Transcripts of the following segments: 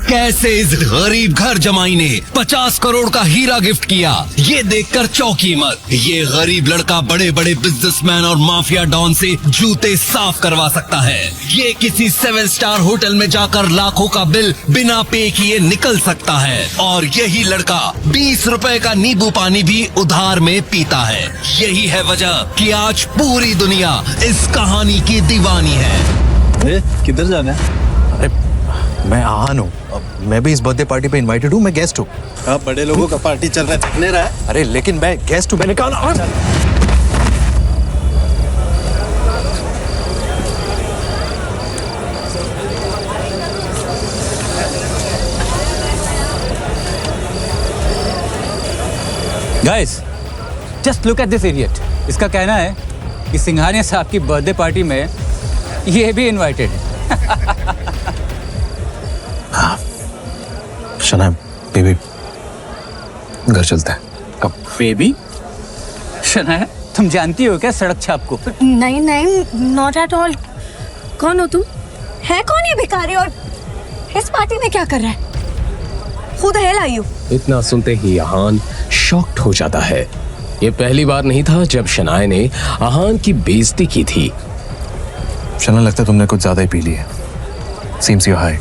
कैसे इस गरीब घर जमाई ने 50 करोड़ का हीरा गिफ्ट किया, ये देखकर चौंकी मत। ये गरीब लड़का बड़े बड़े बिजनेसमैन और माफिया डॉन से जूते साफ करवा सकता है। ये किसी 7 स्टार होटल में जाकर लाखों का बिल बिना पे किए निकल सकता है। और यही लड़का 20 रुपए का नींबू पानी भी उधार में पीता है। यही है वजह कि आज पूरी दुनिया इस कहानी की दीवानी है। किधर जाना है? अरे मैं आहान हूँ, मैं भी इस बर्थडे पार्टी पे इनवाइटेड हूँ, मैं गेस्ट हूँ। हाँ, बड़े लोगों का पार्टी चल रहा है, देखने रहा है। अरे लेकिन मैं गेस्ट हूँ, मैंने कहा ना। Guys, just look at this idiot. इसका कहना है कि सिंघानिया साहब की बर्थडे पार्टी में ये भी इनवाइटेड है। शनाया, बेबी, घर चलते हैं। कब? बेबी? शनाया, तुम जानती हो क्या सड़क छाप को? नहीं नहीं, नॉट एट ऑल। कौन हो तुम? है कौन ये भिखारी और इस पार्टी में क्या कर रहा है? Who the hell are you? इतना सुनते ही आहान शॉक्ड हो जाता है। ये पहली बार नहीं था जब शनाया ने आहान की बेइज्जती की थी। शना, लगता है तुमने कुछ ज्यादा ही पी ली है। Seems you're high।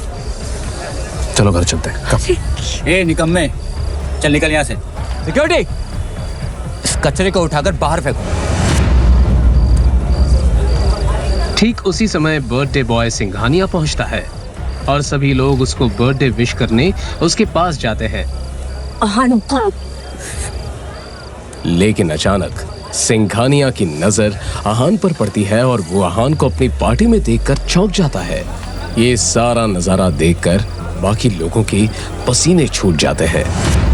चलो घर चलते हैं। कब? ए निकम्मे, चल निकल यहाँ से। सिक्योरिटी, इस कचरे को उठाकर बाहर फेंको। ठीक उसी समय बर्थडे बॉय सिंघानिया पहुंचता है और सभी लोग उसको बर्थडे विश करने उसके पास जाते हैं। लेकिन अचानक सिंघानिया की नजर आहान पर पड़ती है और वो आहान को अपनी पार्टी में देखकर चौंक जाता है। ये सारा नजारा देखकर बाकी लोगों के पसीने छूट जाते हैं।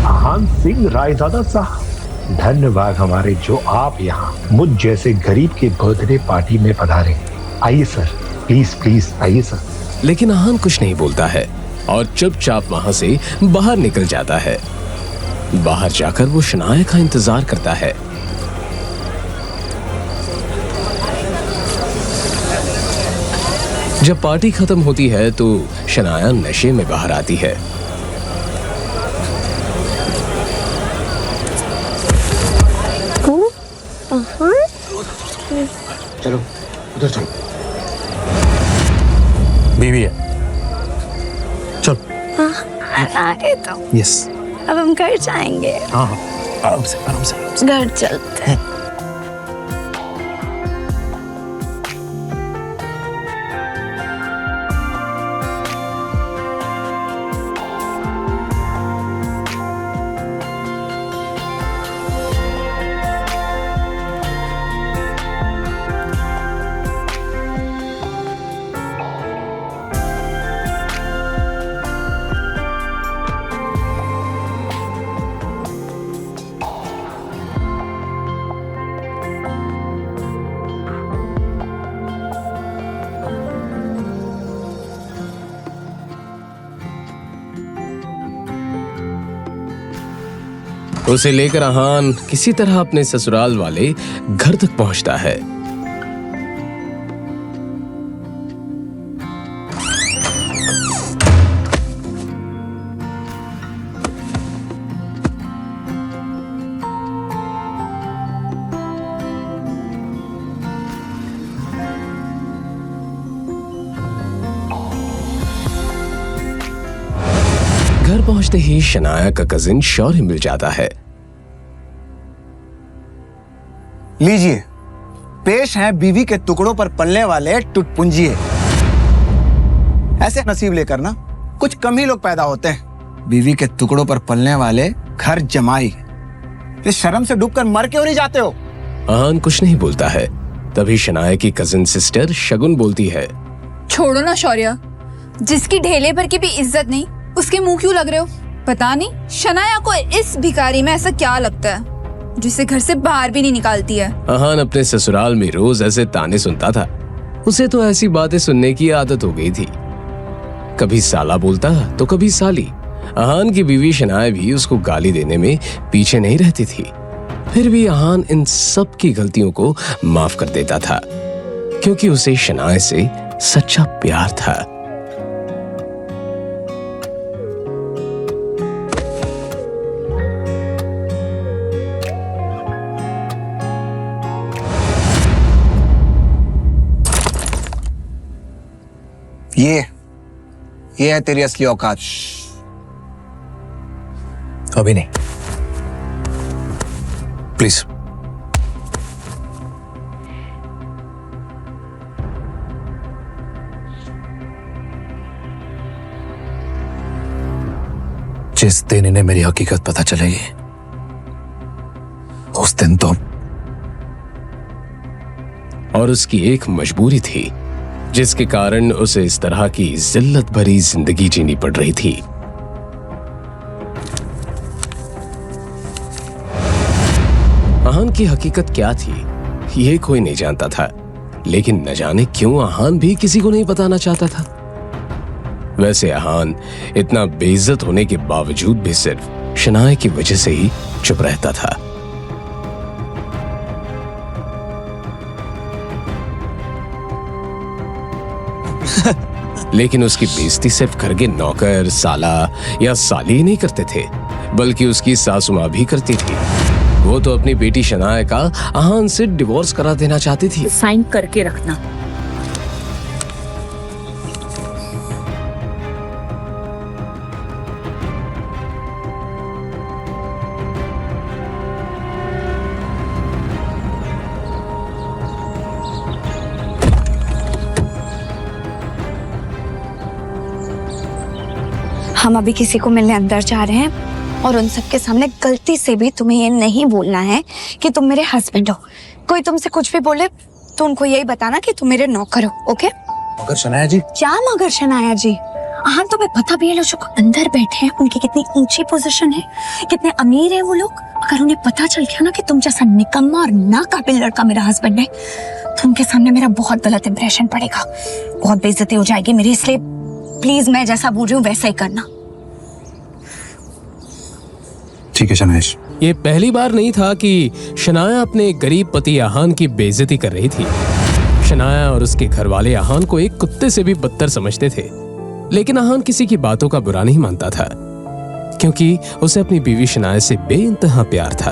आहान सिंह रायजादा साहब, धन्यवाद हमारे जो आप यहाँ मुझ जैसे गरीब के बर्थडे पार्टी में पधारे। आइए सर, प्लीज प्लीज आइए सर। लेकिन आहान कुछ नहीं बोलता है और चुपचाप वहां से बाहर निकल जाता है। बाहर जाकर वो शनाया का इंतजार करता है। जब पार्टी खत्म होती है तो शनाया नशे में बाहर आती है। चलो उधर चलो। बीवी है, चल। आगे तो यस। अब हम घर जाएंगे। हाँ हाँ, आराम से आराम से। घर चलते हैं। उसे लेकर आहान किसी तरह अपने ससुराल वाले घर तक पहुंचता है। घर पहुंचते ही शनाया का कजिन शौर्य मिल जाता है। लीजिए, पेश हैं बीवी के टुकड़ों पर पलने वाले टुटपुंजिए। ऐसे नसीब लेकर ना कुछ कम ही लोग पैदा होते हैं। बीवी के टुकड़ों पर पलने वाले घर जमाई। इस शर्म से डूबकर मर क्यों नहीं जाते हो? आहान कुछ नहीं बोलता है। तभी शनाया की कजिन सिस्टर शगुन बोलती है, छोड़ो ना शौर्य, जिसकी ढेले पर की भी इज्जत नहीं उसके मुंह क्यों लग रहे हो? पता नहीं शनाया को इस भिखारी में ऐसा क्या लगता है जिसे घर से बाहर भी नहीं निकालती है। आहान अपने ससुराल में रोज ऐसे ताने सुनता था। उसे तो ऐसी बातें सुनने की आदत हो गई थी। कभी साला बोलता तो कभी साली। आहान की बीवी शनाया भी उसको गाली देने में पीछे नहीं रहती थी। फिर भी आहान इन सब की गलतियों को माफ कर देता था क्योंकि उसे शनाया से सच्चा प्यार था। ये है तेरी असली औकात। अभी नहीं, प्लीज। जिस दिन इन्हें मेरी हकीकत पता चलेगी उस दिन तो। और उसकी एक मजबूरी थी जिसके कारण उसे इस तरह की जिल्लत भरी जिंदगी जीनी पड़ रही थी। आहान की हकीकत क्या थी ये कोई नहीं जानता था, लेकिन न जाने क्यों आहान भी किसी को नहीं बताना चाहता था। वैसे आहान इतना बेइज्जत होने के बावजूद भी सिर्फ शनाया की वजह से ही चुप रहता था। लेकिन उसकी बेइज्जती सिर्फ घर के नौकर, साला या साली ही नहीं करते थे, बल्कि उसकी सासू माँ भी करती थी। वो तो अपनी बेटी शनाया का आहान से डिवोर्स करा देना चाहती थी। साइन करके रखना। हम अभी किसी को मिलने अंदर जा रहे हैं और उन सबके सामने गलती से भी तुम्हें ये नहीं बोलना है कि तुम मेरे हस्बैंड हो। कोई तुमसे कुछ भी बोले तो उनको यही बताना कि तुम मेरे नौकर हो, ओके? मगर शनाया जी। क्या मगर शनाया जी? हाँ, तुम्हें पता भी है लोग जो अंदर बैठे हैं उनकी कितनी ऊंची पोजीशन है, कितने अमीर है वो लोग। अगर उन्हें पता चल गया ना कि तुम जैसा निकम्मा और नाकाबिल लड़का मेरा हस्बैंड है तो उनके सामने मेरा बहुत गलत इंप्रेशन पड़ेगा, बहुत बेइज्जती हो जाएगी मेरी। इसलिए प्लीज मैं जैसा बोल रही हूँ वैसा ही करना। ठीक है शनाइश। ये पहली बार नहीं था कि शनाया अपने गरीब पति आहान की बेइज्जती कर रही थी। शनाया और उसके घर वाले आहान को एक कुत्ते से भी बदतर समझते थे, लेकिन आहान किसी की बातों का बुरा नहीं मानता था, क्योंकि उसे अपनी बीवी शनाया से बेइंतहा प्यार था।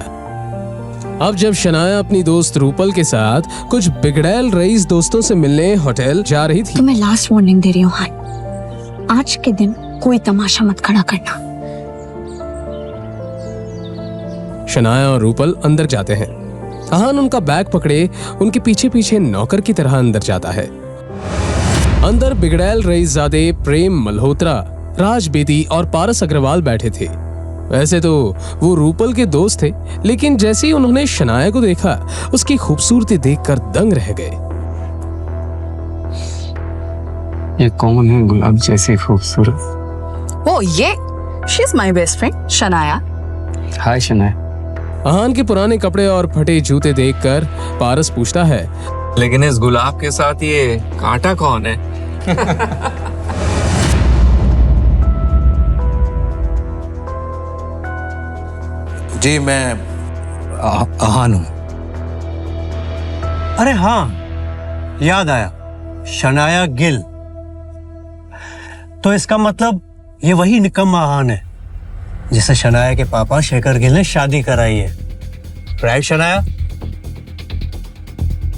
अब जब शनाया अपनी दोस्त रूपल के साथ कुछ बिगड़ैल रईस दोस्तों से मिलने होटल जा रही थी। तुम्हें लास्ट वार्निंग दे रही हूँ हान, आज के दिन कोई तमाशा मत खड़ा करना। शनाया और रूपल अंदर जाते हैं। आहान उनका बैग पकड़े उनके पीछे पीछे नौकर की तरह अंदर जाता है। अंदर बिगड़ैल रईसजादे प्रेम मल्होत्रा, राज बेदी और पारस अग्रवाल बैठे थे। वैसे तो वो रूपल के दोस्त थे, लेकिन जैसे ही उन्होंने शनाया को देखा उसकी खूबसूरती देखकर दंग रह गए। ये कौन है गुलाब जैसी खूबसूरत? ओ ये she is my best friend Shanaya. Hi Shanaya. Aahan के पुराने कपड़े और फटे जूते देखकर पारस पूछता है, लेकिन इस गुलाब के साथ ये कांटा कौन है? जी मैं आहान हूं। अरे हाँ, याद आया, शनाया गिल। तो इसका मतलब ये वही निकम्मा आहान है जिसे शनाया के पापा शेखर गिल ने शादी कराई है, राइट शनाया?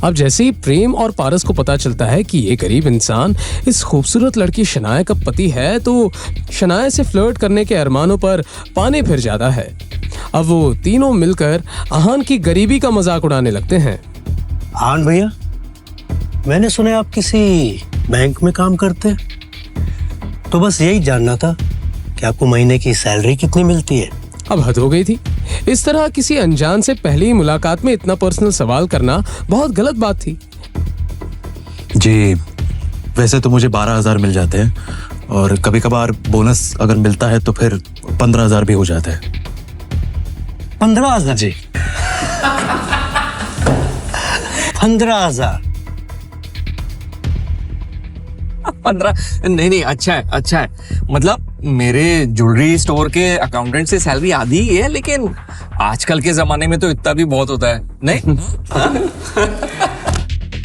अब जैसे ही प्रेम और पारस को पता चलता है कि ये गरीब इंसान इस खूबसूरत लड़की शनाया का पति है, तो शनाया से फ्लर्ट करने के अरमानों पर पानी फिर जाता है। अब वो तीनों मिलकर आहान की गरीबी का मजाक उड़ाने लगते हैं। आहान भैया, मैंने सुना आप किसी बैंक में काम करते हैं, तो बस यही जानना था कि आपको महीने की सैलरी कितनी मिलती है? अब हद हो गई थी। इस तरह किसी अनजान से पहली मुलाकात में इतना पर्सनल सवाल करना बहुत गलत बात थी। जी वैसे तो मुझे 12,000 मिल जाते हैं, और कभी कभार बोनस अगर मिलता है तो फिर 15,000 भी हो जाता है। 15,000? जी 15,000? 15? नहीं, अच्छा है। मतलब मेरे ज्वेलरी स्टोर के अकाउंटेंट से सैलरी आधी ही है, लेकिन आजकल के जमाने में तो इतना भी बहुत होता है, नहीं?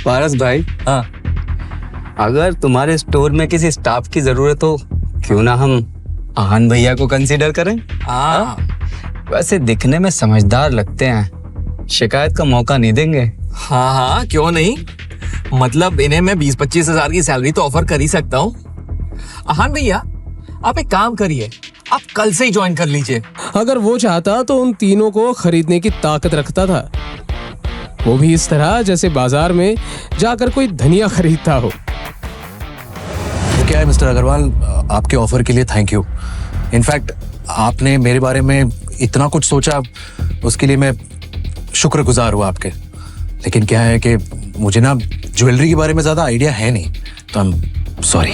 पारस भाई, हाँ, अगर तुम्हारे स्टोर में किसी स्टाफ की जरूरत हो, क्यों ना हम आहान भैया को कंसीडर करें? हाँ। वैसे दिखने में समझदार लगते हैं, शिकायत का मौका नहीं देंगे। हाँ, क्यों नहीं। मतलब इन्हें मैं 20-25 हजार की सैलरी तो ऑफर कर ही सकता हूँ। आहान भैया, आप एक काम करिए, आप कल से ही ज्वाइन कर लीजिए। अगर वो चाहता तो उन तीनों को खरीदने की ताकत रखता था, वो भी इस तरह जैसे बाजार में जाकर कोई धनिया खरीदता हो। वो क्या है मिस्टर अग्रवाल, आपके ऑफर के लिए थैंक यू। इनफैक्ट आपने मेरे बारे में इतना कुछ सोचा, उसके लिए मैं शुक्रगुजार हुआ आपके। लेकिन क्या है कि मुझे ना ज्वेलरी के बारे में ज्यादा आइडिया है नहीं, तो आई एम सॉरी।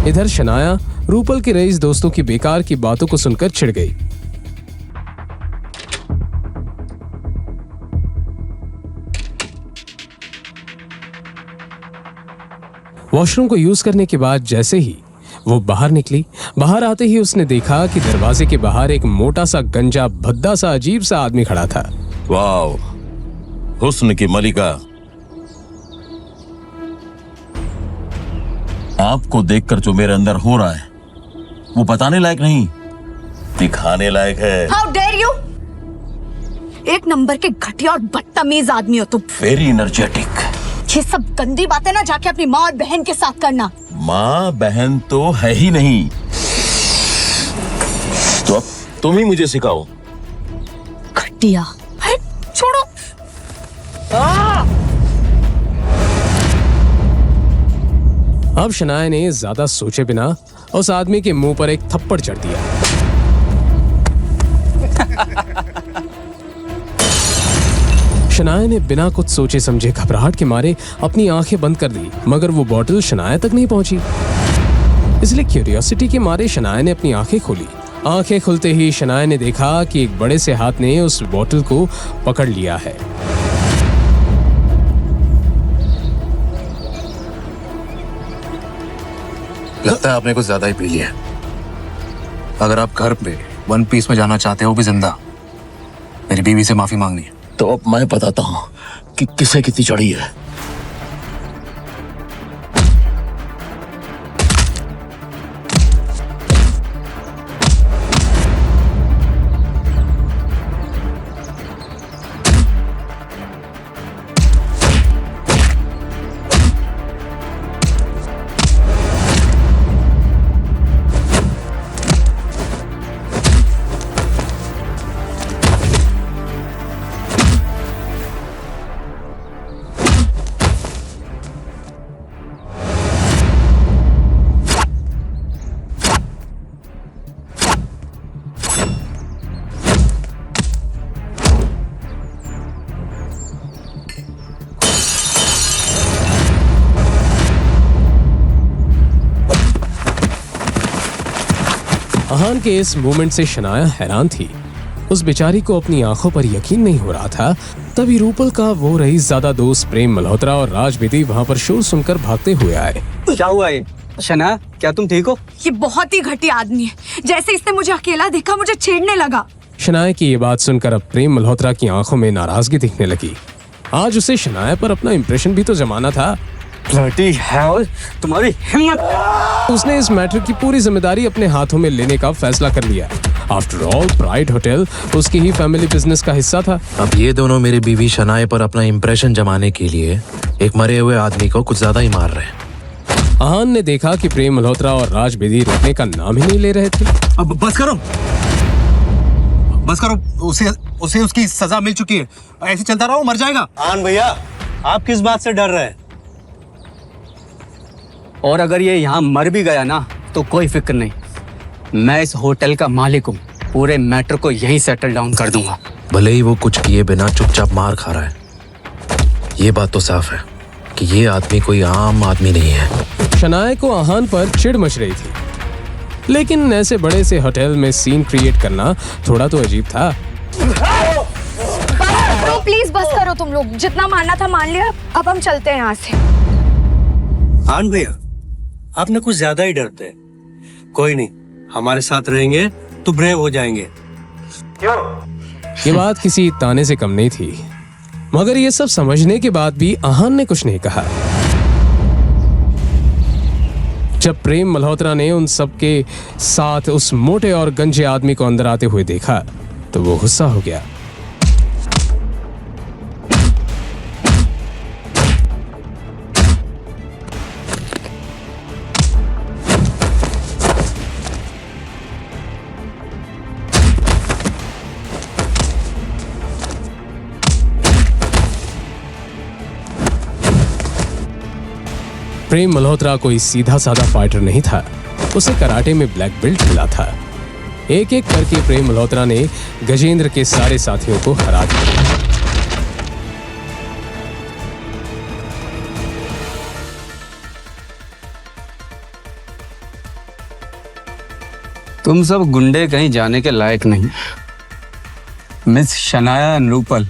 इधर शनाया रूपल के रईस दोस्तों की बेकार की बातों को सुनकर चिढ़ गई। वॉशरूम को यूज करने के बाद जैसे ही वो बाहर निकली, बाहर आते ही उसने देखा कि दरवाजे के बाहर एक मोटा सा गंजा भद्दा सा अजीब सा आदमी खड़ा था। वाओ, हुस्न की मलिका, आपको देखकर जो मेरे अंदर हो रहा है वो बताने लायक नहीं, दिखाने लायक है। How dare you! एक नंबर के घटिया और बदतमीज आदमी हो तुम। Very energetic. ये सब गंदी बातें ना जाके अपनी माँ और बहन के साथ करना। माँ बहन तो है ही नहीं, तो अब तुम ही मुझे सिखाओ। घटिया। छोड़ो। अब शनाया ने ज्यादा सोचे बिना उस आदमी के मुंह पर एक थप्पड़ जड़ दिया। शनाया ने बिना कुछ सोचे समझे घबराहट के मारे अपनी आंखें बंद कर दी, मगर वो बॉटल शनाया तक नहीं पहुंची। इसलिए क्यूरियोसिटी के मारे शनाया ने अपनी आंखें खोली। आंखें खुलते ही शनाया ने देखा कि एक बड़े से हाथ ने उस बॉटल को पकड़ लिया है। लगता है आपने कुछ ज्यादा ही पी लिया है। अगर आप घर पे वन पीस में जाना चाहते हो भी जिंदा, मेरी बीवी से माफी मांगनी है। तो अब मैं बताता हूं कि किसे कितनी चढ़ी है। अहान के इस मूवमेंट से शनाया हैरान थी। उस बेचारी को अपनी आंखों पर यकीन नहीं हो रहा था। तभी रूपल का वो रईस ज़्यादा दोस्त प्रेम मल्होत्रा और राज बेदी वहां पर शोर सुनकर भागते हुए आए। क्या हुआ ये? शना, क्या तुम ठीक हो? ये बहुत ही घटिया आदमी है। जैसे इसने मुझे अकेला देखा, मुझे छेड़ने लगा। शनाया की ये बात सुनकर अब प्रेम मल्होत्रा की आंखों में नाराजगी दिखने लगी। आज उसे शनाया पर अपना इंप्रेशन भी तो जमाना था। ब्लडी हेल, तुम्हारी हिम्मत! उसने इस मैटर की पूरी जिम्मेदारी अपने हाथों में लेने का फैसला कर लिया। आफ्टर ऑल प्राइड होटल उसकी ही फैमिली बिजनेस का हिस्सा था। अब ये दोनों मेरी बीवी शनाया पर अपना इंप्रेशन जमाने के लिए एक मरे हुए आदमी को कुछ ज्यादा ही मार रहे हैं। आहान ने देखा कि प्रेम मल्होत्रा और राज बेदी रुकने का नाम ही नहीं ले रहे थे। अब बस करो, बस करो। उसे उसकी सजा मिल चुकी है। ऐसे चलता रहो, मर जाएगा। आन भैया, आप किस बात से डर रहे हैं? और अगर ये यहाँ मर भी गया ना तो कोई फिक्र नहीं, मैं इस होटल का मालिक हूँ। पूरे मैटर को यहीं सेटल डाउन कर दूंगा। भले ही वो कुछ किए बिना चुपचाप मार खा रहा है, ये बात तो साफ है कि ये आदमी कोई आम आदमी नहीं है। शनाया को आहान पर चिढ़ मच रही थी, लेकिन ऐसे बड़े से होटल में सीन क्रिएट करना थोड़ा तो अजीब था। तो प्लीज बस करो तुम लोग, जितना मानना था मान लिया, अब हम चलते हैं यहाँ से। आन भैया, आप ना कुछ ज्यादा ही डरते हैं। कोई नहीं, हमारे साथ रहेंगे तो ब्रेव हो जाएंगे। ये बात किसी ताने से कम नहीं थी, मगर ये सब समझने के बाद भी आहान ने कुछ नहीं कहा। जब प्रेम मल्होत्रा ने उन सब के साथ उस मोटे और गंजे आदमी को अंदर आते हुए देखा तो वो गुस्सा हो गया। प्रेम मल्होत्रा कोई सीधा साधा फाइटर नहीं था, उसे कराटे में ब्लैक बेल्ट मिला था। एक एक करके प्रेम मल्होत्रा ने गजेंद्र के सारे साथियों को हरा दिया। तुम सब गुंडे कहीं जाने के लायक नहीं। मिस शनाया एंड रूपल,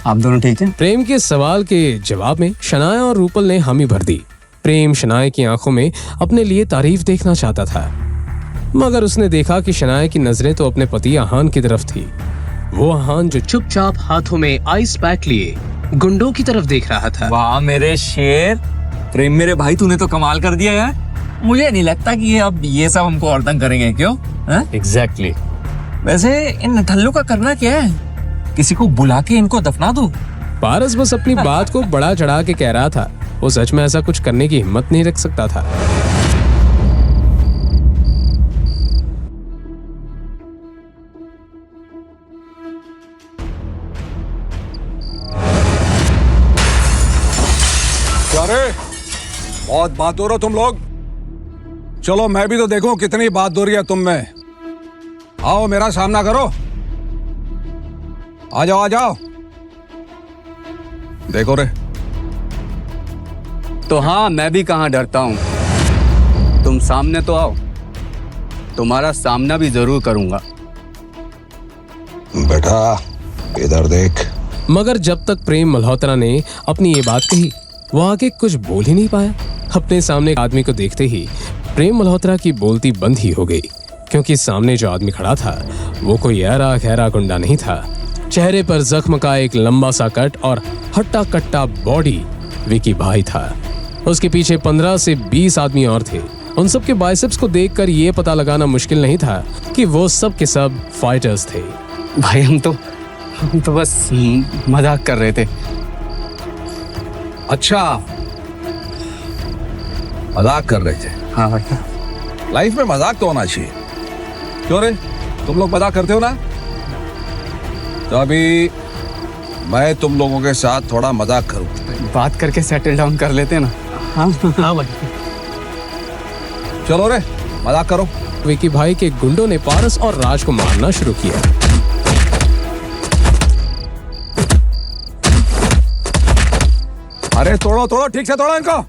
आप दोनों ठीक हैं? प्रेम के सवाल के जवाब में शनाया और रूपल ने हामी भर दी। प्रेम शनाया की आंखों में अपने लिए तारीफ देखना चाहता था, मगर उसने देखा कि शनाया की नजरें तो अपने पति आहान की तरफ थी। वो आहान जो चुपचाप हाथों में आइस पैक लिए गुंडों की तरफ देख रहा था। वाह मेरे शेर, प्रेम मेरे भाई, तूने तो कमाल कर दिया यार। मुझे नहीं लगता कि ये सब हमको और तंग करेंगे, क्यों? एग्जैक्टली। वैसे इन नठल्लों का करना क्या है? किसी को बुला के इनको दफना दो। पारस बस अपनी बात को बड़ा चढ़ा के कह रहा था। वो सच में ऐसा कुछ करने की हिम्मत नहीं रख सकता था। क्या रे, बहुत बात हो रहा तुम लोग। चलो मैं भी तो देखूं कितनी बात हो रही है तुम में। आओ मेरा सामना करो, आ जाओ आ जाओ। देखो रे, तो हाँ, मैं भी कहाँ डरता हूँ। तुम सामने तो आओ, तुम्हारा सामना भी जरूर करूंगा। बेटा इधर देख। मगर जब तक प्रेम मल्होत्रा ने अपनी ये बात कही, वो आगे कुछ बोल ही नहीं पाया। अपने सामने आदमी को देखते ही प्रेम मल्होत्रा की बोलती बंद ही हो गई, क्योंकि सामने जो आदमी खड़ा था वो कोई ऐरा खैरा गुंडा नहीं था। चेहरे पर जख्म का एक लंबा सा कट और हट्टा कट्टा बॉडी विकी भाई था। उसके पीछे 15 से 20 आदमी और थे। उन सब के बाइसेप्स को देखकर ये पता लगाना मुश्किल नहीं था कि वो सब के सब फाइटर्स थे। भाई हम तो बस मजाक कर रहे थे। अच्छा, मजाक कर रहे थे? हाँ भाई। लाइफ में मजाक तो होना चाहिए। क्यों रे, तुम लोग मजाक करते हो ना? तो अभी मैं तुम लोगों के साथ थोड़ा मजाक करूं। बात करके सेटल डाउन कर लेते हैं ना। हाँ हाँ भाई। चलो रे, मजाक करो। विकी भाई के गुंडों ने पारस और राज को मारना शुरू किया। अरे तोड़ो तोड़ो, ठीक से तोड़ो इनको।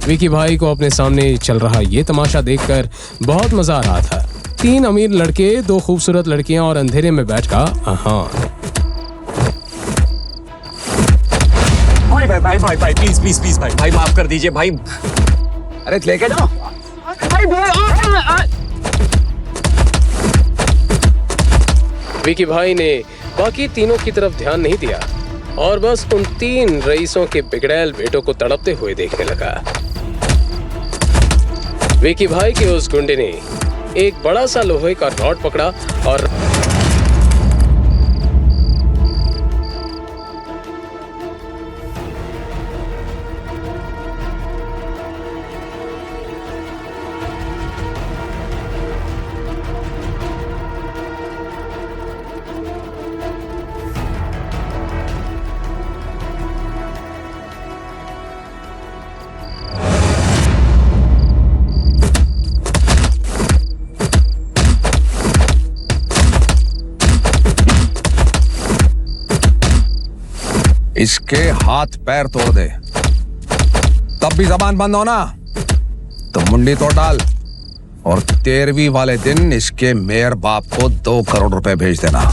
विकी भाई को अपने सामने चल रहा ये तमाशा देखकर बहुत मजा आ रहा था। 3 अमीर लड़के, 2 खूबसूरत लड़कियां और अंधेरे में बैठकर आहान। भाई प्लीज भाई माफ कर दीजिए भाई। अरे लेके जाओ। विकी भाई ने बाकी तीनों की तरफ ध्यान नहीं दिया और बस उन 3 रईसों के बिगड़ैल बेटों को तड़पते हुए देखने लगा। विकी भाई के उस गुंडे ने एक बड़ा सा लोहे का रॉड पकड़ा और इसके हाथ पैर तोड़ दे, तब भी जबान बंद हो ना तो मुंडी तोड़ डाल। और 13वीं वाले दिन इसके मेयर बाप को 2 करोड़ रुपए भेज देना।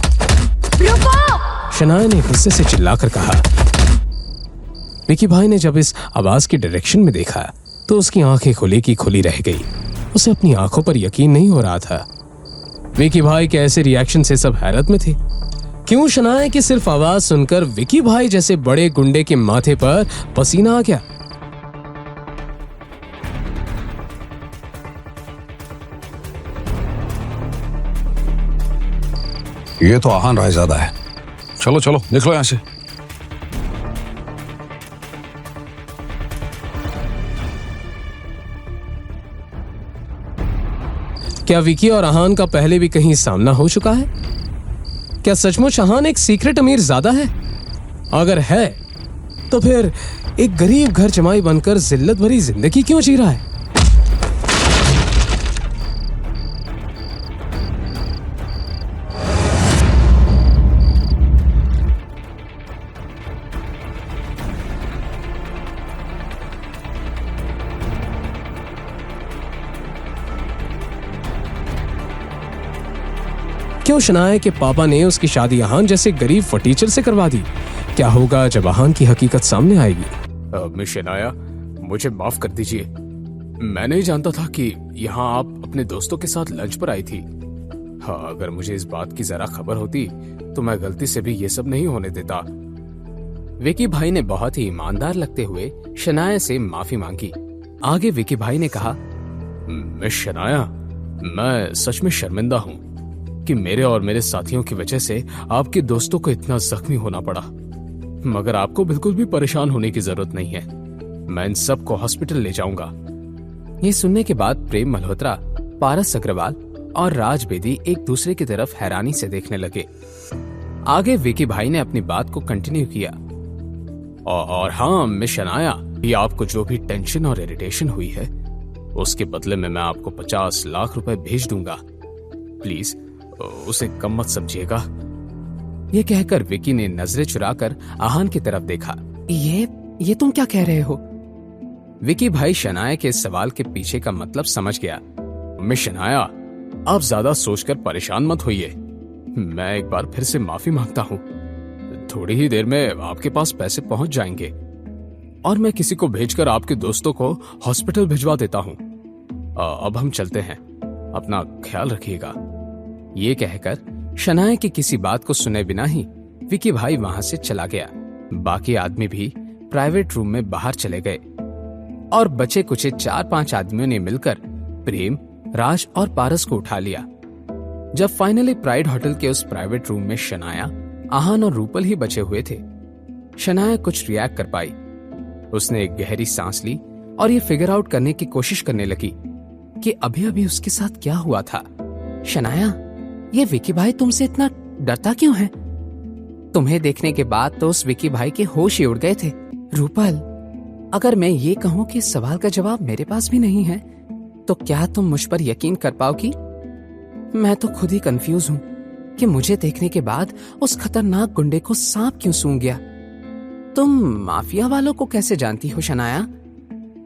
शनाया ने गुस्से से चिल्लाकर कहा। विकी भाई ने जब इस आवाज की डायरेक्शन में देखा तो उसकी आंखें खुली की खुली रह गई। उसे अपनी आंखों पर यकीन नहीं हो रहा था। विकी भाई के ऐसे रिएक्शन से सब हैरत में थे। क्यों शनाया की सिर्फ आवाज सुनकर विकी भाई जैसे बड़े गुंडे के माथे पर पसीना आ गया। ये तो आहान रायजादा है। चलो चलो निकलो यहां से। क्या विकी और आहान का पहले भी कहीं सामना हो चुका है? क्या सचमुच आहान एक सीक्रेट अमीर ज़्यादा है? अगर है तो फिर एक गरीब घर जमाई बनकर जिल्लत भरी जिंदगी क्यों जी रहा है? क्यों शनाया के पापा ने उसकी शादी अहान जैसे गरीब फटीचर से करवा दी? क्या होगा जब अहान की हकीकत सामने आएगी? मिस शनाया, मुझे माफ कर दीजिए। मैं नहीं जानता था कि यहाँ आप अपने दोस्तों के साथ लंच पर आई थी। हाँ, अगर मुझे इस बात की जरा खबर होती तो मैं गलती से भी ये सब नहीं होने देता। विकी भाई ने बहुत ही ईमानदार लगते हुए शनाया से माफी मांगी। आगे विकी भाई ने कहा, मिस शनाया, मैं सच में शर्मिंदा हूँ कि मेरे और मेरे साथियों की वजह से आपके दोस्तों को इतना जख्मी होना पड़ा। मगर आपको बिल्कुल भी परेशान होने की जरूरत नहीं है। मैं इन सबको हॉस्पिटल ले जाऊंगा। ये सुनने के बाद प्रेम मल्होत्रा, पारस अग्रवाल और राज बेदी एक दूसरे की तरफ हैरानी से देखने लगे। आगे विकी भाई ने अपनी बात को कंटिन्यू किया। और हाँ मिस शनाया, ये आपको जो भी टेंशन और इरिटेशन हुई है उसके बदले में मैं आपको 50 लाख रुपए भेज दूंगा। प्लीज उसे कम मत समझिएगा। ये कहकर विकी ने नजरें चुराकर अहान की तरफ देखा। ये तुम क्या कह रहे हो? विकी भाई शनाया के इस सवाल के पीछे का मतलब समझ गया। मिस शनाया, आप ज्यादा सोचकर परेशान मत होइए। मैं एक बार फिर से माफी मांगता हूँ। थोड़ी ही देर में आपके पास पैसे पहुंच जाएंगे और मैं किसी को भेजकर आपके दोस्तों को हॉस्पिटल भिजवा देता हूँ। अब हम चलते हैं, अपना ख्याल रखिएगा। ये कहकर शनाया की किसी बात को सुने बिना ही विकी भाई वहां से चला गया। बाकी आदमी भी प्राइवेट रूम में बाहर चले गए और बचे कुछ 4-5 आदमियों ने मिलकर प्रेम, राज और पारस को उठा लिया। जब फाइनली प्राइड होटल के उस प्राइवेट रूम में शनाया, आहान और रूपल ही बचे हुए थे। शनाया कुछ रिएक्ट कर पाई। उसने एक गहरी सांस ली और ये फिगर आउट करने की कोशिश करने लगी कि अभी अभी उसके साथ क्या हुआ था। शनाया, ये विकी भाई तुमसे इतना डरता क्यों है? तुम्हें देखने के बाद तो उस विकी भाई के होश ही उड़ गए थे। रूपल, अगर मैं ये कहूं कि इस सवाल का जवाब मेरे पास भी नहीं है तो क्या तुम मुझ पर यकीन कर पाओगी? मैं तो खुद ही कंफ्यूज हूं कि मुझे देखने के बाद उस खतरनाक गुंडे को सांप क्यों सूंघ गया। तुम माफिया वालों को कैसे जानती हो शनाया?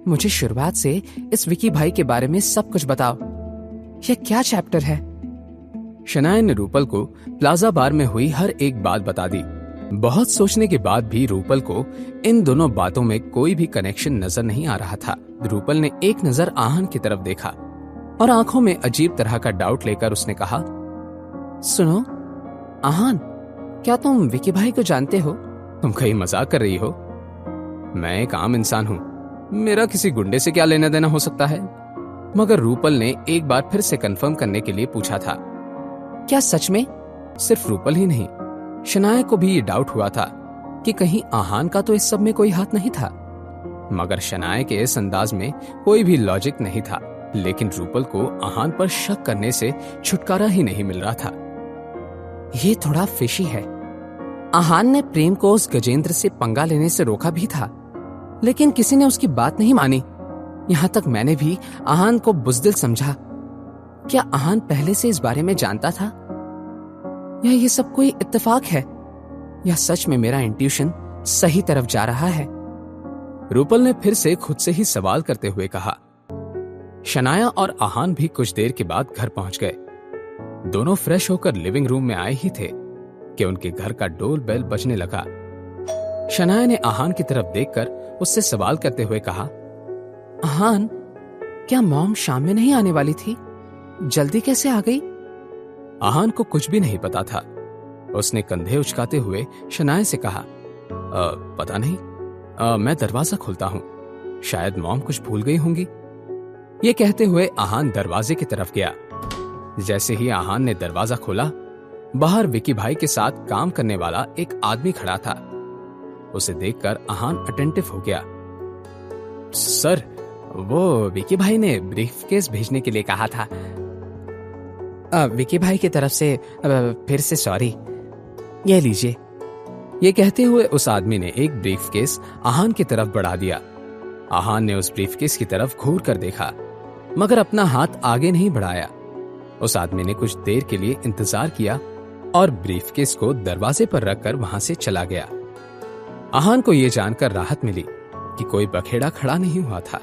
मुझे शुरुआत से इस विकी भाई के बारे में सब कुछ बताओ। यह क्या चैप्टर है? शनाया ने रूपल को प्लाजा बार में हुई हर एक बात बता दी। बहुत सोचने के बाद भी रूपल को इन दोनों बातों में कोई भी कनेक्शन नजर नहीं आ रहा था। रूपल ने एक नजर आहान की तरफ देखा और आंखों में अजीब तरह का डाउट लेकर उसने कहा, सुनो आहान, क्या तुम विकी भाई को जानते हो? तुम कहीं मजाक कर रही हो? मैं एक आम इंसान हूँ, मेरा किसी गुंडे से क्या लेना देना हो सकता है? मगर रूपल ने एक बार फिर से कंफर्म करने के लिए पूछा था। क्या सच में? सिर्फ रूपल ही नहीं, शनाया को भी ये डाउट हुआ था कि कहीं आहान का तो इस सब में कोई हाथ नहीं था। मगर शनाया के इस अंदाज में कोई भी लॉजिक नहीं था। लेकिन रूपल को आहान पर शक करने से छुटकारा ही नहीं मिल रहा था। ये थोड़ा फिशी है। आहान ने प्रेम को उस गजेंद्र से पंगा लेने से रोका भी था, लेकिन किसी ने उसकी बात नहीं मानी। यहां तक मैंने भी आहान को बुज़दिल समझा। क्या आहान पहले से इस बारे में जानता था? या ये सब कोई इत्तेफाक है? या सच में मेरा इंट्यूशन सही तरफ जा रहा है? रूपल ने फिर से खुद से ही सवाल करते हुए कहा। शनाया और आहान भी कुछ देर के बाद घर पहुंच गए। दोनों फ्रेश होकर लिविंग रूम में आए ही थे कि उनके घर का डोर बेल बजने लगा। शनाया ने आहान की तरफ देखकर उससे सवाल करते हुए कहा, आहान, क्या मॉम शाम में नहीं आने वाली थी? जल्दी कैसे आ गई? आहान को कुछ भी नहीं पता था। उसने कंधे उचकाते हुए शनाया से कहा, पता नहीं, मैं दरवाजा खोलता हूं, शायद मॉम कुछ भूल गई होंगी। ये कहते हुए आहान दरवाजे की तरफ गया। जैसे ही आहान ने दरवाजा खोला, बाहर विकी भाई के साथ काम करने वाला एक आदमी खड़ा था। उसे देखकर आहान अटेंटिव हो गया। सर, वो विकी भाई ने ब्रीफकेस भेजने के लिए कहा था। विकी भाई की तरफ से फिर से सॉरी। ये लीजिए। ये कहते हुए उस आदमी ने एक ब्रीफकेस आहान की तरफ बढ़ा दिया। आहान ने उस ब्रीफकेस की तरफ घूर कर देखा, मगर अपना हाथ आगे नहीं बढ़ाया। उस आदमी ने कुछ देर के लिए इंतजार किया और ब्रीफकेस को दरवाजे पर रखकर वहां से चला गया। आहान को यह जानकर राहत मिली कि कोई बखेड़ा खड़ा नहीं हुआ था।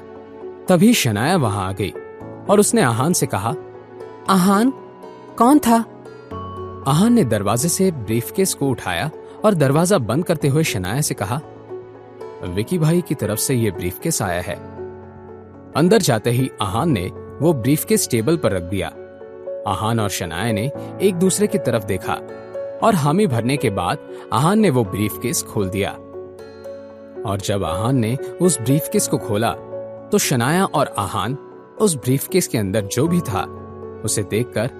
तभी शनाया वहां आ गई और उसने आहान से कहा, आहान, कौन था? आहान ने दरवाजे से ब्रीफकेस को उठाया और दरवाजा बंद करते हुए शनाया से कहा, विकी भाई की तरफ से यह ब्रीफकेस आया है। अंदर जाते ही आहान ने वो ब्रीफकेस टेबल पर रख दिया। आहान और शनाया ने एक दूसरे की तरफ देखा और हामी भरने के बाद आहान ने वो ब्रीफकेस खोल दिया। और जब आहान ने उस ब्रीफकेस को खोला तो शनाया और आहान उस ब्रीफकेस के अंदर जो भी था उसे देखकर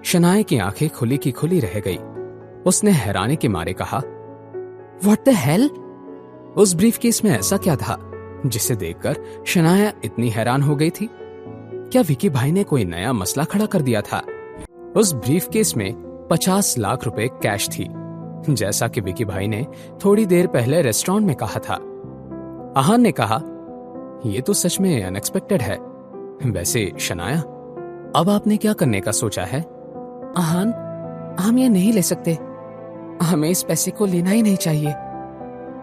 शनाया की आंखें खुली की खुली रह गई। उसने हैरानी के मारे कहा, व्हाट द हेल? उस ब्रीफकेस में ऐसा क्या था जिसे देखकर शनाया इतनी हैरान हो गई थी? क्या विकी भाई ने कोई नया मसला खड़ा कर दिया था? उस ब्रीफकेस में 50 लाख रुपए कैश थी, जैसा कि विकी भाई ने थोड़ी देर पहले रेस्टोरेंट में कहा था। आहान ने कहा, यह तो सच में अनएक्सपेक्टेड है। वैसे शनाया, अब आपने क्या करने का सोचा है? आहान, हम ये नहीं ले सकते। हमें इस पैसे को लेना ही नहीं चाहिए।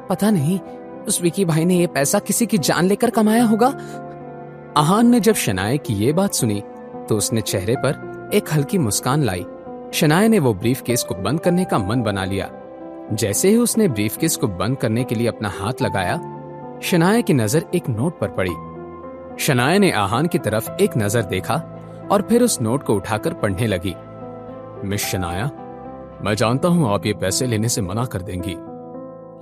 पता नहीं उस विकी भाई ने ये पैसा किसी की जान लेकर कमाया होगा। आहान ने जब शनाया की ये बात सुनी तो उसने चेहरे पर एक हल्की मुस्कान लाई। शनाया ने वो ब्रीफकेस को बंद करने का मन बना लिया। जैसे ही उसने ब्रीफकेस को बंद करने के लिए अपना हाथ लगाया, शनाया की नजर एक नोट पर पड़ी। शनाया ने आहान की तरफ एक नजर देखा और फिर उस नोट को उठाकर पढ़ने लगी। मिस शनाया, मैं जानता हूं आप ये पैसे लेने से मना कर देंगी,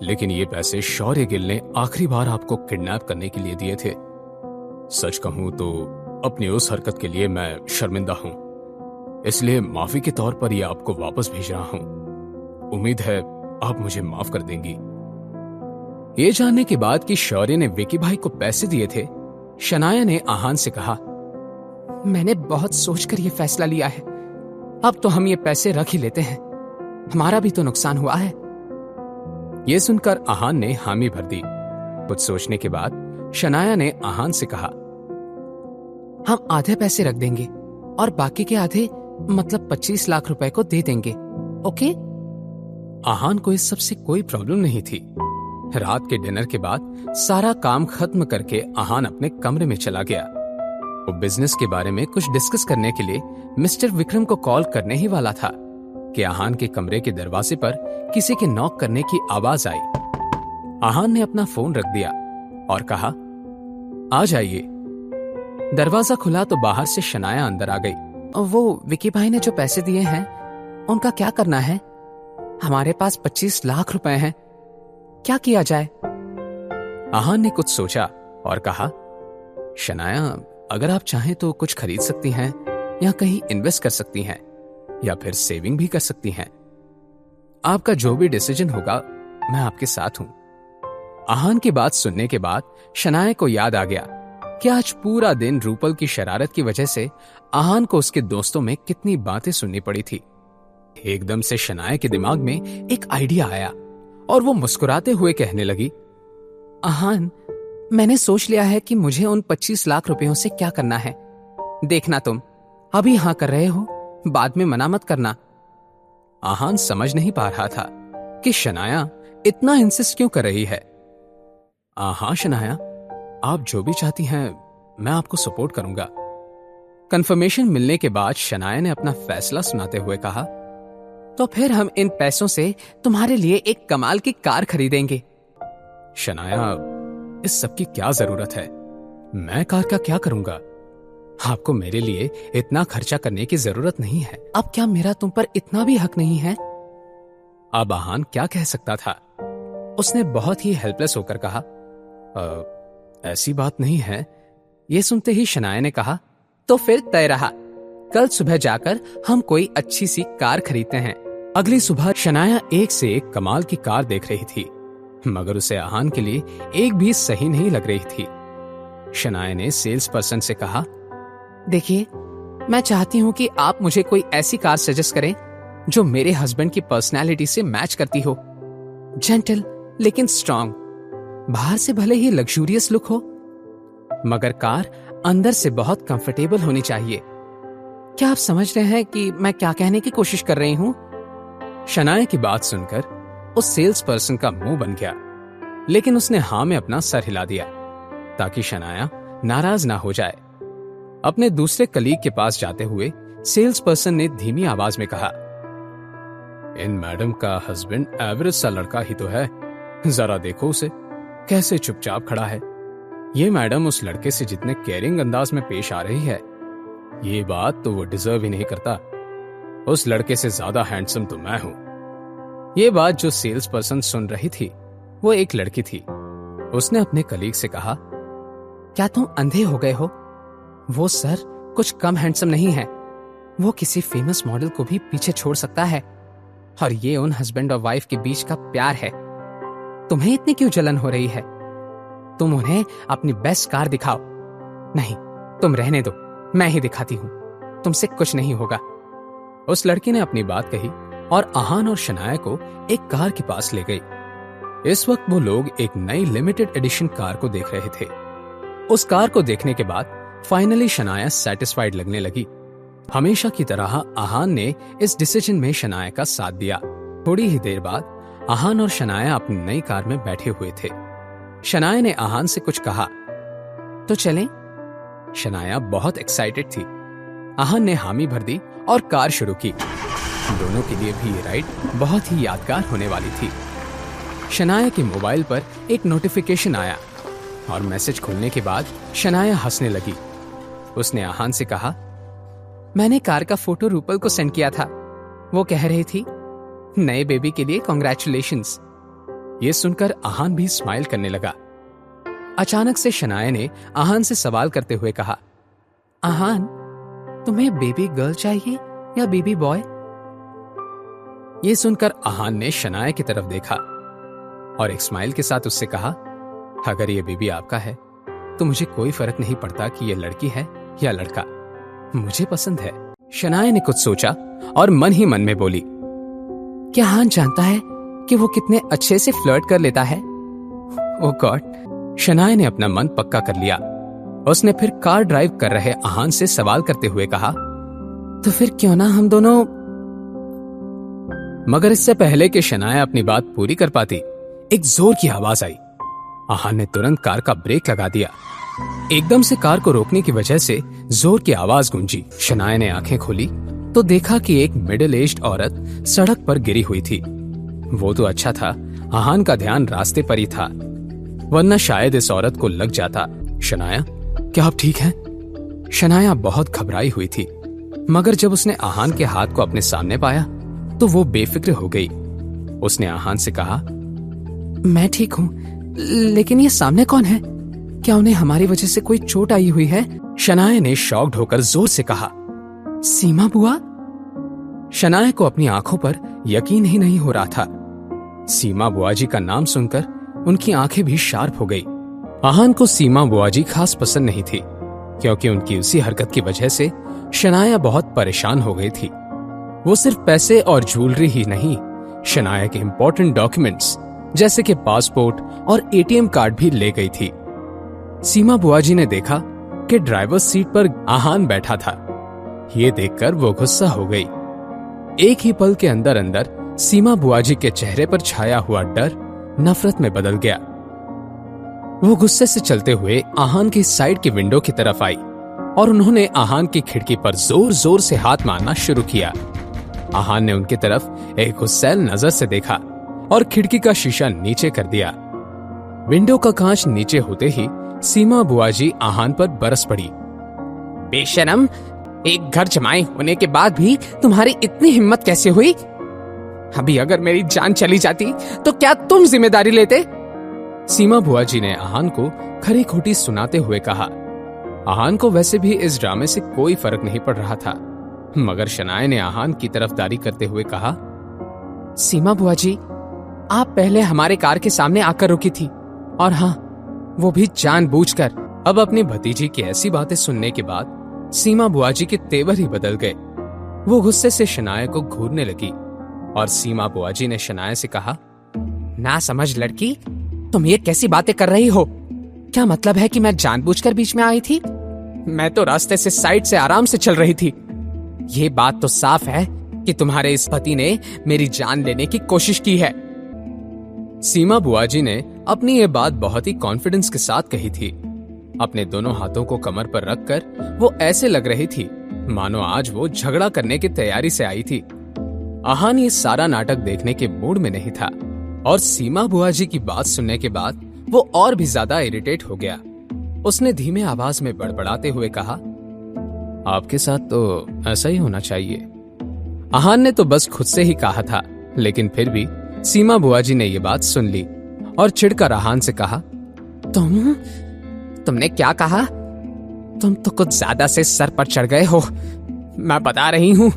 लेकिन ये पैसे शौर्य गिल ने आखिरी बार आपको किडनैप करने के लिए दिए थे। सच कहूं तो अपनी उस हरकत के लिए मैं शर्मिंदा हूं, इसलिए माफी के तौर पर ये आपको वापस भेज रहा हूं। उम्मीद है आप मुझे माफ कर देंगी। ये जानने के बाद कि शौर्य ने विकी भाई को पैसे दिए थे, शनाया ने आहान से कहा, मैंने बहुत सोचकर ये फैसला लिया है। अब तो हम ये पैसे रख ही लेते हैं, हमारा भी तो नुकसान हुआ है। ये सुनकर आहान ने हामी भर दी। कुछ सोचने के बाद शनाया ने आहान से कहा, हम आधे पैसे रख देंगे और बाकी के आधे मतलब 25 लाख रुपए को दे देंगे, ओके? आहान को इस सब से कोई प्रॉब्लम नहीं थी। रात के डिनर के बाद सारा काम खत्म करके आहान अपने कमरे में चला गया। वो बिजनेस के बारे में कुछ डिस्कस करने के लिए मिस्टर विक्रम को कॉल करने ही वाला था कि आहान के कमरे के दरवाजे पर किसी के नॉक करने की आवाज आई। आहान ने अपना फोन रख दिया और कहा, आ जाइए। दरवाजा खुला तो बाहर से शनाया अंदर आ गई। वो विकी भाई ने जो पैसे दिए हैं उनका क्या करना है? हमारे पास 25 लाख रुपए हैं, क्या किया जाए? आहान ने कुछ सोचा और कहा, शनाया, अगर आप चाहें तो कुछ खरीद सकती हैं या कहीं इन्वेस्ट कर सकती हैं या फिर सेविंग भी कर सकती हैं। आपका जो भी डिसीजन होगा मैं आपके साथ हूं। आहान की बात सुनने के बाद शनाया को याद आ गया कि आज पूरा दिन रूपल की शरारत की वजह से आहान को उसके दोस्तों में कितनी बातें सुननी पड़ी थी। एकदम से शनाया के दिमाग में एक आइडिया आया और वो मुस्कुराते हुए कहने लगी, आहान, मैंने सोच लिया है कि मुझे उन 25 लाख रुपयों से क्या करना है। देखना तुम अभी हाँ कर रहे हो, बाद में मना मत करना। आहान समझ नहीं पा रहा था कि शनाया इतना इंसिस्ट क्यों कर रही है। हाँ शनाया, आप जो भी चाहती हैं मैं आपको सपोर्ट करूंगा। कंफर्मेशन मिलने के बाद शनाया ने अपना फैसला सुनाते हुए कहा, तो फिर हम इन पैसों से तुम्हारे लिए एक कमाल की कार खरीदेंगे। शनाया, इस सब की क्या जरूरत है? मैं कार का क्या करूंगा? आपको मेरे लिए इतना खर्चा करने की जरूरत नहीं है। अब क्या मेरा तुम पर इतना भी हक नहीं है? अब आहान क्या कह सकता था? उसने बहुत ही हेल्पलेस होकर कहा, ऐसी बात नहीं है। यह सुनते ही शनाया ने कहा, तो फिर तय रहा, कल सुबह जाकर हम कोई अच्छी सी कार खरीदते हैं। अगली सुबह शनाया एक से एक कमाल की कार देख रही थी, मगर उसे आहान के लिए एक भी सही नहीं लग रही थी। शनाया ने सेल्स पर्सन से कहा, देखिए, मैं चाहती हूं कि आप मुझे कोई ऐसी कार सजेस्ट करें जो मेरे हस्बैंड की पर्सनैलिटी से मैच करती हो। जेंटल लेकिन स्ट्रांग। बाहर से भले ही लग्जूरियस लुक हो, मगर कार अंदर से बहुत कंफर्टेबल होनी चाहिए। क्या आप समझ रहे हैं कि मैं क्या कहने की कोशिश कर रही हूं? शनाया की बात सुनकर उस सेल्स पर्सन का मुंह बन गया, लेकिन उसने हां में अपना सर हिला दिया ताकि शनाया नाराज ना हो जाए। अपने दूसरे कलीग के पास जाते हुए सेल्स पर्सन ने धीमी आवाज में कहा, इन मैडम का हस्बैंड एवरेज सा लड़का ही तो है, जरा देखो उसे कैसे चुपचाप खड़ा है। ये मैडम उस लड़के से जितने केयरिंग अंदाज में पेश आ रही है, ये बात तो वो डिजर्व ही नहीं करता। उस लड़के से ज्यादा हैंडसम तो मैं हूं। ये बात जो सेल्स पर्सन सुन रही थी वो एक लड़की थी। उसने अपने कलीग से कहा, क्या तुम अंधे हो गए हो? वो सर कुछ कम हैंडसम नहीं है। वो किसी फेमस मॉडल को भी पीछे छोड़ सकता है, और ये उन हस्बैंड और वाइफ के बीच का प्यार है। तुम्हें इतनी क्यों जलन हो रही है? तुम उन्हें अपनी बेस्ट कार दिखाओ। नहीं, तुम रहने दो, मैं ही दिखाती हूं, तुमसे कुछ नहीं होगा। उस लड़की ने अपनी बात कही और आहान और शनाया को एक कार के पास ले गई। इस वक्त वो लोग एक नई लिमिटेड एडिशन कार को देख रहे थे। उस कार को देखने के बाद फाइनली शनाया सेटिस्फाइड लगने लगी। हमेशा की तरह आहान ने इस डिसीजन में शनाया का साथ दिया। थोड़ी ही देर बाद आहान और शनाया अपनी नई कार में बैठे हुए थे। शनाया ने आहान से कुछ कहा, तो चलें? शनाया बहुत एक्साइटेड थी। आहान ने हामी भर दी और कार शुरू की। दोनों के लिए भी ये राइड बहुत ही यादगार होने वाली थी। शनाया के मोबाइल पर एक नोटिफिकेशन आया और मैसेज खुलने के बाद शनाया हंसने लगी। उसने आहान से कहा, मैंने कार का फोटो रूपल को सेंड किया था। वो कह रही थी, नए बेबी के लिए कॉन्ग्रेचुलेशंस। ये सुनकर आहान भी स्माइल करने लगा। अचानक से शनाया ने आहान से सवाल करते हुए कहा, आहान, तुम्हें बेबी गर्ल चाहिए या बेबी बॉय? ये सुनकर आहान ने शनाया की तरफ देखा और एक स्माइल के साथ उससे कहा, अगर ये बेबी आपका है तो मुझे कोई फर्क नहीं पड़ता कि ये लड़की है या लड़का, मुझे पसंद है। शनाया ने कुछ सोचा और मन ही मन में बोली, क्या आहान जानता है कि वो कितने अच्छे से फ्लर्ट कर लेता है? ओह गॉड। शनाया ने अपना मन पक्का कर लिया। उसने फिर कार ड्राइव कर रहे आहान से सवाल करते हुए कहा, तो फिर क्यों ना हम दोनों। मगर इससे पहले कि शनाया अपनी बात पूरी कर पाती, एक जोर की आवाज आई। आहान ने तुरंत कार का ब्रेक लगा दिया। एकदम से कार को रोकने की वजह से जोर की आवाज गूंजी। शनाया ने आंखें खोली तो देखा कि एक मिडिल एज्ड औरत सड़क पर गिरी हुई थी। वो तो अच्छा था आहान का ध्यान रास्ते पर ही था, वरना शायद इस औरत को लग जाता। शनाया, क्या आप ठीक हैं? शनाया बहुत घबराई हुई थी, मगर जब उसने आहान के हाथ को अपने सामने पाया तो वो बेफिक्र हो गई। उसने आहान से कहा, मैं ठीक हूँ, लेकिन ये सामने कौन है? क्या उन्हें हमारी वजह से कोई चोट आई हुई है? शनाया ने शॉक्ड होकर जोर से कहा, सीमा बुआ। शनाया को अपनी आंखों पर यकीन ही नहीं हो रहा था। सीमा बुआ जी का नाम सुनकर उनकी आंखें भी शार्प हो गई। आहान को सीमा बुआ जी खास पसंद नहीं थी, क्योंकि उनकी उसी हरकत की वजह से शनाया बहुत परेशान हो गई थी। वो सिर्फ पैसे और ज्वेलरी ही नहीं, शनाया के इंपॉर्टेंट डॉक्यूमेंट्स जैसे कि पासपोर्ट और एटीएम कार्ड भी ले गई थी। सीमा बुआ जी ने देखा कि ड्राइवर सीट पर आहान बैठा था। ये देखकर वो गुस्सा हो गई। एक ही पल के अंदर अंदर सीमा बुआ जी के चेहरे पर छाया हुआ डर नफरत में बदल गया। वो गुस्से से चलते हुए आहान की साइड की विंडो की तरफ आई और उन्होंने आहान की खिड़की पर जोर जोर से हाथ मारना शुरू किया। आहान ने उनकी तरफ एक गुस्सैल नजर से देखा और खिड़की का शीशा नीचे कर दिया। विंडो का कांच नीचे होते ही सीमा बुआ जी आहान पर बरस पड़ी। बेशरम, एक घर जमाए होने के बाद भी तुम्हारी इतनी हिम्मत कैसे हुई? अभी अगर मेरी जान चली जाती तो क्या तुम जिम्मेदारी लेते? सीमा बुआ जी ने आहान को खरी खोटी सुनाते हुए कहा। आहान को वैसे भी इस ड्रामे से कोई फर्क नहीं पड़ रहा था, मगर शनाया ने आहान की तरफदारी करते हुए कहा, सीमा बुआ जी, आप पहले हमारे कार के सामने आकर रुकी थी, और हाँ, वो भी जानबूझकर। अब अपनी भतीजी की ऐसी बातें सुनने के बाद सीमा बुआ जी के तेवर ही बदल गए। वो गुस्से से शनाया को घूरने लगी और सीमा बुआ जी ने शनाया से कहा, ना समझ लड़की, तुम ये कैसी बातें कर रही हो? क्या मतलब है कि मैं जानबूझकर बीच में आई थी? मैं तो रास्ते से साइड से आराम से चल रही थी। ये बात तो साफ है कि तुम्हारे इस पति ने मेरी जान लेने की कोशिश की है। सीमा बुआजी ने अपनी ये बात बहुत ही कॉन्फिडेंस के साथ कही थी। अपने दोनों हाथों को कमर पर रखकर वो ऐसे लग रही थी मानो आज वो झगड़ा करने की तैयारी से आई थी। आहान ये सारा नाटक देखने के मूड में नहीं था और सीमा बुआजी की बात सुनने के बाद वो और भी ज्यादा इरिटेट हो गया। उसने धीमे आवाज में बड़बड़ाते हुए कहा, आपके साथ तो ऐसा ही होना चाहिए। आहान ने तो बस खुद से ही कहा था, लेकिन फिर भी सीमा बुआजी ने ये बात सुन ली और चिढ़कर आहान से कहा, तुमने क्या कहा? तुम तो कुछ ज्यादा से सर पर चढ़ गए हो। मैं बता रही हूं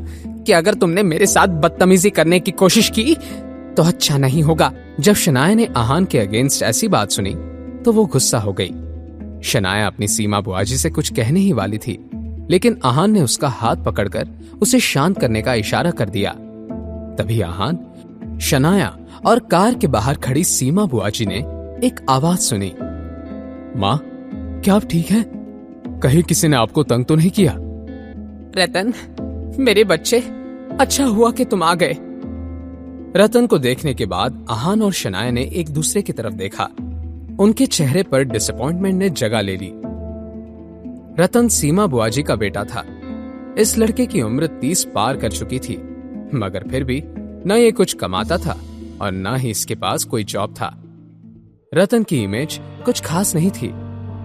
कि अगर तुमने मेरे साथ बदतमीजी करने की कोशिश की तो अच्छा नहीं होगा। जब शनाया ने आहान के अगेंस्ट ऐसी बात सुनी तो वो गुस्सा हो गई। शनाया अपनी सीमा बुआजी से कुछ कहने ही वाली थी, लेकिन आहान ने उसका हाथ पकड़कर उसे शांत करने का इशारा कर दिया। तभी आहान, शनाया और कार के बाहर खड़ी सीमा बुआजी ने एक आवाज सुनी, माँ, क्या आप ठीक हैं? कहीं किसी ने आपको तंग तो नहीं किया? रतन, मेरे बच्चे, अच्छा हुआ कि तुम आ गए। रतन को देखने के बाद आहान और शनाया ने एक दूसरे की तरफ देखा। उनके चेहरे पर डिसअपॉइंटमेंट ने जगह ले ली। रतन सीमा बुआजी का बेटा था। इस लड़के की उम्र 30 पार कर चुकी थी, मगर फिर भी न ये कुछ कमाता था और न ही इसके पास कोई जॉब था। रतन की इमेज कुछ खास नहीं थी।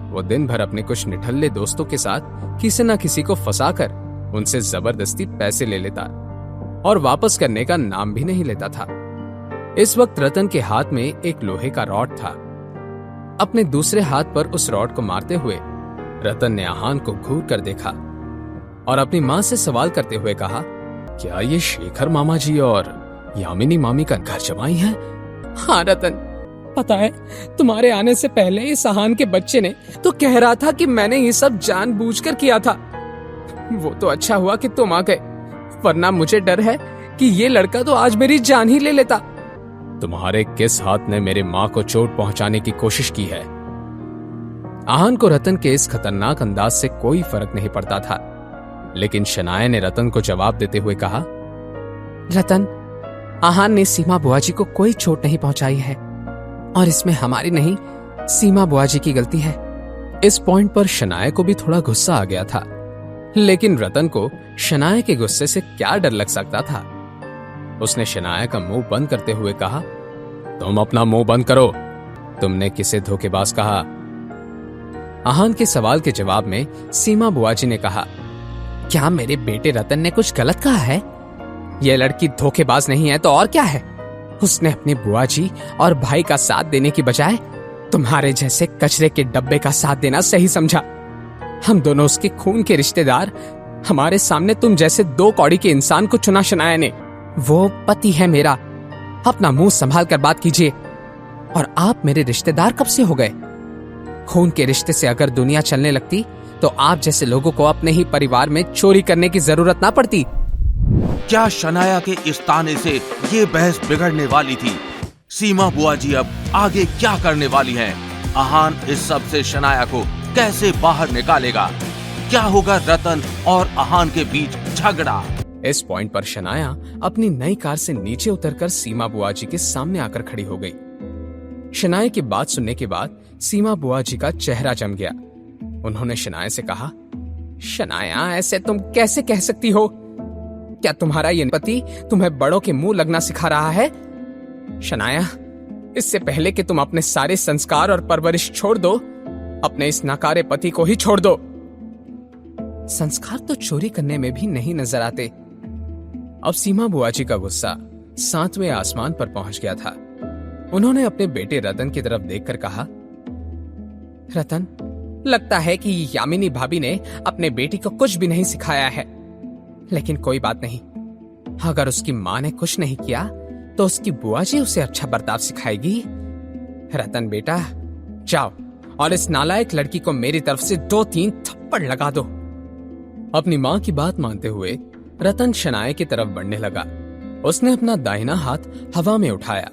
वो दिन भर अपने कुछ निठल्ले दोस्तों के साथ किसी न किसी को फंसाकर उनसे जबरदस्ती पैसे ले लेता और वापस करने का नाम भी नहीं लेता था। इस वक्त रतन के हाथ में एक लोहे का रॉड था। अपने दूसरे हाथ पर उस रॉड को मारते हुए रतन ने आहान को घूर कर देखा और अपनी माँ से सवाल करते हुए कहा, क्या ये शेखर मामा जी और यामिनी मामी का घर जमाई है? हाँ रतन, पता है, तुम्हारे आने से पहले इस आहान के बच्चे ने तो कह रहा था कि मैंने ये सब जानबूझकर किया था। वो तो अच्छा हुआ कि तुम आ गए, वरना मुझे डर है कि ये लड़का तो आज मेरी जान ही ले लेता। तुम्हारे किस हाथ ने मेरे माँ को चोट पहुंचाने की कोशिश की है? आहान को रतन के इस खतरनाक अंदाज से कोई फर्क नहीं पड़ता था, लेकिन शनाया ने रतन को जवाब देते हुए कहा, रतन, आहान ने सीमा बुआजी को कोई चोट नहीं पहुंचाई है और इसमें हमारी नहीं, सीमा बुआजी की गलती है। इस पॉइंट पर शनाया को भी थोड़ा गुस्सा आ गया था, लेकिन रतन को शनाया के गुस्से से क्या डर लग सकता था। उसने शनाया का मुंह बंद करते हुए कहा, तुम अपना मुंह बंद करो। तुमने किसे धोखेबाज कहा? आहान के सवाल के जवाब में सीमा बुआजी ने कहा, क्या मेरे बेटे रतन ने कुछ गलत कहा है? यह लड़की धोखेबाज नहीं है तो और क्या है? उसने अपनी बुआजी और भाई का साथ देने की बजाय तुम्हारे जैसे कचरे के डब्बे का साथ देना सही समझा। हम दोनों उसके खून के रिश्तेदार, हमारे सामने तुम जैसे दो कौड़ी के इंसान को चुना शनाया ने। वो पति है मेरा, अपना मुंह संभाल कर बात कीजिए। और आप मेरे रिश्तेदार कब से हो गए? खून के रिश्ते से अगर दुनिया चलने लगती तो आप जैसे लोगों को अपने ही परिवार में चोरी करने की जरूरत ना पड़ती। क्या शनाया के इस ताने से ये बहस बिगड़ने वाली थी? सीमा बुआजी अब आगे क्या करने वाली हैं? आहान इस सब से शनाया को कैसे बाहर निकालेगा? क्या होगा रतन और आहान के बीच झगड़ा? इस पॉइंट पर शनाया अपनी नई कार से नीचे उतरकर सीमा बुआजी के सामने आकर खड़ी हो गई। शनाया की बात सुनने के बाद सीमा बुआजी का चेहरा जम गया। उन्होंने शनाया से कहा, शनाया, ऐसे तुम कैसे कह सकती हो? क्या तुम्हारा ये पति तुम्हें बड़ों के मुंह लगना सिखा रहा है? शनाया, इससे पहले कि तुम अपने सारे संस्कार और परवरिश छोड़ दो, अपने इस नकारे पति को ही छोड़ दो। संस्कार तो चोरी करने में भी नहीं नजर आते। अब सीमा बुआजी का गुस्सा 7वें आसमान पर पहुंच गया था। उन्होंने अपने बेटे रतन की तरफ देखकर कहा, रतन, लगता है कि यामिनी भाभी ने अपने बेटी को कुछ भी नहीं सिखाया है, लेकिन कोई बात नहीं। अगर उसकी माँ ने कुछ नहीं किया तो उसकी बुआजी उसे अच्छा बर्ताव सिखाएगी। रतन बेटा, जाओ और इस नालायक लड़की को मेरी तरफ से 2-3 थप्पड़ लगा दो। अपनी माँ की बात मानते हुए रतन शनाया की तरफ बढ़ने लगा। उसने अपना दाहिना हाथ हवा में उठाया।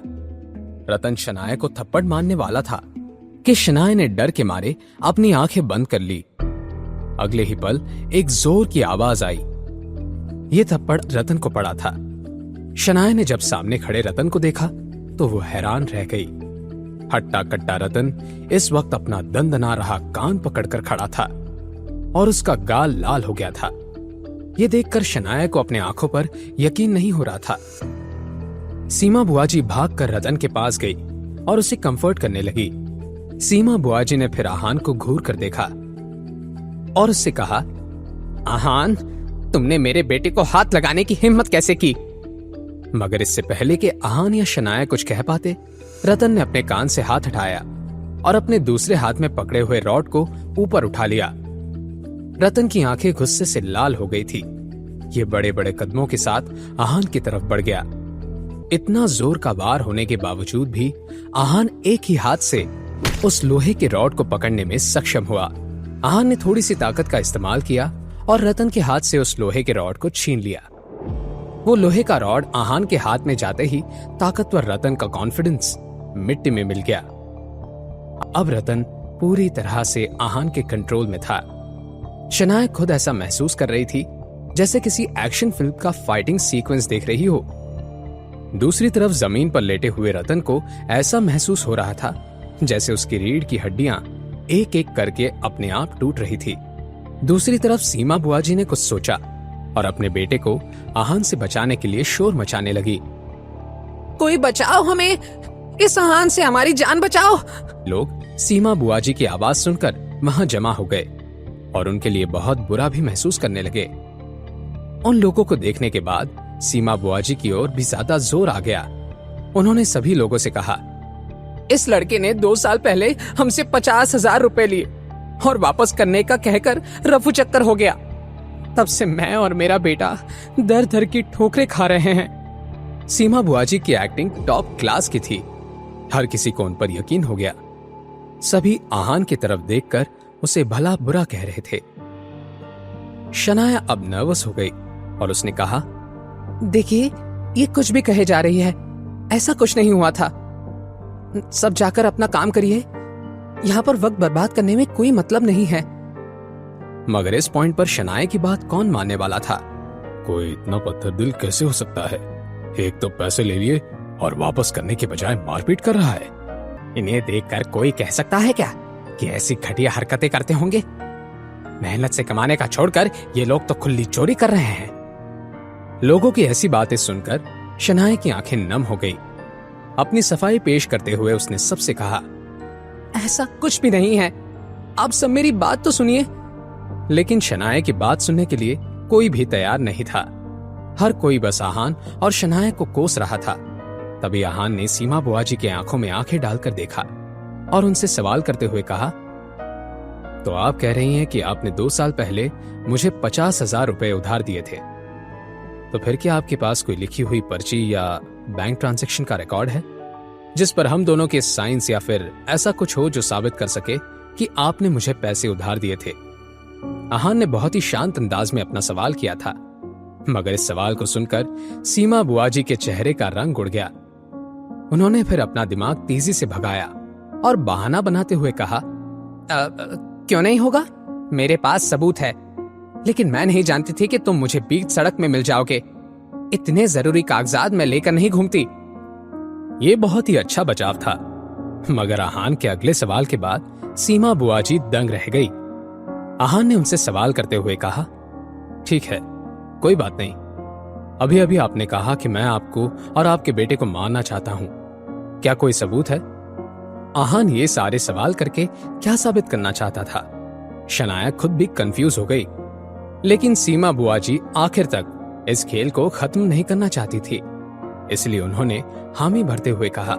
रतन शनाया को थप्पड़ मारने वाला था कि शनाया ने डर के मारे अपनी आंखें बंद कर ली। अगले ही पल एक जोर की आवाज आई। यह थप्पड़ रतन को पड़ा था। शनाया ने जब सामने खड़े रतन को देखा तो वो हैरान रह गई। हट्टा कट्टा रतन इस वक्त अपना दंदना रहा कान पकड़कर खड़ा था और उसका गाल लाल हो गया था। यह देखकर शनाया को अपने आंखों पर यकीन नहीं हो रहा था। सीमा बुआजी भागकर रतन के पास गई और उसे कंफर्ट करने लगी। सीमा बुआजी ने फिर आहान को घूर कर देखा और उससे कहा, आहान, तुमने मेरे बेटे को हाथ लगाने की हिम्मत कैसे की? मगर इससे पहले कि आहान या शनाया कुछ कह पाते, रतन ने अपने कान से हाथ हटाया और अपने दूसरे हाथ में पकड़े हुए रॉड को ऊपर उठा लिया। रतन की आंखें गुस्से से लाल हो गई थी। ये बड़े बड़े कदमों के साथ आहान की तरफ बढ़ गया। इतना जोर का वार होने के बावजूद भी आहान एक ही हाथ से उस लोहे के रॉड को पकड़ने में सक्षम हुआ। आहान ने थोड़ी सी ताकत का इस्तेमाल किया और रतन के हाथ से उस लोहे के रॉड को छीन लिया। वो लोहे का रॉड आहान के हाथ में जाते ही ताकतवर रतन का कॉन्फिडेंस मिट्टी में मिल गया। अब रतन पूरी तरह से आहान के कंट्रोल में था। शनाया खुद ऐसा महसूस कर रही थी जैसे किसी एक्शन फिल्म का फाइटिंग सीक्वेंस देख रही हो। दूसरी तरफ जमीन पर लेटे हुए रतन को ऐसा महसूस हो रहा था जैसे उसकी रीढ़ की हड्डियां एक एक करके अपने आप टूट रही थी। दूसरी तरफ सीमा बुआजी ने कुछ सोचा और अपने बेटे को आहान से बचाने के लिए शोर मचाने लगी। कोई बचाओ हमें, इस आहान से हमारी जान बचाओ। लोग सीमा बुआजी की आवाज सुनकर वहां जमा हो गए और उनके लिए बहुत बुरा भी महसूस करने लगे। उन लोगों को देखने के बाद सीमा बुआजी की ओर भी ज्यादा जोर आ गया। उन्होंने सभी लोगों से कहा, इस लड़के ने 2 साल पहले हमसे 50,000 रुपए लिए और वापस करने का कहकर रफू चक्कर हो गया। तब से मैं और मेरा बेटा दर दर की ठोकरें खा रहे हैं। सीमा बुआजी की एक्टिंग टॉप क्लास की थी। हर किसी को उन पर यकीन हो गया। सभी आहान की तरफ देखकर उसे भला बुरा कह रहे थे। शनाया अब नर्वस हो गई और उसने कहा, देखिए, ये कुछ भी कहे जा रही है, ऐसा कुछ नहीं हुआ था। सब जाकर अपना काम करिए, यहाँ पर वक्त बर्बाद करने में कोई मतलब नहीं है। मगर इस पॉइंट पर शनाया की बात कौन मानने वाला था? कोई इतना पत्थर दिल कैसे हो सकता है? एक तो पैसे ले लिए और वापस करने के बजाय मारपीट कर रहा है। इन्हें देखकर कोई कह सकता है क्या कि ऐसी घटिया हरकतें करते होंगे? मेहनत से कमाने का छोड़कर ये लोग तो खुली चोरी कर रहे हैं। लोगों की ऐसी बातें सुनकर शनाया की आंखें नम हो गई। अपनी सफाई पेश करते हुए उसने सबसे कहा, ऐसा कुछ भी नहीं है, आप सब मेरी बात तो सुनिए। लेकिन शनाया की बात सुनने के लिए कोई भी तैयार नहीं था। हर कोई बस आहान और शनाया को कोस रहा था। तभी आहान ने सीमा बुआजी की आंखों में आंखें डालकर देखा और उनसे सवाल करते हुए कहा, तो आप कह रही हैं कि आपने 2 साल पहले मुझे 50,000 रुपए उधार दिए थे, तो फिर क्या आपके पास कोई लिखी हुई पर्ची या बैंक ट्रांजैक्शन का रिकॉर्ड है जिस पर हम दोनों के साइंस या फिर ऐसा कुछ हो जो साबित कर सके कि आपने मुझे पैसे उधार दिए थे? आहान ने बहुत ही शांत अंदाज में अपना सवाल किया था, मगर इस सवाल को सुनकर सीमा बुआजी के चेहरे का रंग उड़ गया। उन्होंने फिर अपना दिमाग तेजी से भगाया और बहाना बनाते हुए कहा, क्यों नहीं होगा? मेरे पास सबूत है, लेकिन मैं नहीं जानती थी कि तुम मुझे बीच सड़क में मिल जाओगे। इतने जरूरी कागजात मैं लेकर नहीं घूमती। ये बहुत ही अच्छा बचाव था, मगर आहान के अगले सवाल के बाद सीमा बुआजी दंग रह गई। आहान ने उनसे सवाल करते हुए कहा, ठीक है, कोई बात नहीं। अभी अभी आपने कहा कि मैं आपको और आपके बेटे को मारना चाहता हूं, क्या कोई सबूत है? आहान ये सारे सवाल करके क्या साबित करना चाहता था? शनाया खुद भी कंफ्यूज हो गई, लेकिन सीमा बुआजी आखिर तक इस खेल को खत्म नहीं करना चाहती थी, इसलिए उन्होंने हामी भरते हुए कहा,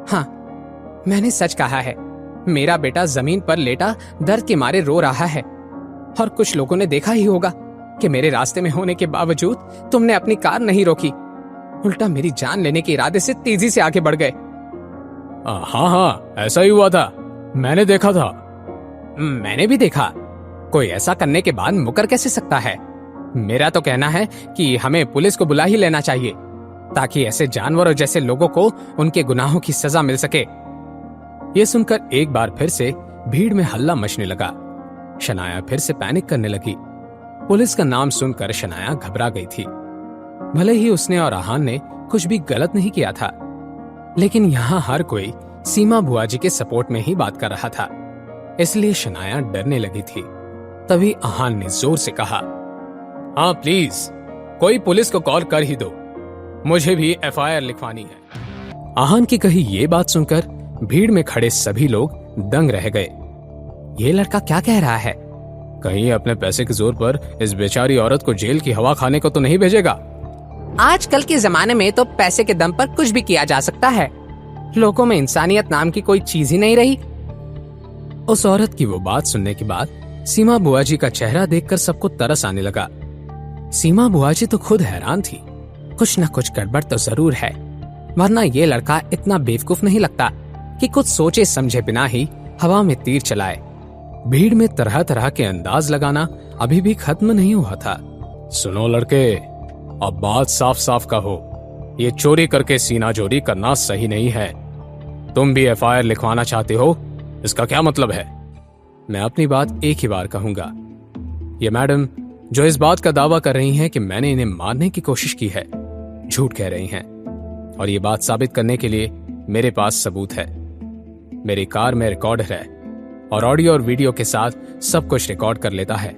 हाँ, मैंने सच कहा है। मेरा बेटा जमीन पर लेटा दर्द के मारे रो रहा है और कुछ लोगों ने देखा ही होगा कि मेरे रास्ते में होने के बावजूद तुमने अपनी कार नहीं रोकी, उल्टा मेरी जान लेने के इरादे से तेजी से आगे बढ़ गए। हाँ, ऐसा ही हुआ था, मैंने देखा था। मैंने भी देखा। कोई ऐसा करने के बाद मुकर कैसे सकता है? मेरा तो कहना है कि हमें पुलिस को बुला ही लेना चाहिए। ताकि ऐसे जानवरों जैसे लोगों को उनके गुनाहों की सजा मिल सके। ये सुनकर एक बार फिर से भीड़ में हल्ला मचने लगा। शनाया फिर से पैनिक करने लगी। पुलिस का नाम सुनकर शनाया घबरा गई थी। भले ही उसने और आहान ने कुछ भी गलत नहीं किया था, लेकिन यहाँ हर कोई सीमा बुआ जी के सपोर्ट में ही बात कर रहा था, इसलिए शनाया डरने लगी थी। तभी आहान ने जोर से कहा, हाँ प्लीज कोई पुलिस को कॉल कर ही दो, मुझे भी एफआईआर लिखवानी है। आहान की कही ये बात सुनकर भीड़ में खड़े सभी लोग दंग रह गए। ये लड़का क्या कह रहा है? कहीं अपने पैसे के जोर पर इस बेचारी औरत को जेल की हवा खाने को तो नहीं भेजेगा? आजकल के जमाने में तो पैसे के दम पर कुछ भी किया जा सकता है। लोगों में इंसानियत नाम की कोई चीज ही नहीं रही। उस औरत की वो बात सुनने के बाद सीमा बुआ जी का चेहरा देखकर सबको तरस आने लगा। सीमा बुआ जी तो खुद हैरान थी। कुछ न कुछ गड़बड़ तो जरूर है, वरना ये लड़का इतना बेवकूफ नहीं लगता कि कुछ सोचे समझे बिना ही हवा में तीर चलाए। भीड़ में तरह तरह के अंदाज लगाना अभी भी खत्म नहीं हुआ था। सुनो लड़के, अब बात साफ साफ कहो, ये चोरी करके सीना जोरी करना सही नहीं है। तुम भी एफआईआर लिखवाना चाहते हो, इसका क्या मतलब है? मैं अपनी बात एक ही बार कहूंगा। ये मैडम जो इस बात का दावा कर रही हैं कि मैंने इन्हें मारने की कोशिश की है, झूठ कह रही हैं। और ये बात साबित करने के लिए मेरे पास सबूत है। मेरी कार में रिकॉर्डर है और ऑडियो और वीडियो के साथ सब कुछ रिकॉर्ड कर लेता है।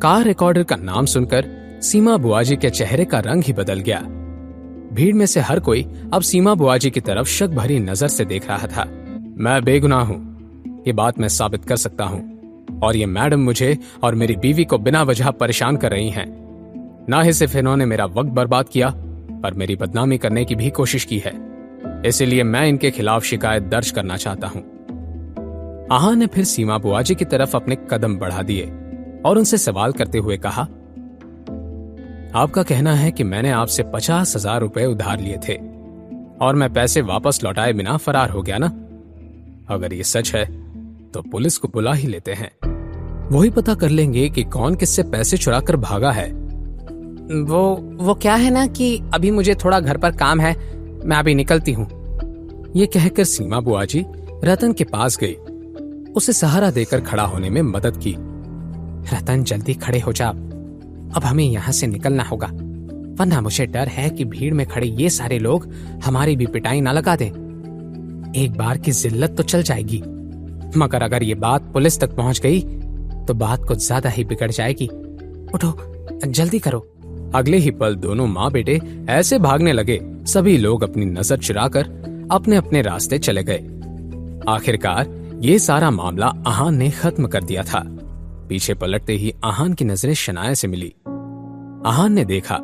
कार रिकॉर्डर का नाम सुनकर सीमा बुआ जी के चेहरे का रंग ही बदल गया। भीड़ में से हर कोई अब सीमा बुआ जी की तरफ शक भरी नजर से देख रहा था। मैं बेगुनाह हूं, ये बात मैं साबित कर सकता हूं, और ये मैडम मुझे और मेरी बीवी को बिना वजह परेशान कर रही हैं। ना ही सिर्फ इन्होंने मेरा वक्त बर्बाद किया, पर मेरी बदनामी करने की भी कोशिश की है। इसीलिए मैं इनके खिलाफ शिकायत दर्ज करना चाहता हूं। आहान ने फिर सीमा बुआ जी की तरफ अपने कदम बढ़ा दिए और उनसे सवाल करते हुए कहा, आपका कहना है कि मैंने आपसे 50,000 रुपए उधार लिए थे और मैं पैसे वापस लौटाए बिना फरार हो गया ना? अगर ये सच है तो पुलिस को बुला ही लेते हैं, वही पता कर लेंगे कि कौन किससे पैसे चुरा कर भागा है। वो क्या है ना कि अभी मुझे थोड़ा घर पर काम है, मैं अभी निकलती हूँ। ये कहकर सीमा बुआ जी रतन के पास गई, उसे सहारा देकर खड़ा होने में मदद की। रतन जल्दी खड़े हो जा, अब हमें यहाँ से निकलना होगा, वरना मुझे डर है कि भीड़ में खड़े ये सारे लोग हमारी भी पिटाई ना लगा दें। एक बार की जिल्लत तो चल जाएगी, मगर अगर ये बात पुलिस तक पहुंच गई तो बात कुछ ज्यादा ही बिगड़ जाएगी। उठो, जल्दी करो। अगले ही पल दोनों माँ बेटे ऐसे भागने लगे, सभी लोग अपनी नजर चुराकर अपने अपने रास्ते चले गए। आखिरकार ये सारा मामला आहान ने खत्म कर दिया था। पीछे पलटते ही आहान की नजरें शनाया से मिली। आहान ने देखा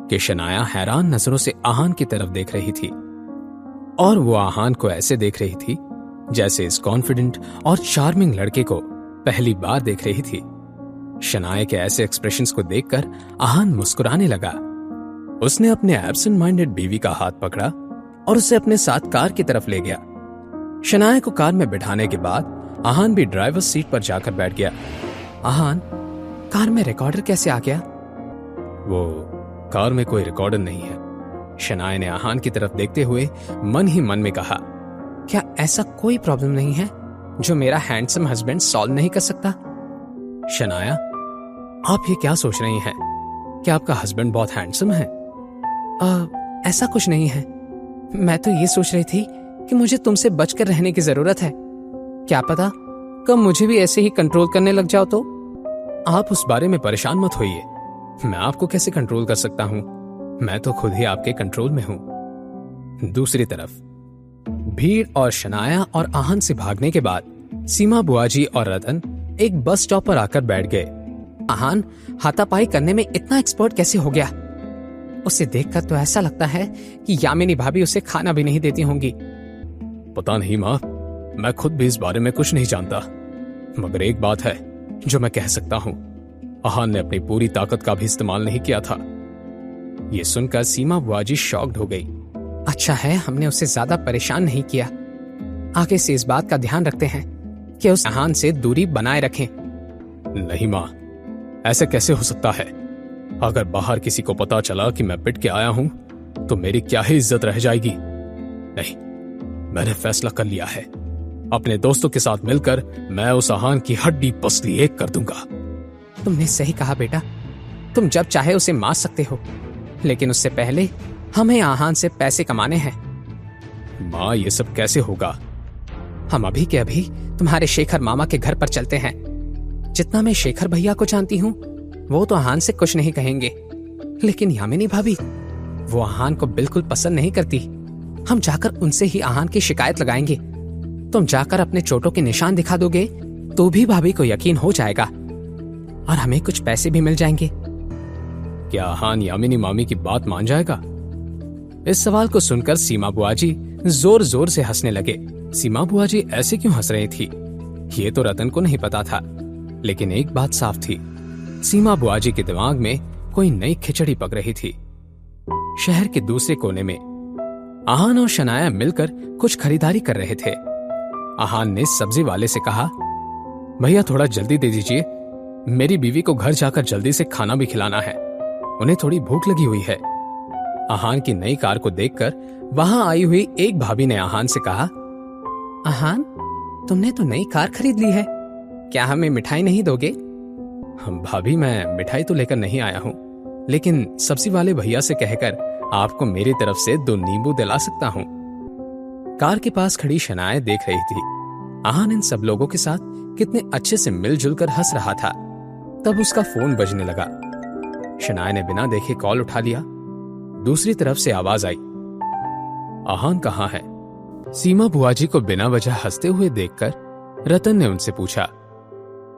कि शनाया हैरान नजरों से आहान की तरफ देख रही थी, और वो आहान को ऐसे देख रही थी जैसे इस कॉन्फिडेंट और चार्मिंग लड़के को पहली बार देख रही थी। शनाया के ऐसे एक्सप्रेशंस को देखकर आहान मुस्कुराने लगा। उसने अपने एब्सेंट माइंडेड बीवी का हाथ पकड़ा और उसे अपने साथ कार की तरफ ले गया। शनाया को कार में बिठाने के बाद आहान भी ड्राइवर सीट पर जाकर बैठ गया। आहान, कार में रिकॉर्डर कैसे आ गया? वो कार में कोई रिकॉर्डर नहीं है। शनाया ने आहान की तरफ देखते हुए मन ही मन में कहा, क्या ऐसा कोई प्रॉब्लम नहीं है जो मेरा हैंडसम हस्बैंड सॉल्व नहीं कर सकता? शनाया, आप ये क्या सोच रही हैं? क्या आपका हस्बैंड बहुत हैंडसम है? ऐसा कुछ नहीं है। मैं तो ये सोच रही थी कि मुझे तुमसे बचकर रहने की जरूरत है। क्या पता कब मुझे भी ऐसे ही कंट्रोल करने लग जाओ तो? आप उस बारे में परेशान मत होइए। मैं आपको कैसे कंट्रोल कर सकता हूं? मैं तो खुद ही आपके कंट्रोल में हूं। दूसरी तरफ भीड़ और शनाया और आहान से भागने के बाद सीमा बुआ जी और रतन एक बस स्टॉप पर आकर बैठ गए। आहान हाथापाई करने में इतना एक्सपर्ट कैसे हो गया? उसे देखकर तो ऐसा लगता है कि यामिनी भाभी उसे खाना भी नहीं देती होंगी। पता नहीं माँ, मैं खुद भी इस बारे में कुछ नहीं जानता, मगर एक बात है जो मैं कह सकता हूँ, आहान ने अपनी पूरी ताकत का भी इस्तेमाल नहीं किया था। ये सुनकर सीमा बुआ जी शॉक्ड हो गई। अच्छा है हमने उसे ज्यादा परेशान नहीं किया। आगे से इस बात का ध्यान रखते हैं कि उस आहान से दूरी बनाए रखें। नहीं माँ, ऐसे कैसे हो सकता है? अगर बाहर किसी को पता चला कि मैं पिट के आया हूं तो मेरी क्या ही इज्जत रह जाएगी। नहीं, मैंने फैसला कर लिया है। अपने दोस्तों के साथ मिलकर मैं उस आहान की हड्डी पसली एक कर दूंगा। तुमने सही कहा बेटा, तुम जब चाहे उसे मार सकते हो, लेकिन उससे पहले हमें आहान से पैसे कमाने हैं। माँ, ये सब कैसे होगा? हम अभी के अभी तुम्हारे शेखर मामा के घर पर चलते हैं। जितना मैं शेखर भैया को जानती हूँ, वो तो आहान से कुछ नहीं कहेंगे, लेकिन यामिनी भाभी, वो आहान को बिल्कुल पसंद नहीं करती। हम जाकर उनसे ही आहान की शिकायत लगाएंगे। तुम जाकर अपने चोटों के निशान दिखा दोगे तो भी भाभी को यकीन हो जाएगा और हमें कुछ पैसे भी मिल जाएंगे। क्या आहान यामिनी मामी की बात मान जाएगा? इस सवाल को सुनकर सीमा बुआ जी जोर जोर से हंसने लगे। सीमा बुआ जी ऐसे क्यों हंस रही थी, ये तो रतन को नहीं पता था, लेकिन एक बात साफ थी, सीमा बुआ जी के दिमाग में कोई नई खिचड़ी पक रही थी। शहर के दूसरे कोने में आहान और शनाया मिलकर कुछ खरीदारी कर रहे थे। आहान ने सब्जी वाले से कहा, भैया थोड़ा जल्दी दे दीजिए, मेरी बीवी को घर जाकर जल्दी से खाना भी खिलाना है, उन्हें थोड़ी भूख लगी हुई है। आहान की नई कार को देखकर वहां आई हुई एक भाभी ने आहान से कहा, आहान, तुमने तो नई कार खरीद ली है, क्या हमें मिठाई नहीं दोगे? भाभी, मैं मिठाई तो लेकर नहीं आया हूँ, लेकिन सब्जी वाले भैया से कहकर आपको मेरी तरफ से 2 नींबू दिला सकता हूँ। कार के पास खड़ी शनाया देख रही थी आहान इन सब लोगों के साथ कितने अच्छे से मिलजुल कर हंस रहा था। तब उसका फोन बजने लगा। शनाया ने बिना देखे कॉल उठा लिया। दूसरी तरफ से आवाज आई, आहान कहाँ है? सीमा बुआ जी को बिना वजह हंसते हुए देखकर रतन ने उनसे पूछा,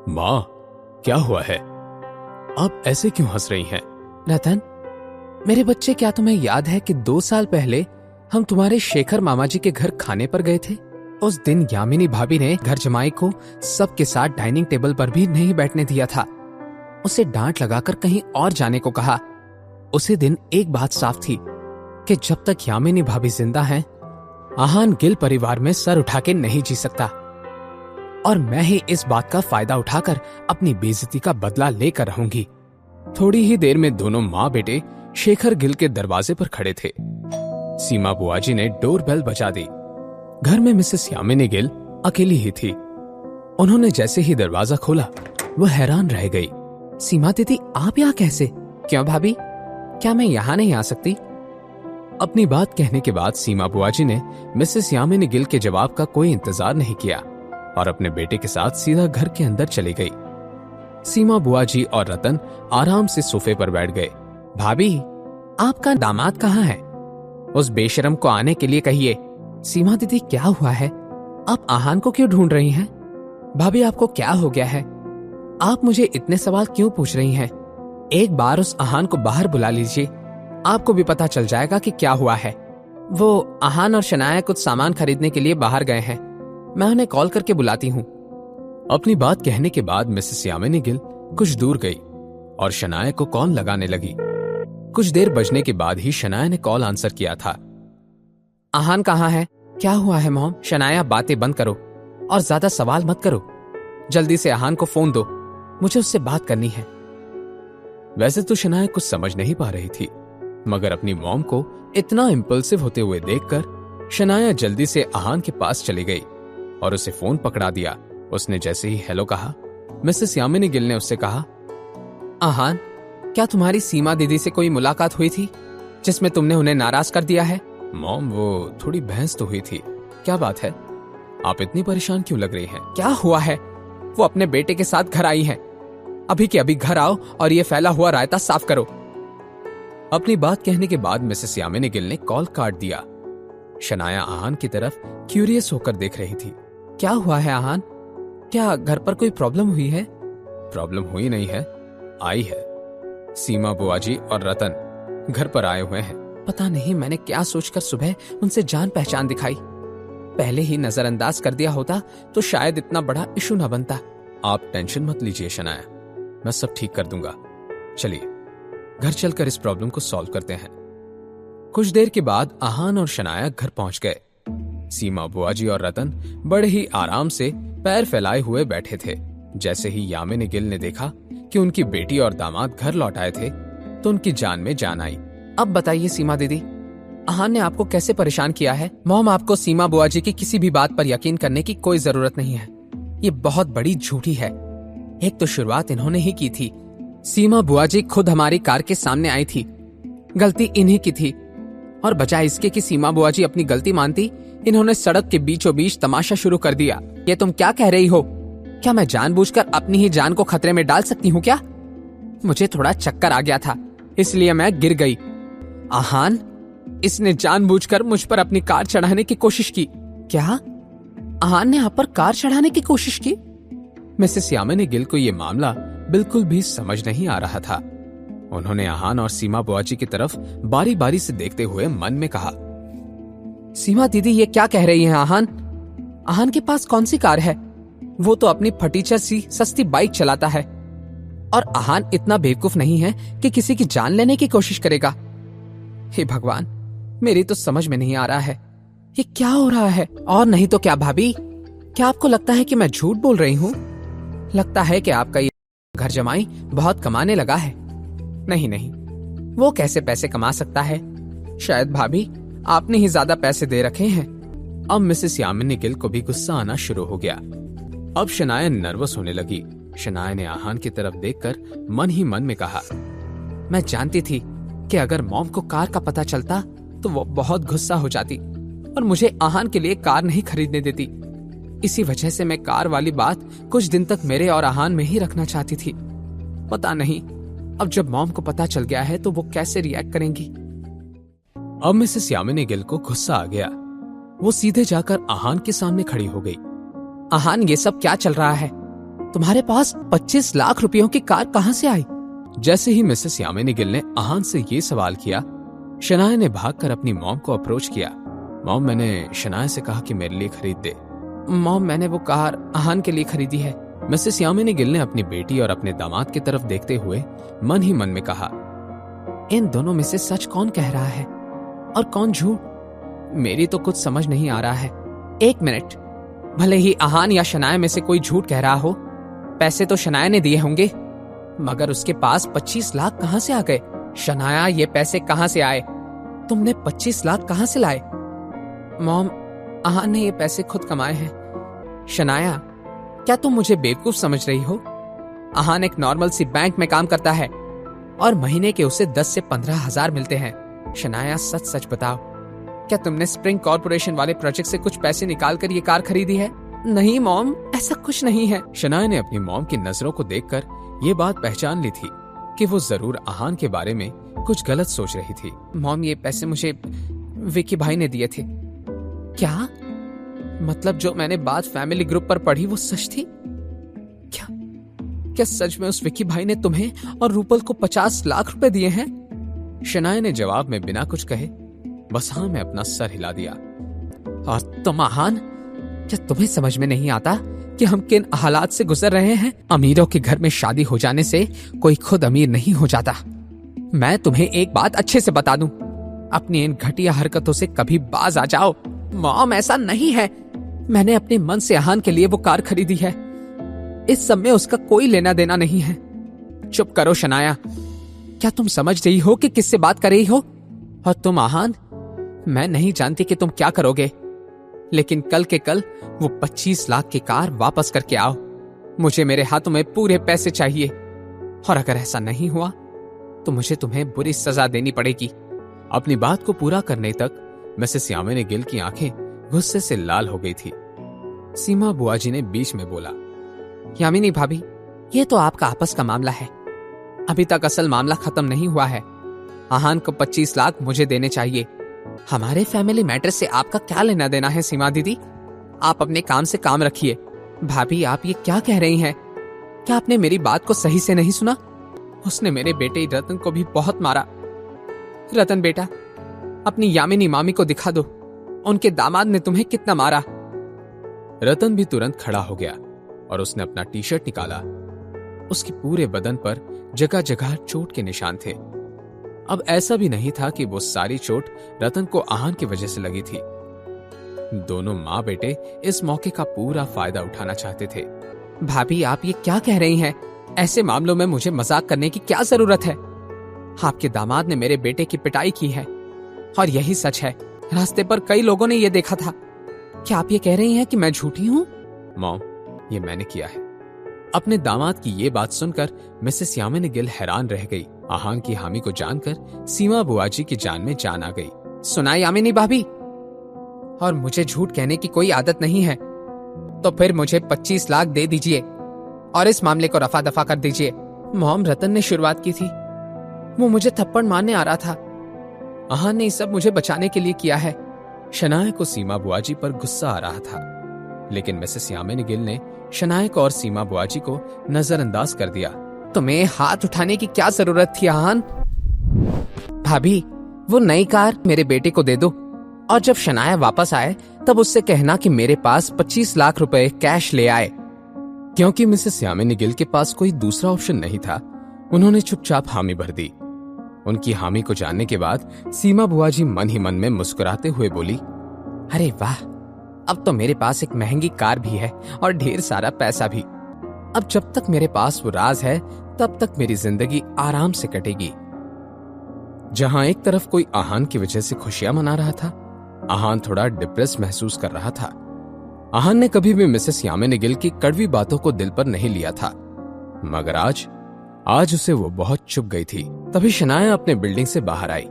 माँ, क्या हुआ है? आप ऐसे क्यों हंस रही हैं? रतन, मेरे बच्चे, क्या तुम्हें याद है कि 2 साल पहले हम तुम्हारे शेखर मामा जी के घर खाने पर गए थे? उस दिन यामिनी भाभी ने घर जमाई को सबके साथ डाइनिंग टेबल पर भी नहीं बैठने दिया था, उसे डांट लगाकर कहीं और जाने को कहा। उसी दिन एक बात साफ थी कि जब तक यामिनी भाभी जिंदा हैं, आहान गिल परिवार में सर उठा के नहीं जी सकता, और मैं ही इस बात का फायदा उठाकर अपनी बेइज्जती का बदला लेकर रहूंगी। थोड़ी ही देर में दोनों माँ बेटे शेखर गिल के दरवाजे पर खड़े थे। सीमा बुआ जी ने डोरबेल बजा दी। घर में मिसेस यामिनी गिल अकेली ही थी। उन्होंने जैसे ही दरवाजा खोला, वह हैरान रह गई। सीमा दीदी, आप यहाँ कैसे? क्यों भाभी, क्या मैं यहाँ नहीं आ सकती? अपनी बात कहने के बाद सीमा बुआ जी ने मिसेस यामिनी गिल के जवाब का कोई इंतजार नहीं किया और अपने बेटे के साथ सीधा घर के अंदर चली गई। सीमा बुआ जी और रतन आराम से सोफे पर बैठ गए। भाभी, आपका दामाद कहाँ है? उस बेशरम को आने के लिए कहिए। सीमा दीदी, क्या हुआ है? आप आहान को क्यों ढूंढ रही हैं? भाभी, आपको क्या हो गया है? आप मुझे इतने सवाल क्यों पूछ रही हैं? एक बार उस आहान को बाहर बुला लीजिए, आपको भी पता चल जाएगा कि क्या हुआ है। वो आहान और शनाया कुछ सामान खरीदने के लिए बाहर गए हैं, मैं उन्हें कॉल करके बुलाती हूँ। अपनी बात कहने के बाद मिसेस यामिनी गिल कुछ दूर गई और शनाया को कॉल लगाने लगी। कुछ देर बजने के बाद ही शनाया ने कॉल आंसर किया था। आहान कहाँ है? क्या हुआ है मॉम? शनाया, बातें बंद करो और ज्यादा सवाल मत करो। जल्दी से आहान को फोन दो, मुझे उससे बात करनी है। वैसे तो शनाया कुछ समझ नहीं पा रही थी, मगर अपनी मॉम को इतना इम्पल्सिव होते हुए देखकर शनाया जल्दी से आहान के पास चली गई और उसे फोन पकड़ा दिया। उसने जैसे ही हेलो कहा, मिसेस यामिनी गिल ने उससे कहा, आहान, क्या तुम्हारी सीमा दीदी से कोई मुलाकात हुई थी जिसमें तुमने उन्हें नाराज कर दिया है? मॉम, वो थोड़ी बहस तो हुई थी। क्या बात है, आप इतनी परेशान क्यों लग रही हैं? क्या हुआ है? वो अपने बेटे के साथ घर आई है। अभी के अभी घर आओ और ये फैला हुआ रायता साफ करो। अपनी बात कहने के बाद मिसेस यामिनी गिल ने कॉल काट दिया। शनाया आहान की तरफ क्यूरियस होकर देख रही थी। क्या हुआ है आहान? क्या घर पर कोई प्रॉब्लम हुई है? प्रॉब्लम हुई नहीं है, आई है। सीमा बुआ जी और रतन घर पर आए हुए हैं। पता नहीं मैंने क्या सोचकर सुबह उनसे जान पहचान दिखाई। पहले ही नजरअंदाज कर दिया होता तो शायद इतना बड़ा इशू न बनता। आप टेंशन मत लीजिए शनाया, मैं सब ठीक कर दूंगा। चलिए घर चलकर इस प्रॉब्लम को सॉल्व करते हैं। कुछ देर के बाद आहान और शनाया घर पहुंच गए। सीमा बुआ जी और रतन बड़े ही आराम से पैर फैलाए हुए बैठे थे। जैसे ही यामिनी गिल ने देखा कि उनकी बेटी और दामाद घर लौट आए थे तो उनकी जान में जान आई। अब बताइए सीमा दीदी, अहान ने आपको कैसे परेशान किया है? मॉम, आपको सीमा बुआ जी की किसी भी बात पर यकीन करने की कोई जरूरत नहीं है। ये बहुत बड़ी झूठी है। एक तो शुरुआत इन्होंने ही की थी। सीमा बुआ जी खुद हमारी कार के सामने आई थी। गलती इन्हीं की थी, और बजाय इसके कि सीमा बुआ जी अपनी गलती मानती, इन्होंने सड़क के बीचों बीच तमाशा शुरू कर दिया। ये तुम क्या कह रही हो? क्या मैं जानबूझकर अपनी ही जान को खतरे में डाल सकती हूँ क्या? मुझे थोड़ा चक्कर आ गया था, इसलिए मैं गिर गई। आहान, इसने जानबूझकर मुझ पर अपनी कार चढ़ाने की कोशिश की। क्या? आहान ने आप पर कार चढ़ाने की कोशिश की? मिसेस यामिनी गिल को यह मामला बिल्कुल भी समझ नहीं आ रहा था। उन्होंने आहान और सीमा बुआ जी की तरफ बारी बारी से देखते हुए मन में कहा, सीमा दीदी ये क्या कह रही हैं? आहान के पास कौन सी कार है? वो तो अपनी फटीचर सी सस्ती बाइक चलाता है, और आहान इतना बेवकूफ नहीं है कि किसी की जान लेने की कोशिश करेगा। हे भगवान, मेरी तो समझ में नहीं आ रहा है ये क्या हो रहा है। और नहीं तो क्या भाभी, क्या आपको लगता है कि मैं झूठ बोल रही हूँ? लगता है कि आपका ये घर जमाई बहुत कमाने लगा है। नहीं नहीं, वो कैसे पैसे कमा सकता है? शायद भाभी आपने ही ज्यादा पैसे दे रखे हैं। अब मिसेस यामिनी गिल को भी गुस्सा आना शुरू हो गया। अब शनाया नर्वस होने लगी। शनाया ने आहान की तरफ देखकर मन ही मन में कहा, मैं जानती थी कि अगर मॉम को कार का पता चलता तो वो बहुत गुस्सा हो जाती और मुझे आहान के लिए कार नहीं खरीदने देती। इसी वजह से मैं कार वाली बात कुछ दिन तक मेरे और आहान में ही रखना चाहती थी। पता नहीं अब जब मॉम को पता चल गया है तो वो कैसे रिएक्ट करेंगी। अब मिसेस यामिनी गिल को गुस्सा आ गया। वो सीधे जाकर आहान के सामने खड़ी हो गई। आहान, ये सब क्या चल रहा है? तुम्हारे पास 25 लाख रुपयों की कार कहां से आई? जैसे ही मिसेस यामिनी गिल ने आहान से ये सवाल किया, शनाया ने भागकर अपनी मॉम को अप्रोच किया। मॉम, मैंने शनाया से कहा कि मेरे लिए खरीद दे। मॉम, मैंने वो कार आहान के लिए खरीदी है। मिसेस यामिनी गिल ने अपनी बेटी और अपने दामाद की तरफ देखते हुए मन ही मन में कहा, इन दोनों में से सच कौन कह रहा है और कौन झूठ? मेरी तो कुछ समझ नहीं आ रहा है। एक मिनट, भले ही आहान या शनाया में से कोई झूठ कह रहा हो, पैसे तो शनाया ने दिए होंगे, मगर उसके पास 25 लाख कहां से आ गए? शनाया, ये पैसे कहां से आए? तुमने 25 लाख कहां से लाए? मॉम, आहान ने ये पैसे खुद कमाए हैं। शनाया, क्या तुम मुझे बेवकूफ समझ रही हो? आहान एक नॉर्मल सी बैंक में काम करता है और महीने के उसे 10 से 15 हजार मिलते हैं। शनाया, सच सच बताओ, क्या तुमने स्प्रिंग कॉर्पोरेशन वाले प्रोजेक्ट से कुछ पैसे निकालकर ये कार खरीदी है? नहीं मॉम, ऐसा कुछ नहीं है। शनाया ने अपनी मॉम की नजरों को देखकर ये बात पहचान ली थी कि वो जरूर आहान के बारे में कुछ गलत सोच रही थी। मॉम, ये पैसे मुझे विकी भाई ने दिए थे। क्या मतलब जो मैंने बात फैमिली ग्रुप पर पढ़ी वो सच थी? क्या सच में उस विकी भाई ने तुम्हें और रूपल को 50 लाख रुपए दिए हैं? शनाया ने जवाब में बिना कुछ कहे बस हाँ में अपना सर हिला दिया। और तुम आहान, क्या तुम्हें समझ में नहीं आता कि हम किन हालात से गुजर रहे हैं? अमीरों के घर में शादी हो जाने से कोई खुद अमीर नहीं हो जाता। मैं तुम्हें एक बात अच्छे से बता दूं, अपनी इन घटिया हरकतों से कभी बाज आ जाओ। मॉम, ऐसा नहीं है। मैंने अपने मन से आहान के लिए वो कार खरीदी है। इस सब में उसका कोई लेना देना नहीं है। चुप करो शनाया, क्या तुम समझ रही हो कि किससे बात कर रही हो? और तुम आहान, मैं नहीं जानती कि तुम क्या करोगे, लेकिन कल के कल वो 25 लाख की कार वापस करके आओ। मुझे मेरे हाथों में पूरे पैसे चाहिए, और अगर ऐसा नहीं हुआ तो मुझे तुम्हें बुरी सजा देनी पड़ेगी। अपनी बात को पूरा करने तक मिसेस यामिनी गिल की आंखें गुस्से से लाल हो गई थी। सीमा बुआ जी ने बीच में बोला, यामिनी भाभी, ये तो आपका आपस का मामला है, अभी तक असल मामला खत्म नहीं हुआ है। आहान को 25 लाख मुझे देने चाहिए। हमारे फैमिली मैटर से आपका क्या लेना देना है सीमा दीदी? आप अपने काम से काम रखिए। भाभी, आप ये क्या कह रही हैं? क्या आपने मेरी बात को सही से नहीं सुना? उसने मेरे बेटे रतन को भी बहुत मारा। रतन बेटा, अपनी यामिनी मामी को दिखा दो, उनके दामाद ने तुम्हें कितना मारा। रतन भी तुरंत खड़ा हो गया और उसने अपना टी शर्ट निकाला। उसके पूरे बदन पर जगह जगह चोट के निशान थे। अब ऐसा भी नहीं था कि वो सारी चोट रतन को आहान की वजह से लगी थी। दोनों माँ बेटे इस मौके का पूरा फायदा उठाना चाहते थे। भाभी, आप ये क्या कह रही हैं? ऐसे मामलों में मुझे मजाक करने की क्या जरूरत है? आपके दामाद ने मेरे बेटे की पिटाई की है, और यही सच है, रास्ते पर कई लोगों ने ये देखा था। क्या आप ये कह रही हैं कि मैं झूठी हूँ? मॉम, ये मैंने किया है। अपने दामाद की ये बात सुनकर मिसेस यामिनी गिल हैरान रह गई। आहान की हामी को जानकर सीमा बुआजी की जान में जान आ गई। सुना यामिनी भाभी, और मुझे झूठ कहने की कोई आदत नहीं है, तो फिर मुझे 25 लाख दे दीजिए और इस मामले को रफा दफा कर दीजिए। मॉम, रतन ने शुरुआत की थी, वो मुझे थप्पड़ मारने आ रहा था। आहान ने ये सब मुझे बचाने के लिए किया है। शनाया को सीमा बुआजी पर गुस्सा आ रहा था, लेकिन मिसेस यामिनी गिल ने शनाया को और सीमा बुआजी को नजरअंदाज कर दिया। तुम्हें हाथ उठाने की क्या जरूरत थी आहान? भाभी, वो नई कार मेरे बेटे को दे दो, और जब शनाया वापस आए तब उससे कहना कि मेरे पास 25 लाख रुपए कैश ले आए। क्योंकि मिसेस यामिनी गिल के पास कोई दूसरा ऑप्शन नहीं था, उन्होंने चुपचाप हामी भर दी। उनकी हामी को जानने के बाद सीमा बुआजी मन ही मन में मुस्कुराते हुए बोली, अरे वाह, अब तो मेरे पास एक महंगी कार भी है और ढेर सारा पैसा भी। अब जब तक मेरे पास वो राज है तब तक मेरी जिंदगी आराम से कटेगी। जहां एक तरफ कोई आहान की वजह से खुशियां मना रहा था, आहान थोड़ा डिप्रेस महसूस कर रहा था। आहान ने कभी भी मिसेस यामिनी गिल की कड़वी बातों को दिल पर नहीं लिया था, मगर आज उसे वो बहुत चुभ गई थी। तभी शनाया अपने बिल्डिंग से बाहर आई।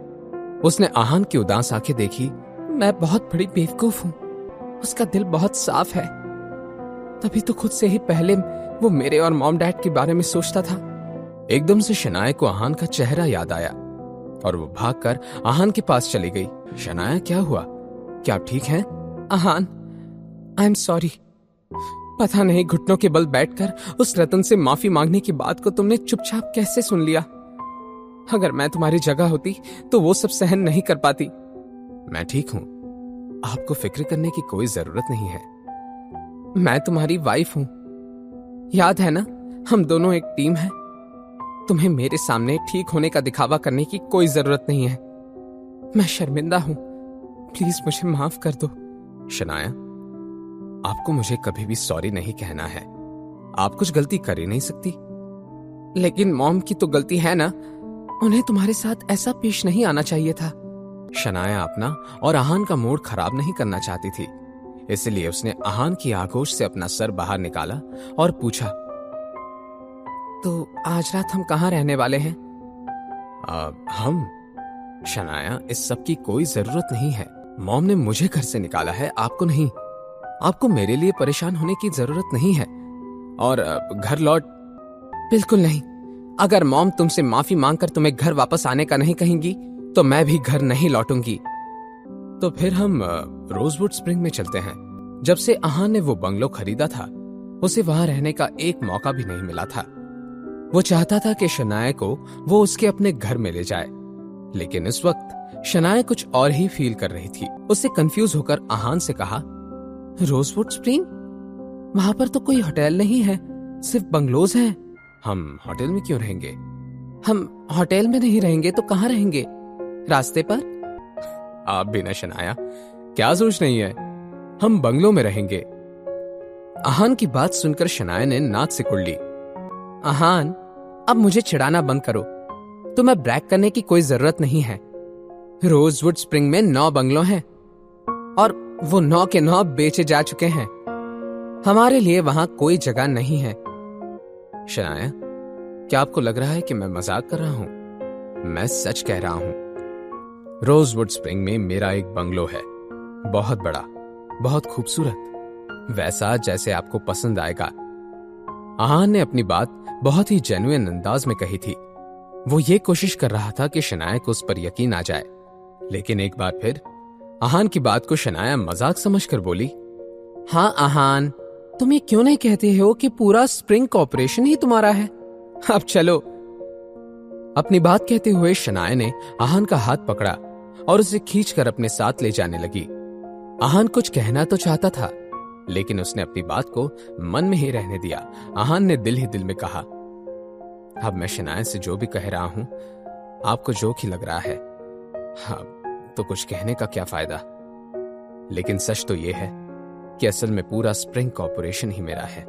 उसने आहान की उदास आंखें देखी। मैं बहुत बड़ी बेवकूफ हूँ, उसका दिल बहुत साफ है, तभी तो खुद से ही पहले वो मेरे और मॉम डैड के बारे में सोचता था। एकदम से शनाया को आहान का चेहरा याद आया और वो भागकर आहान के पास चली गई। शनाया, क्या हुआ? क्या आप ठीक हैं? आहान, आई एम सॉरी। पता नहीं घुटनों के बल बैठकर उस रतन से माफी मांगने की बात को तुमने चुपचाप कैसे सुन लिया। अगर मैं तुम्हारी जगह होती तो वो सब सहन नहीं कर पाती। मैं ठीक हूं, आपको फिक्र करने की कोई जरूरत नहीं है। मैं तुम्हारी वाइफ हूं, याद है ना, हम दोनों एक टीम हैं। तुम्हें मेरे सामने ठीक होने का दिखावा करने की कोई जरूरत नहीं है। मैं शर्मिंदा हूं, प्लीज मुझे माफ कर दो। शनाया, आपको मुझे कभी भी सॉरी नहीं कहना है। आप कुछ गलती कर ही नहीं सकती। लेकिन मॉम की तो गलती है ना, उन्हें तुम्हारे साथ ऐसा पेश नहीं आना चाहिए था। शनाया अपना और आहान का मूड खराब नहीं करना चाहती थी, इसलिए उसने आहान की आगोश से अपना सर बाहर निकाला और पूछा, तो आज रात हम कहाँ रहने वाले हैं? हम? शनाया, इस सब की कोई जरूरत नहीं है। मॉम ने मुझे घर से निकाला है, आपको नहीं। आपको मेरे लिए परेशान होने की जरूरत नहीं है। और घर लौट बिल्कुल नहीं। अगर मॉम तुमसे माफी मांगकर तुम्हें घर वापस आने का नहीं कहेंगी तो मैं भी घर नहीं लौटूंगी। तो फिर हम रोजवुड स्प्रिंग में चलते हैं। जब से आहान ने वो बंगलो खरीदा था, उसे वहां रहने का एक मौका भी नहीं मिला था। वो चाहता था कि शनाया को वो उसके अपने घर में ले जाए, लेकिन इस वक्त शनाया कुछ और ही फील कर रही थी। उससे कंफ्यूज होकर आहान से कहा, रोजवुड स्प्रिंग? वहां पर तो कोई होटल नहीं है, सिर्फ बंगलोज हैं। हम होटल में क्यों रहेंगे? हम होटल में नहीं रहेंगे तो कहाँ रहेंगे? रास्ते पर? आप भी ना शनाया, क्या सोच रही है? हम बंगलों में रहेंगे। आहान की बात सुनकर शनाया ने नाक सिकुड़ ली। आहान, अब मुझे चिढ़ाना बंद करो। तुम्हें ब्रैक करने की कोई जरूरत नहीं है। रोजवुड स्प्रिंग में 9 बंगलों हैं और वो 9 के 9 बेचे जा चुके हैं। हमारे लिए वहां कोई जगह नहीं है। शनाया, क्या आपको लग रहा है कि मैं मजाक कर रहा हूं? मैं सच कह रहा हूं। रोजवुड स्प्रिंग में मेरा एक बंगलो है, बहुत बड़ा, बहुत खूबसूरत, वैसा जैसे आपको पसंद आएगा। आहान ने अपनी बात बहुत ही जेन्युइन अंदाज में कही थी। वो ये कोशिश कर रहा था कि शनाया को उस पर यकीन आ जाए, लेकिन एक बार फिर आहान की बात को शनाया मजाक समझकर बोली, हाँ आहान, तुम ये क्यों नहीं कहते हो कि पूरा स्प्रिंग कॉर्पोरेशन ही तुम्हारा है? अब चलो। अपनी बात कहते हुए शनाया ने आहान का हाथ पकड़ा और उसे खींचकर अपने साथ ले जाने लगी। आहान कुछ कहना तो चाहता था, लेकिन उसने अपनी बात को मन में ही रहने दिया। आहान ने दिल ही दिल में कहा, अब मैं शनाया से जो भी कह रहा हूं, आपको जोक ही लग रहा है। हाँ, तो कुछ कहने का क्या फायदा? लेकिन सच तो यह है कि असल में पूरा स्प्रिंग कॉर्पोरेशन ही मेरा है।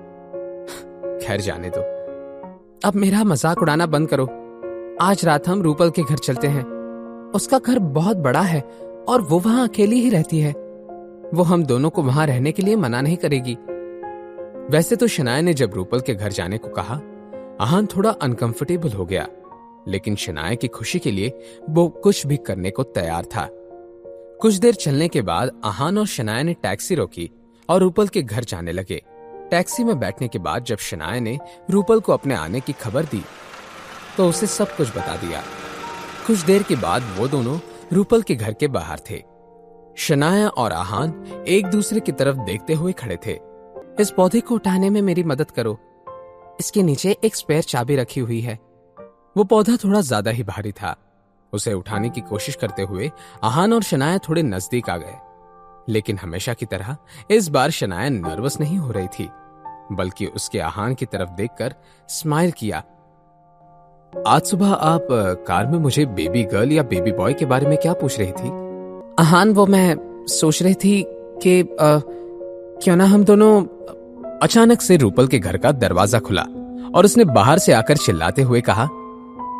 खैर, जाने दो। अब मेरा मजाक उड़ाना बंद करो। आज रात हम रूपल के घर चलते हैं। उसका घर बहुत बड़ा है और वो वहां अकेली ही रहती है। वो हम दोनों को वहां रहने के लिए मना नहीं करेगी। वैसे तो शनाया ने जब रूपल के घर जाने को कहा, आहान थोड़ा अनकंफर्टेबल हो गया, लेकिन शनाया की खुशी के लिए वो कुछ भी करने को तैयार था। कुछ देर चलने के बाद आहान और शनाया ने टैक्सी रोकी और रूपल के घर जाने लगे। टैक्सी में बैठने के बाद जब शनाया ने रूपल को अपने आने की खबर दी तो उसे सब कुछ बता दिया। कुछ देर के बाद वो दोनों रूपल के घर के बाहर थे। शनाया और आहान एक दूसरे की तरफ देखते हुए खड़े थे। इस पौधे को उठाने में मेरी मदद करो, इसके नीचे एक स्पेयर चाबी रखी हुई है। वो पौधा थोड़ा ज्यादा ही भारी था। उसे उठाने की कोशिश करते हुए आहान और शनाया थोड़े नजदीक आ गए, लेकिन हमेशा की तरह इस बार शनाया नर्वस नहीं हो रही थी, बल्कि उसके आहान की तरफ देखकर स्माइल किया। आज सुबह आप कार में मुझे बेबी गर्ल या बेबी बॉय के बारे में क्या पूछ रही थी? आहान, वो मैं सोच रही थी कि क्यों ना हम दोनों। अचानक से रूपल के घर का दरवाजा खुला और उसने बाहर से आकर चिल्लाते हुए कहा,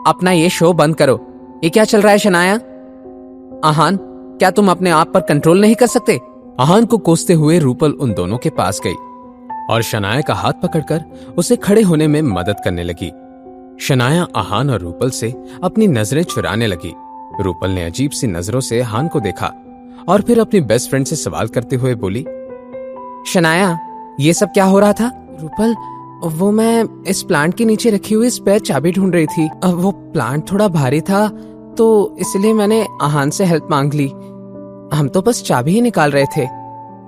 अपना ये शो बंद करो। ये क्या चल रहा है शनाया? आहान, क्या तुम अपने आप पर कंट्रोल नहीं कर सकते? आहान को कोसते हुए रूपल उन दोनों के पास गई और शनाया का हाथ पकड़कर उसे खड़े होने में मदद करने लगी। शनाया आहान और रूपल से अपनी नजरें चुराने लगी। रूपल ने अजीब सी नजरों से आहान को देखा और फिर अपनी बेस्ट फ्रेंड से सवाल करते हुए बोली, शनाया, ये सब क्या हो रहा था? रूपल, वो मैं इस प्लांट के नीचे रखी हुई स्पेयर चाबी ढूंढ रही थी। वो प्लांट थोड़ा भारी था तो इसलिए मैंने आहान से हेल्प मांग ली। हम तो बस चाबी ही निकाल रहे थे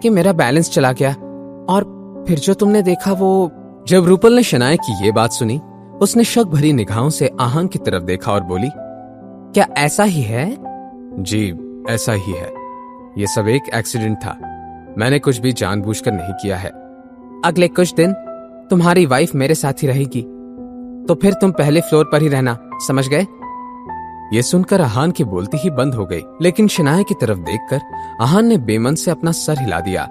कि मेरा बैलेंस चला गया और फिर जो तुमने देखा वो। जब रूपल ने शनाया की ये बात सुनी, उसने शक भरी निगाहों से आहान की तरफ देखा और बोली, क्या ऐसा ही है? जी, ऐसा ही है। ये सब एक एक्सीडेंट था। मैंने कुछ भी जानबूझकर नहीं किया है। अगले कुछ दिन तुम्हारी वाइफ मेरे साथ ही रहेगी, तो फिर तुम पहले फ्लोर पर ही रहना, समझ गए? ये सुनकर आहान की बोलती ही बंद हो गई, लेकिन शनाया की तरफ देखकर आहान ने बेमन से अपना सर हिला दिया।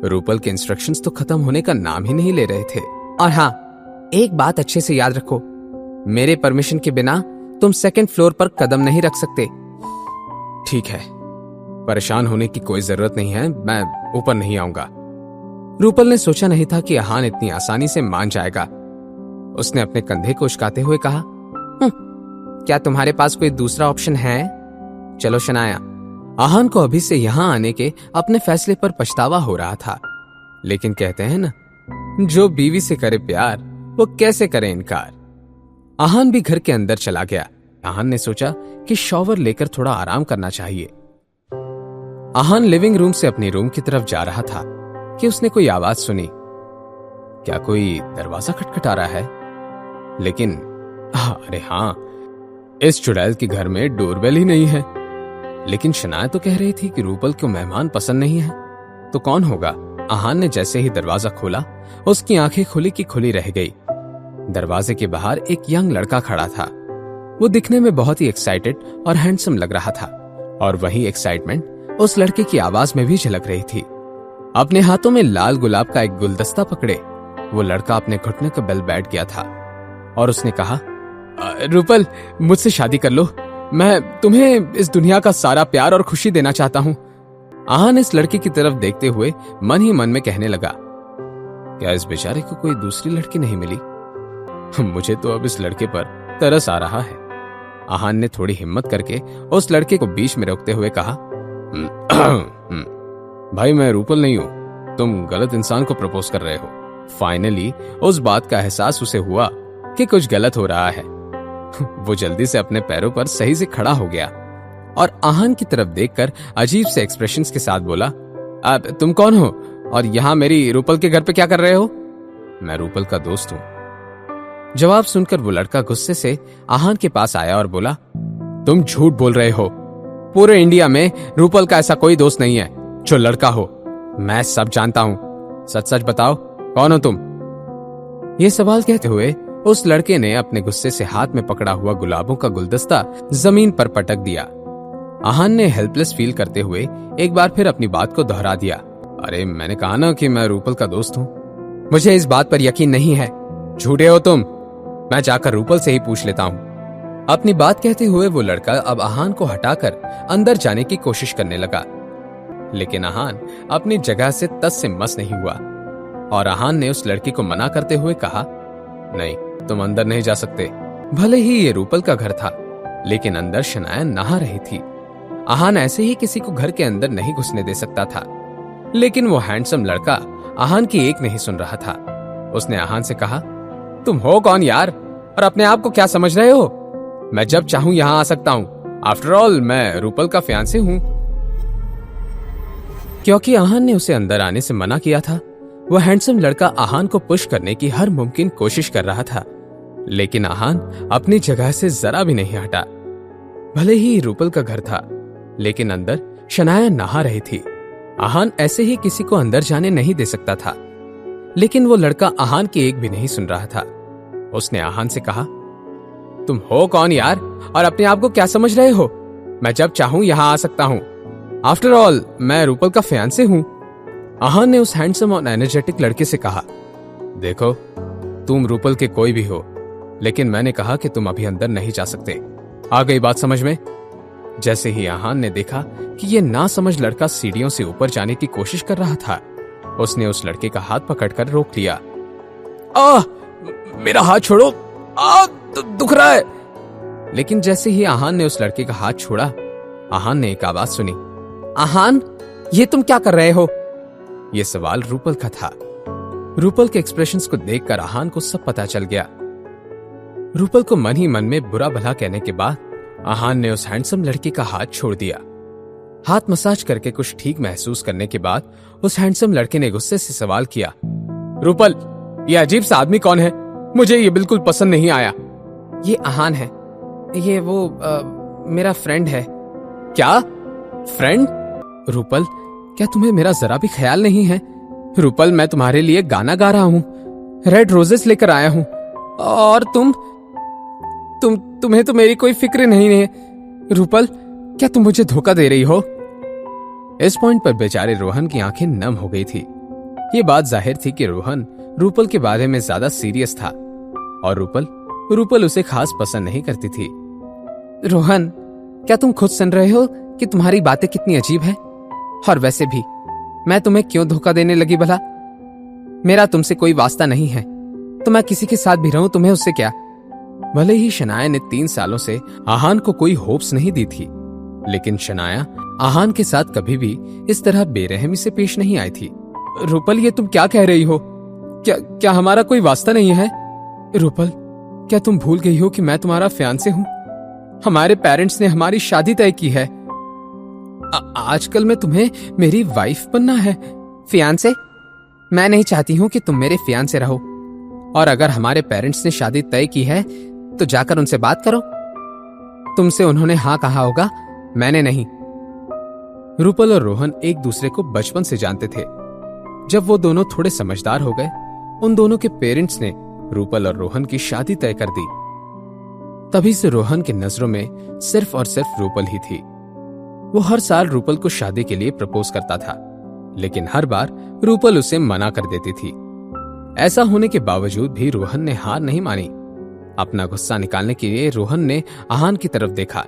रूपल के इंस्ट्रक्शंस तो खत्म होने का नाम ही नहीं ले रहे थे। और हाँ, एक बात अच्छे से याद रखो, मेरे परमिशन के बिना तुम सेकंड फ्लोर पर कदम नहीं रख सकते। ठीक है, परेशान होने की कोई जरूरत नहीं है, मैं ऊपर नहीं आऊंगा। रूपल ने सोचा नहीं था कि आहान इतनी आसानी से मान जाएगा। उसने अपने कंधे को उचकाते हुए कहा, क्या तुम्हारे पास कोई दूसरा ऑप्शन है? चलो शनाया। आहान को अभी से यहां आने के अपने फैसले पर पछतावा हो रहा था, लेकिन कहते हैं ना, जो बीवी से करे प्यार वो कैसे करे इनकार। आहान भी घर के अंदर चला गया। आहान ने सोचा कि शॉवर लेकर थोड़ा आराम करना चाहिए। आहान लिविंग रूम से अपने रूम की तरफ जा रहा था कि उसने कोई आवाज सुनी। क्या कोई दरवाजा खटखटा रहा है? लेकिन अरे हाँ, इस चुड़ैल के घर में डोरबेल ही नहीं है। लेकिन शनाया तो कह रही थी कि रूपल को मेहमान पसंद नहीं है, तो कौन होगा? आहान ने जैसे ही दरवाजा खोला, उसकी आंखें खुली की खुली रह गई। दरवाजे के बाहर एक यंग लड़का खड़ा था। वो दिखने में बहुत ही एक्साइटेड और हैंडसम लग रहा था, और वही एक्साइटमेंट उस लड़के की आवाज में भी झलक रही थी। अपने हाथों में लाल गुलाब का एक गुलदस्ता पकड़े वो लड़का अपने घुटने के बल बैठ गया था और उसने कहा, रूपल, मुझसे शादी कर लो। मैं तुम्हें इस दुनिया का सारा प्यार और खुशी देना चाहता हूँ। आहान इस लड़के की तरफ देखते हुए मन ही मन में कहने लगा, क्या इस बेचारे को कोई दूसरी लड़की नहीं मिली? मुझे तो अब इस लड़के पर तरस आ रहा है। आहान ने थोड़ी हिम्मत करके उस लड़के को बीच में रोकते हुए कहा, भाई, मैं रूपल नहीं हूं, तुम गलत इंसान को प्रपोज कर रहे हो। फाइनली उस बात का एहसास उसे हुआ कि कुछ गलत हो रहा है। वो जल्दी से अपने पैरों पर सही से खड़ा हो गया और आहान की तरफ देखकर अजीब से एक्सप्रेशंस के साथ बोला, अब तुम कौन हो और यहाँ मेरी रूपल के घर पे क्या कर रहे हो? मैं रूपल का दोस्त हूँ। जवाब सुनकर वो लड़का गुस्से से आहान के पास आया और बोला, तुम झूठ बोल रहे हो। पूरे इंडिया में रूपल का ऐसा कोई दोस्त नहीं है जो लड़का हो। मैं सब जानता हूँ, सच सच बताओ, कौन हो तुम? ये सवाल कहते हुए उस लड़के ने अपने गुस्से से हाथ में पकड़ा हुआ गुलाबों का गुलदस्ता जमीन पर पटक दिया। आहान ने हेल्पलेस फील करते हुए एक बार फिर अपनी बात को दोहरा दिया, अरे मैंने कहा ना कि मैं रूपल का दोस्त हूँ। मुझे इस बात पर यकीन नहीं है, झूठे हो तुम। मैं जाकर रूपल से ही पूछ लेता हूँ। अपनी बात कहते हुए वो लड़का अब आहान को हटाकर अंदर जाने की कोशिश करने लगा, लेकिन आहान अपनी जगह से तस से मस नहीं हुआ और आहान ने उस लड़की को मना करते हुए कहा, नहीं, तुम अंदर नहीं जा सकते। भले ही ये रूपल का घर था, लेकिन अंदर शनाया नहा रही थी। आहान ऐसे ही किसी को घर के अंदर नहीं घुसने दे सकता था, लेकिन वो हैंडसम लड़का आहान की एक नहीं सुन रहा था। उसने आहान से कहा, तुम हो कौन यार, और अपने आप को क्या समझ रहे हो? मैं जब चाहूं यहां आ सकता हूं। आफ्टर ऑल मैं रूपल का फियांसे हूं। क्योंकि आहान ने उसे अंदर आने से मना किया था, वह हैंडसम लड़का आहान को पुश करने की हर मुमकिन कोशिश कर रहा था, लेकिन आहान अपनी जगह से जरा भी नहीं हटा। भले ही रूपल का घर था, लेकिन अंदर शनाया नहा रही थी। आहान ऐसे ही किसी को अंदर जाने नहीं दे सकता था, लेकिन वो लड़का आहान की एक भी नहीं सुन रहा था। उसने आहान से कहा, तुम हो कौन यार, और अपने आप को क्या समझ रहे हो? मैं जब चाहूं यहां आ सकता हूं। आफ्टर ऑल मैं रूपल का फियांसे हूं। आहान ने उस हैंडसम और एनर्जेटिक लड़के से कहा, देखो, तुम रूपल के कोई भी हो, लेकिन मैंने कहा कि तुम अभी अंदर नहीं जा सकते। आ गई बात समझ में? जैसे ही आहान ने देखा कि ये नासमझ लड़का सीढ़ियों से ऊपर जाने की कोशिश कर रहा था, उसने उस लड़के का हाथ पकड़कर रोक लिया। मेरा हाथ छोड़ो, दुख रहा है। लेकिन जैसे ही आहान ने उस लड़के का हाथ छोड़ा, आहान ने एक आवाज सुनी, आहान, ये तुम क्या कर रहे हो? यह सवाल रूपल का था। रूपल के एक्सप्रेशंस को देखकर आहान को सब पता चल गया। रूपल को मन ही मन में बुरा भला कहने के बाद आहान ने उस हैंडसम लड़के का हाथ छोड़ दिया। हाथ मसाज करके कुछ ठीक महसूस करने के बाद उस हैंडसम लड़के ने गुस्से से सवाल किया, रूपल, ये अजीब सा आदमी कौन है? मुझे ये बिल्कुल पसंद नहीं आया। ये आहान है, ये वो मेरा फ्रेंड है। क्या फ्रेंड? रूपल, क्या तुम्हें मेरा जरा भी ख्याल नहीं है? रूपल, मैं तुम्हारे लिए गाना गा रहा हूं, रेड रोजेस लेकर आया हूं, और तुम्हें तो मेरी कोई फिक्र नहीं है। रूपल, क्या तुम मुझे धोखा दे रही हो? इस पॉइंट पर बेचारे रोहन की आंखें नम हो गई थी। ये बात जाहिर थी कि रोहन रूपल के बारे में ज्यादा सीरियस था, और रूपल उसे खास पसंद नहीं करती थी। रोहन, क्या तुम खुद सुन रहे हो कि तुम्हारी बातें कितनी अजीब है? और वैसे भी मैं तुम्हें क्यों धोखा देने लगी भला? मेरा तुमसे कोई वास्ता नहीं है, तो मैं किसी के साथ भी रहूं, तुम्हें उससे क्या? भले ही शनाया ने 3 सालों से आहान को कोई होप्स नहीं दी थी, लेकिन शनाया आहान के साथ कभी भी इस तरह बेरहमी से पेश नहीं आई थी। रूपल, ये तुम क्या कह रही हो? क्या हमारा कोई वास्ता नहीं है? रूपल, क्या तुम भूल गई हो कि मैं तुम्हारा फियांसे हूं? हमारे पेरेंट्स ने हमारी शादी तय की है। आजकल में तुम्हें मेरी वाइफ बनना है। फियांसे? मैं नहीं चाहती हूं कि तुम मेरे फियांसे रहो, और अगर हमारे पेरेंट्स ने शादी तय की है तो जाकर उनसे बात करो। तुमसे उन्होंने हाँ कहा होगा, मैंने नहीं। रूपल और रोहन एक दूसरे को बचपन से जानते थे। जब वो दोनों थोड़े समझदार हो गए, उन दोनों के पेरेंट्स ने रूपल और रोहन की शादी तय कर दी। तभी से रोहन की नजरों में सिर्फ और सिर्फ रूपल ही थी। वो हर साल रूपल को शादी के लिए प्रपोज करता था, लेकिन हर बार रूपल उसे मना कर देती थी। ऐसा होने के बावजूद भी रोहन ने हार नहीं मानी। अपना गुस्सा निकालने के लिए रोहन ने आहान की तरफ देखा।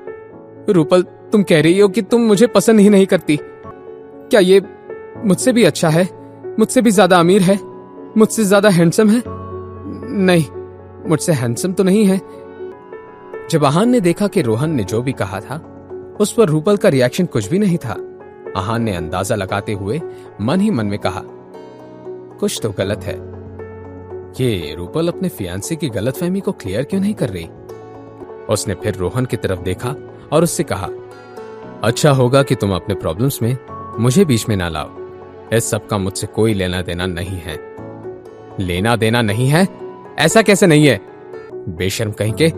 रूपल, तुम कह रही हो कि तुम मुझे पसंद ही नहीं करती। क्या ये मुझसे भी अच्छा है? मुझसे भी ज्यादा अमीर है? मुझसे ज्यादा हैंडसम है? नहीं, मुझसे हैंडसम तो नहीं है। जब आहान ने देखा कि रोहन ने जो भी कहा था उस पर रूपल का रिएक्शन कुछ भी नहीं था, आहान ने अंदाजा लगाते हुए मन ही मन में कहा, कुछ तो गलत है। ये रूपल अपने फियांसे की गलतफहमी को क्लियर क्यों नहीं कर रही? उसने फिर रोहन की तरफ देखा और उससे कहा, अच्छा होगा कि तुम अपने प्रॉब्लम्स में मुझे बीच में ना लाओ। इस सब का मुझसे कोई लेना देना नहीं है। लेना देना नहीं है? ऐसा कैसे नहीं है? बेशर्म कहीं के,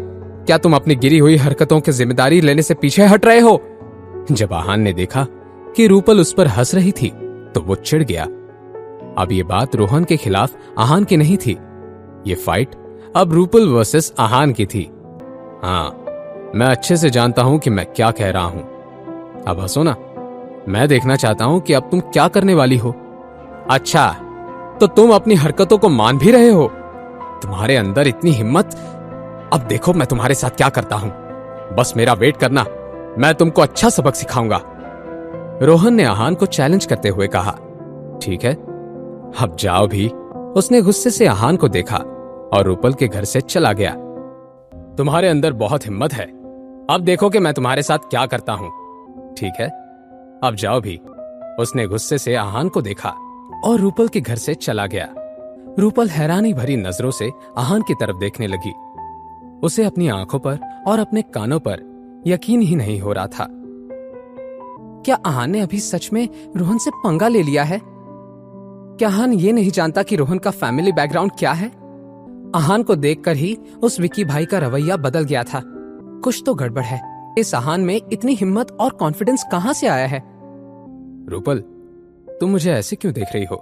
क्या तुम अपनी गिरी हुई हरकतों की जिम्मेदारी लेने से पीछे हट रहे हो? जब आहान ने देखा कि रूपल उस पर हंस रही थी तो वो चिढ़ गया। अब ये बात रोहन के खिलाफ आहान की नहीं थी। ये फाइट अब रूपल वर्सेस आहान की थी। हाँ, मैं अच्छे से जानता हूं कि मैं क्या कह रहा हूं। अब हंसो ना। मैं देखना चाहता हूं कि अब तुम क्या करने वाली हो। अच्छा, तो तुम अपनी हरकतों को मान भी रहे हो? तुम्हारे अंदर इतनी हिम्मत? अब देखो मैं तुम्हारे साथ क्या करता हूं। बस मेरा वेट करना, मैं तुमको अच्छा सबक सिखाऊंगा। रोहन ने आहान को चैलेंज करते हुए कहा। ठीक है, अब जाओ भी। उसने गुस्से से आहान को देखा और रूपल के घर से चला गया। तुम्हारे अंदर बहुत हिम्मत है, अब देखो कि मैं तुम्हारे साथ क्या करता हूं। ठीक है, अब जाओ भी। उसने गुस्से से आहान को देखा और रूपल के घर से चला गया। रूपल हैरानी भरी नजरों से आहान की तरफ देखने लगी। उसे अपनी आंखों पर और अपने कानों पर यकीन ही नहीं हो रहा था। क्या आहान ने अभी सच में रोहन से पंगा ले लिया है? क्या आहान ये नहीं जानता कि रोहन का फैमिली बैकग्राउंड क्या है? आहान को देखकर ही उस विकी भाई का रवैया बदल गया था। कुछ तो गड़बड़ है। इस आहान में इतनी हिम्मत और कॉन्फिडेंस कहां से आया है? रूपल, तुम मुझे ऐसे क्यों देख रही हो?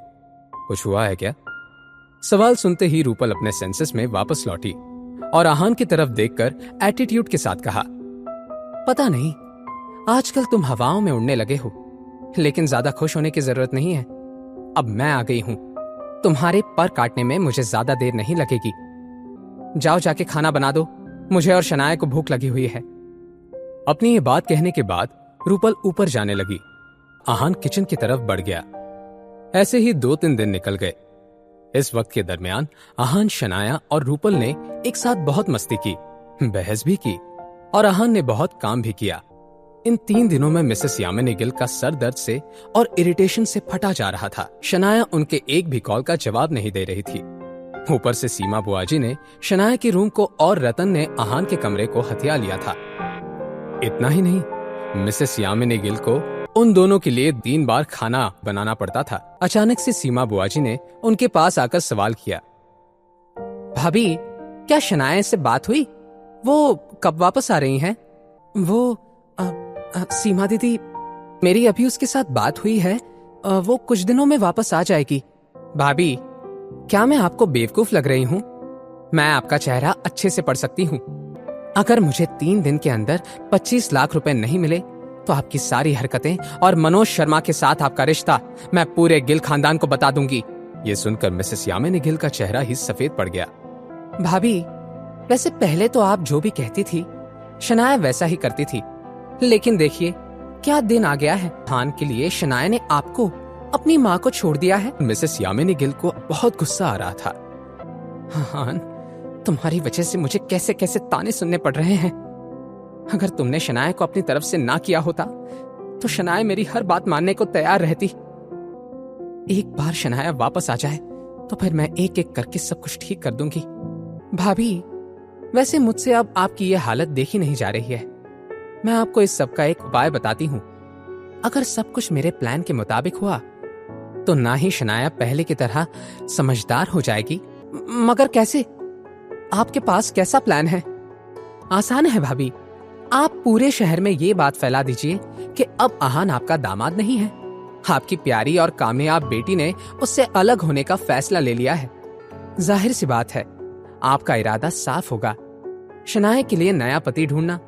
कुछ हुआ है क्या? सवाल सुनते ही रूपल अपने सेंसेस में वापस लौटी और आहान की तरफ देखकर एटीट्यूड के साथ कहा, पता नहीं, आजकल तुम हवाओं में उड़ने लगे हो, लेकिन ज्यादा खुश होने की जरूरत नहीं है। अब मैं आ गई हूं। तुम्हारे पर काटने में मुझे ज्यादा देर नहीं लगेगी। जाओ जाके खाना बना दो, मुझे और शनाया को भूख लगी हुई है। अपनी ये बात कहने के बाद रूपल ऊपर जाने लगी। आहान किचन की तरफ बढ़ गया। ऐसे ही 2-3 दिन निकल गए। इस वक्त के दरमियान आहान, शनाया और रूपल ने एक साथ बहुत मस्ती की, बहस भी की और आहान ने बहुत काम भी किया। इन 3 दिनों में मिसेस यामिनी गिल का सर दर्द से और इरिटेशन से फटा जा रहा था। शनाया उनके एक भी कॉल का जवाब नहीं दे रही थी। ऊपर से सीमा बुआजी ने शनाया के रूम को और रतन ने आहान के कमरे को हथिया लिया था। इतना ही नहीं, मिसेस यामिनी गिल को उन दोनों के लिए 3 बार खाना बनाना पड़ता था। अचानक से सीमा बुआजी ने उनके पास आकर सवाल किया, भाभी, क्या शनाया से बात हुई? वो कब वापस आ रही हैं? वो सीमा दीदी, मेरी अभी उसके साथ बात हुई है, वो कुछ दिनों में वापस आ जाएगी। भाभी, क्या मैं आपको बेवकूफ लग रही हूँ? मैं आपका चेहरा अच्छे से पढ़ सकती हूँ। अगर मुझे 3 दिन के अंदर 25 लाख रुपए नहीं मिले तो आपकी सारी हरकतें और मनोज शर्मा के साथ आपका रिश्ता मैं पूरे गिल खानदान को बता दूंगी। ये सुनकर मिसेस यामिनी गिल का चेहरा ही सफेद पड़ गया। भाभी, वैसे पहले तो आप जो भी कहती थी शनाया वैसा ही करती थी, लेकिन देखिए क्या दिन आ गया है। खान के लिए शनाया ने आपको, अपनी माँ को छोड़ दिया है। मिसेस यामिनी गिल को बहुत गुस्सा आ रहा था। हान, तुम्हारी वजह से मुझे कैसे कैसे ताने सुनने पड़ रहे हैं। अगर तुमने शनाया को अपनी तरफ से ना किया होता तो शनाया मेरी हर बात मानने को तैयार रहती। एक बार शनाया वापस आ जाए तो फिर मैं एक एक करके सब कुछ ठीक कर दूंगी। भाभी, वैसे मुझसे अब आपकी ये हालत देखी नहीं जा रही है। मैं आपको इस सब का एक उपाय बताती हूँ। अगर सब कुछ मेरे प्लान के मुताबिक हुआ तो ना ही शनाया पहले की तरह समझदार हो जाएगी। मगर कैसे? आपके पास कैसा प्लान है? आसान है भाभी, आप पूरे शहर में ये बात फैला दीजिए कि अब आहान आपका दामाद नहीं है। आपकी प्यारी और कामयाब बेटी ने उससे अलग होने का फैसला ले लिया है। जाहिर सी बात है, आपका इरादा साफ होगा, शनाया के लिए नया पति ढूंढना।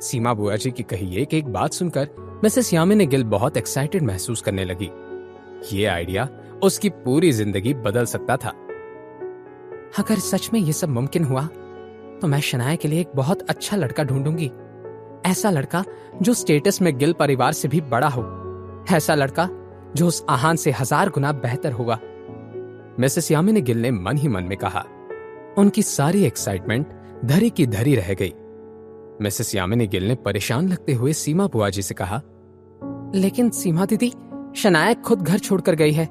सीमा बुआ जी की कही एक एक बात सुनकर मिसेस यामिनी गिल बहुत एक्साइटेड महसूस करने लगी। ये आइडिया उसकी पूरी जिंदगी बदल सकता था। अगर सच में ये सब मुमकिन हुआ तो मैं शनाया के लिए एक बहुत अच्छा लड़का ढूंढूंगी। ऐसा लड़का जो स्टेटस में गिल परिवार से भी बड़ा हो। ऐसा लड़का जो उस आहान से 1000 गुना बेहतर होगा। मिसेस यामिनी गिल ने मन ही मन में कहा। उनकी सारी एक्साइटमेंट धरी की धरी रह गई। मिसेस यामिनी गिल ने परेशान लगते हुए सीमा बुआ जी से कहा, लेकिन सीमा दीदी, शनाया खुद घर छोड़कर गई है।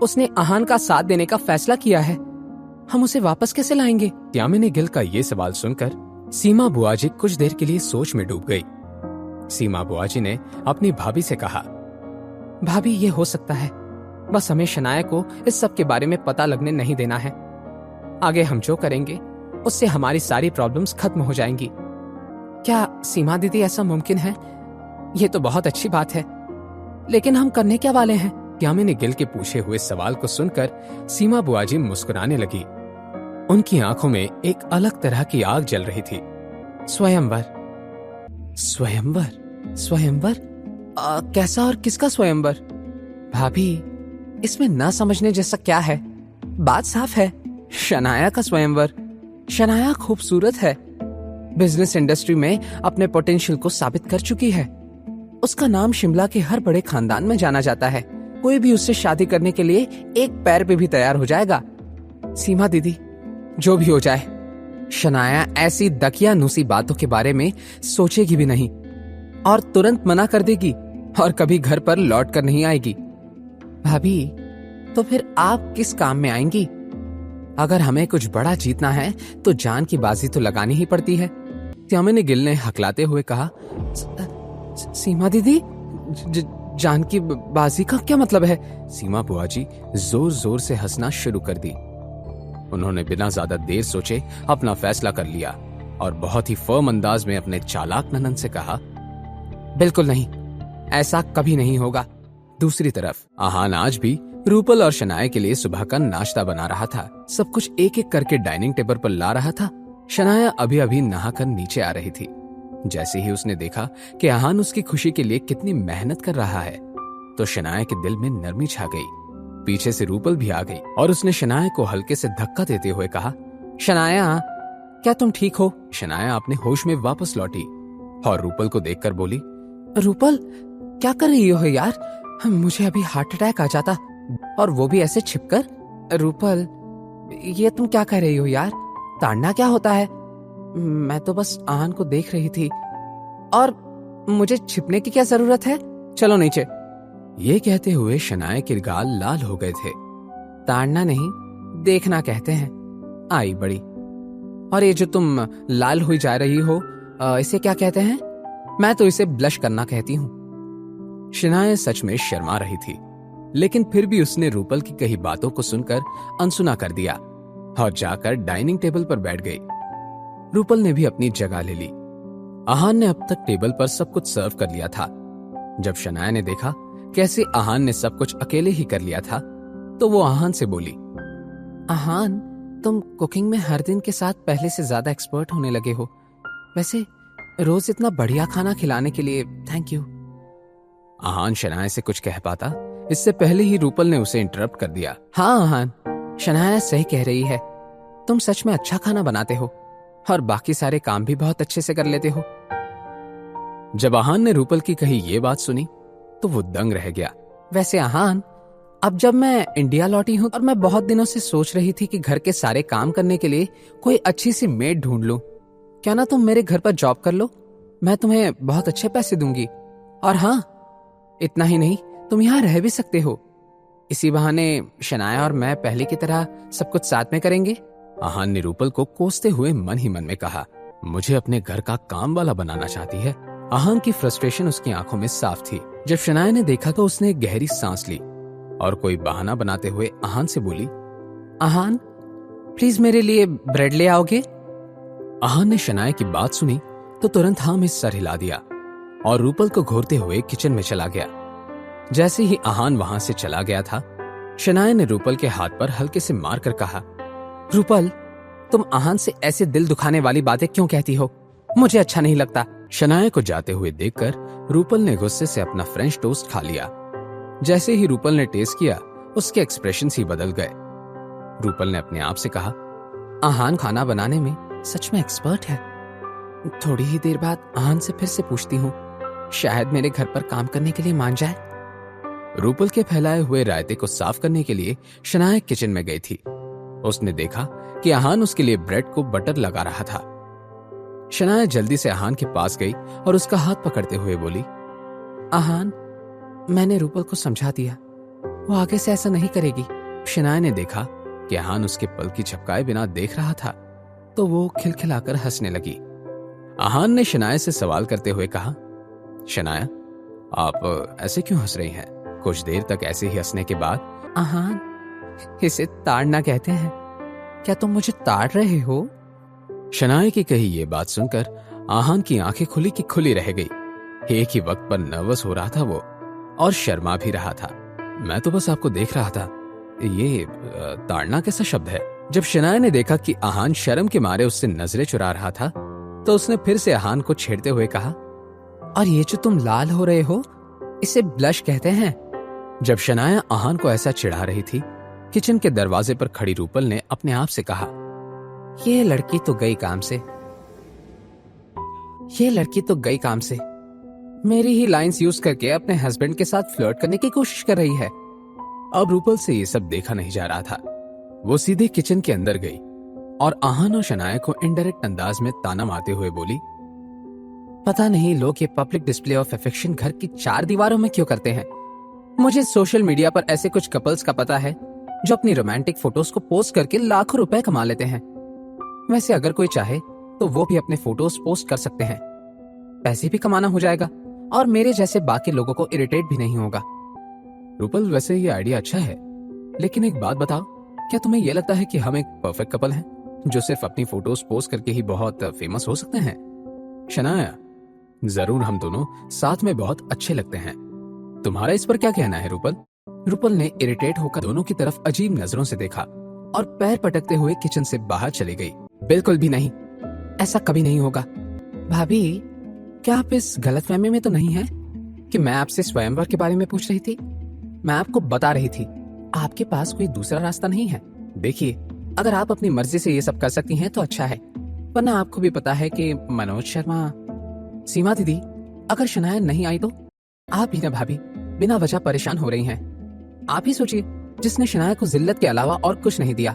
उसने आहान का साथ देने का फैसला किया है। हम उसे वापस कैसे लाएंगे? यामिनी गिल का ये सवाल सुनकर सीमा बुआ जी कुछ देर के लिए सोच में डूब गई। सीमा बुआ जी ने अपनी भाभी से कहा, भाभी, ये हो सकता है, बस हमें शनाया को इस सब के बारे में पता लगने नहीं देना है। आगे हम जो करेंगे उससे हमारी सारी प्रॉब्लम्स खत्म हो जाएंगी। क्या सीमा दीदी ऐसा मुमकिन है? ये तो बहुत अच्छी बात है, लेकिन हम करने क्या वाले हैं? यामिनी गिल के पूछे हुए सवाल को सुनकर सीमा बुआ जी मुस्कुराने लगी। उनकी आंखों में एक अलग तरह की आग जल रही थी। स्वयंवर? स्वयंवर? स्वयंवर? कैसा और किसका स्वयंवर? भाभी, इसमें ना समझने जैसा क्या है? बात साफ है, शनाया का स्वयंवर। शनाया खूबसूरत है, बिजनेस इंडस्ट्री में अपने पोटेंशियल को साबित कर चुकी है। उसका नाम शिमला के हर बड़े खानदान में जाना जाता है। कोई भी उससे शादी करने के लिए एक पैर पे भी तैयार हो जाएगा। सीमा दीदी, जो भी हो जाए, शनाया ऐसी दकियानूसी बातों के बारे में सोचेगी भी नहीं और तुरंत मना कर देगी और कभी घर पर लौट कर नहीं आएगी। भाभी, तो फिर आप किस काम में आएंगी? अगर हमें कुछ बड़ा जीतना है तो जान की बाजी तो लगानी ही पड़ती है। त्यामिनी गिल ने हकलाते हुए कहा, सीमा दीदी, जान की बाजी का क्या मतलब है? सीमा बुआ जी जोर जोर से हंसना शुरू कर दी। उन्होंने बिना ज्यादा देर सोचे अपना फैसला कर लिया और बहुत ही फर्म अंदाज में अपने चालाक ननन से कहा, बिल्कुल नहीं, ऐसा कभी नहीं होगा। दूसरी तरफ आहान आज भी रूपल और शनाया के लिए सुबह का नाश्ता बना रहा था। सब कुछ एक एक करके डाइनिंग टेबल पर ला रहा था। शनाया अभी अभी नहाकर नीचे आ रही थी। जैसे ही उसने देखा कि आहान उसकी खुशी के लिए कितनी मेहनत कर रहा है, तो शनाया के दिल में नरमी छा गई। पीछे से रूपल भी आ गई और उसने शनाया को हल्के से धक्का देते हुए कहा, शनाया, क्या तुम ठीक हो? शनाया अपने होश में वापस लौटी और रूपल को देखकर बोली, रूपल, क्या कर रही हो यार? मुझे अभी हार्ट अटैक आ जाता, और वो भी ऐसे छिपकर। रूपल, ये तुम क्या कह रही हो यार? ताड़ना क्या होता है? मैं तो बस आहान को देख रही थी, और मुझे छिपने की क्या जरूरत है? चलो नीचे। ये कहते हुए शनाया के गाल लाल हो गए थे। ताड़ना नहीं, देखना कहते हैं। आई बड़ी। और ये जो तुम लाल हुई जा रही हो, इसे क्या कहते हैं? मैं तो इसे ब्लश करना कहती हूँ। शनाया सच में शर्मा रही थी, लेकिन फिर भी उसने रूपल की कही बातों को सुनकर अनसुना कर दिया और जाकर डाइनिंग टेबल पर बैठ गई। रूपल ने भी अपनी जगह ले ली। आहान ने अब तक टेबल पर सब कुछ सर्व कर लिया था। जब शनाया ने देखा कैसे आहान ने सब कुछ अकेले ही कर लिया था, तो वो आहान से बोली, आहान, तुम कुकिंग में हर दिन के साथ पहले से ज्यादा एक्सपर्ट होने लगे हो। वैसे रोज इतना बढ़िया खाना खिलाने के लिए थैंक यू। आहान शनाया से कुछ कह पाता, इससे पहले ही रूपल ने उसे इंटरप्ट कर दिया। हाँ आहान, शनाया सही कह रही है। तुम सच में अच्छा खाना बनाते हो और बाकी सारे काम भी बहुत अच्छे से कर लेते हो। जब आहान ने रूपल की कही ये बात सुनी तो वो दंग रह गया। वैसे आहान, अब जब मैं इंडिया लौटी हूं और मैं बहुत दिनों से सोच रही थी कि घर के सारे काम करने के लिए कोई अच्छी सी मेड ढूंढ लूं, क्या ना तुम मेरे घर पर जॉब कर लो? मैं तुम्हें बहुत अच्छे पैसे दूंगी। और हाँ, इतना ही नहीं, तुम यहाँ रह भी सकते हो। इसी बहाने शनाया और मैं पहले की तरह सब कुछ साथ में करेंगे। आहान ने रूपल को कोसते हुए मन ही मन में कहा, मुझे अपने घर का काम वाला बनाना चाहती है। आहान की फ्रस्ट्रेशन उसकी आंखों में साफ थी। जब शनाया ने देखा तो उसने एक गहरी सांस ली और कोई बहाना बनाते हुए आहान से बोली, आहान, प्लीज मेरे लिए ब्रेड ले आओगे? आहान ने शनाया की बात सुनी तो तुरंत हाँ में सर हिला दिया और रूपल को घूरते हुए किचन में चला गया। जैसे ही आहान वहां से चला गया था, शनाया ने रूपल के हाथ पर हल्के से मारकर कहा, रूपल, तुम आहान से ऐसे दिल दुखाने वाली बातें क्यों कहती हो? मुझे अच्छा नहीं लगता। शनाया को जाते हुए देखकर रूपल ने गुस्से से अपना फ्रेंच टोस्ट खा लिया। जैसे ही रूपल ने टेस्ट किया, उसके एक्सप्रेशंस ही बदल गए। रूपल ने अपने आप से कहा, आहान खाना बनाने में सच में एक्सपर्ट है। थोड़ी ही देर बाद आहान से फिर से पूछती हूँ, शायद मेरे घर पर काम करने के लिए मान जाए। रूपल के फैलाए हुए रायते को साफ करने के लिए शनाया किचन में गई थी। उसने देखा कि आहान उसके लिए ब्रेड को बटर लगा रहा था। शनाया जल्दी से आहान के पास गई और उसका हाथ पकड़ते हुए बोली, आहान, मैंने रूपल को समझा दिया, वो आगे से ऐसा नहीं करेगी। शनाया ने देखा कि आहान उसके पल की झपकाए बिना देख रहा था, तो वो खिलखिलाकर हंसने लगी। आहान ने शनाया से सवाल करते हुए कहा, शनाया, आप ऐसे क्यों हंस रही हैं? कुछ देर तक ऐसे ही हंसने के बाद, आहान, इसे ताड़ना कहते हैं। क्या तुम मुझे ताड़ रहे हो? शनाया की कही ये बात सुनकर आहान की आंखें खुली की खुली रह गई। एक ही वक्त पर नर्वस हो रहा था वो और शर्मा भी रहा था। मैं तो बस आपको देख रहा था। ये ताड़ना कैसा शब्द है? जब शनाया ने देखा कि आहान शर्म के मारे उससे नजरें चुरा रहा था, तो उसने फिर से आहान को छेड़ते हुए कहा, और ये जो तुम लाल हो रहे हो, इसे ब्लश कहते हैं। जब शनाया आहान को ऐसा चिढ़ा रही थी, किचन के दरवाजे पर खड़ी रूपल ने अपने आप से कहा, ये लड़की तो गई काम से। ये लड़की तो गई काम से। मेरी ही लाइंस यूज करके अपने हस्बैंड के साथ फ्लर्ट करने की कोशिश कर रही है। अब रूपल से ये सब देखा नहीं जा रहा था। वो सीधे किचन के अंदर गई और आहान और शनाया को इनडायरेक्ट अंदाज में ताना मारते हुए बोली, पता नहीं लोग ये पब्लिक डिस्प्ले ऑफ अफेक्शन घर की 4 दीवारों में क्यों करते हैं। मुझे सोशल मीडिया पर ऐसे कुछ कपल्स का पता है जो अपनी रोमांटिक फोटोज को पोस्ट करके लाखों रुपए कमा लेते हैं। वैसे अगर कोई चाहे तो वो भी अपने फोटोज पोस्ट कर सकते हैं, पैसे भी कमाना हो जाएगा और मेरे जैसे बाकी लोगों को इरिटेट भी नहीं होगा। रूपल वैसे ये आइडिया अच्छा है, लेकिन एक बात बताओ, क्या तुम्हें यह लगता है कि हम एक परफेक्ट कपल हैं जो सिर्फ अपनी फोटोज पोस्ट करके ही बहुत फेमस हो सकते हैं? शनाया, जरूर हम दोनों साथ में बहुत अच्छे लगते हैं। तुम्हारा इस पर क्या कहना है रूपल? रूपल ने इरिटेट होकर दोनों की तरफ अजीब नजरों से देखा और पैर पटकते हुए किचन से बाहर चली गई। बिल्कुल भी नहीं, ऐसा कभी नहीं होगा। भाभी, क्या आप इस गलतफहमी में तो नहीं है कि मैं आपसे स्वयंवर के बारे में पूछ रही थी? मैं आपको बता रही थी आपके पास कोई दूसरा रास्ता नहीं है। देखिए, अगर आप अपनी मर्जी से ये सब कर सकती हैं तो अच्छा है, वरना आपको भी पता है कि मनोज शर्मा। सीमा दीदी, अगर शनाया नहीं आई तो? आप ही ना भाभी बिना वजह परेशान हो रही हैं। आप ही सोचिए, जिसने शनाया को जिल्लत के अलावा और कुछ नहीं दिया,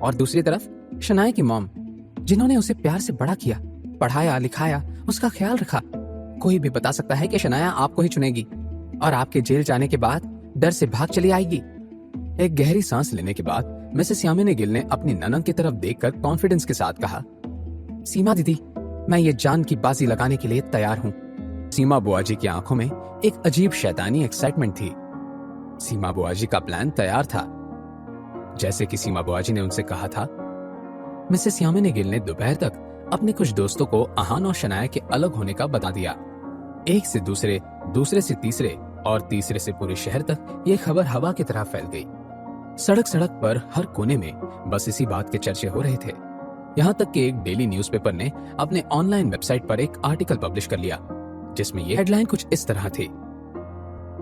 और दूसरी तरफ शनाया की मॉम जिन्होंने उसे प्यार से बड़ा किया, पढ़ाया लिखाया, उसका ख्याल रखा। कोई भी बता सकता है कि शनाया आपको ही चुनेगी और आपके जेल जाने के बाद डर से भाग चली आएगी। एक गहरी सांस लेने के बाद मिसेस यामिनी गिल ने अपनी ननद की तरफ देखकर कॉन्फिडेंस के साथ कहा, सीमा दीदी, मैं ये जान की बाजी लगाने के लिए तैयार हूँ। सीमा बुआजी की आंखों में एक अजीब शैतानी एक्साइटमेंट थी। सीमा बुआजी का प्लान तैयार था। जैसे कि सीमा बुआजी ने उनसे कहा था, मिसेस यामिनी गिल ने दोपहर तक अपने कुछ दोस्तों को आहान और शनाया के अलग होने का बता दिया। एक से दूसरे, दूसरे से तीसरे और तीसरे से पूरे शहर तक ये खबर हवा की तरह फैल गई। सड़क सड़क पर हर कोने में बस इसी बात के चर्चे हो रहे थे। यहाँ तक कि एक डेली न्यूज़पेपर ने अपने ऑनलाइन वेबसाइट पर एक आर्टिकल पब्लिश कर लिया जिसमें ये हेडलाइन कुछ इस तरह थी,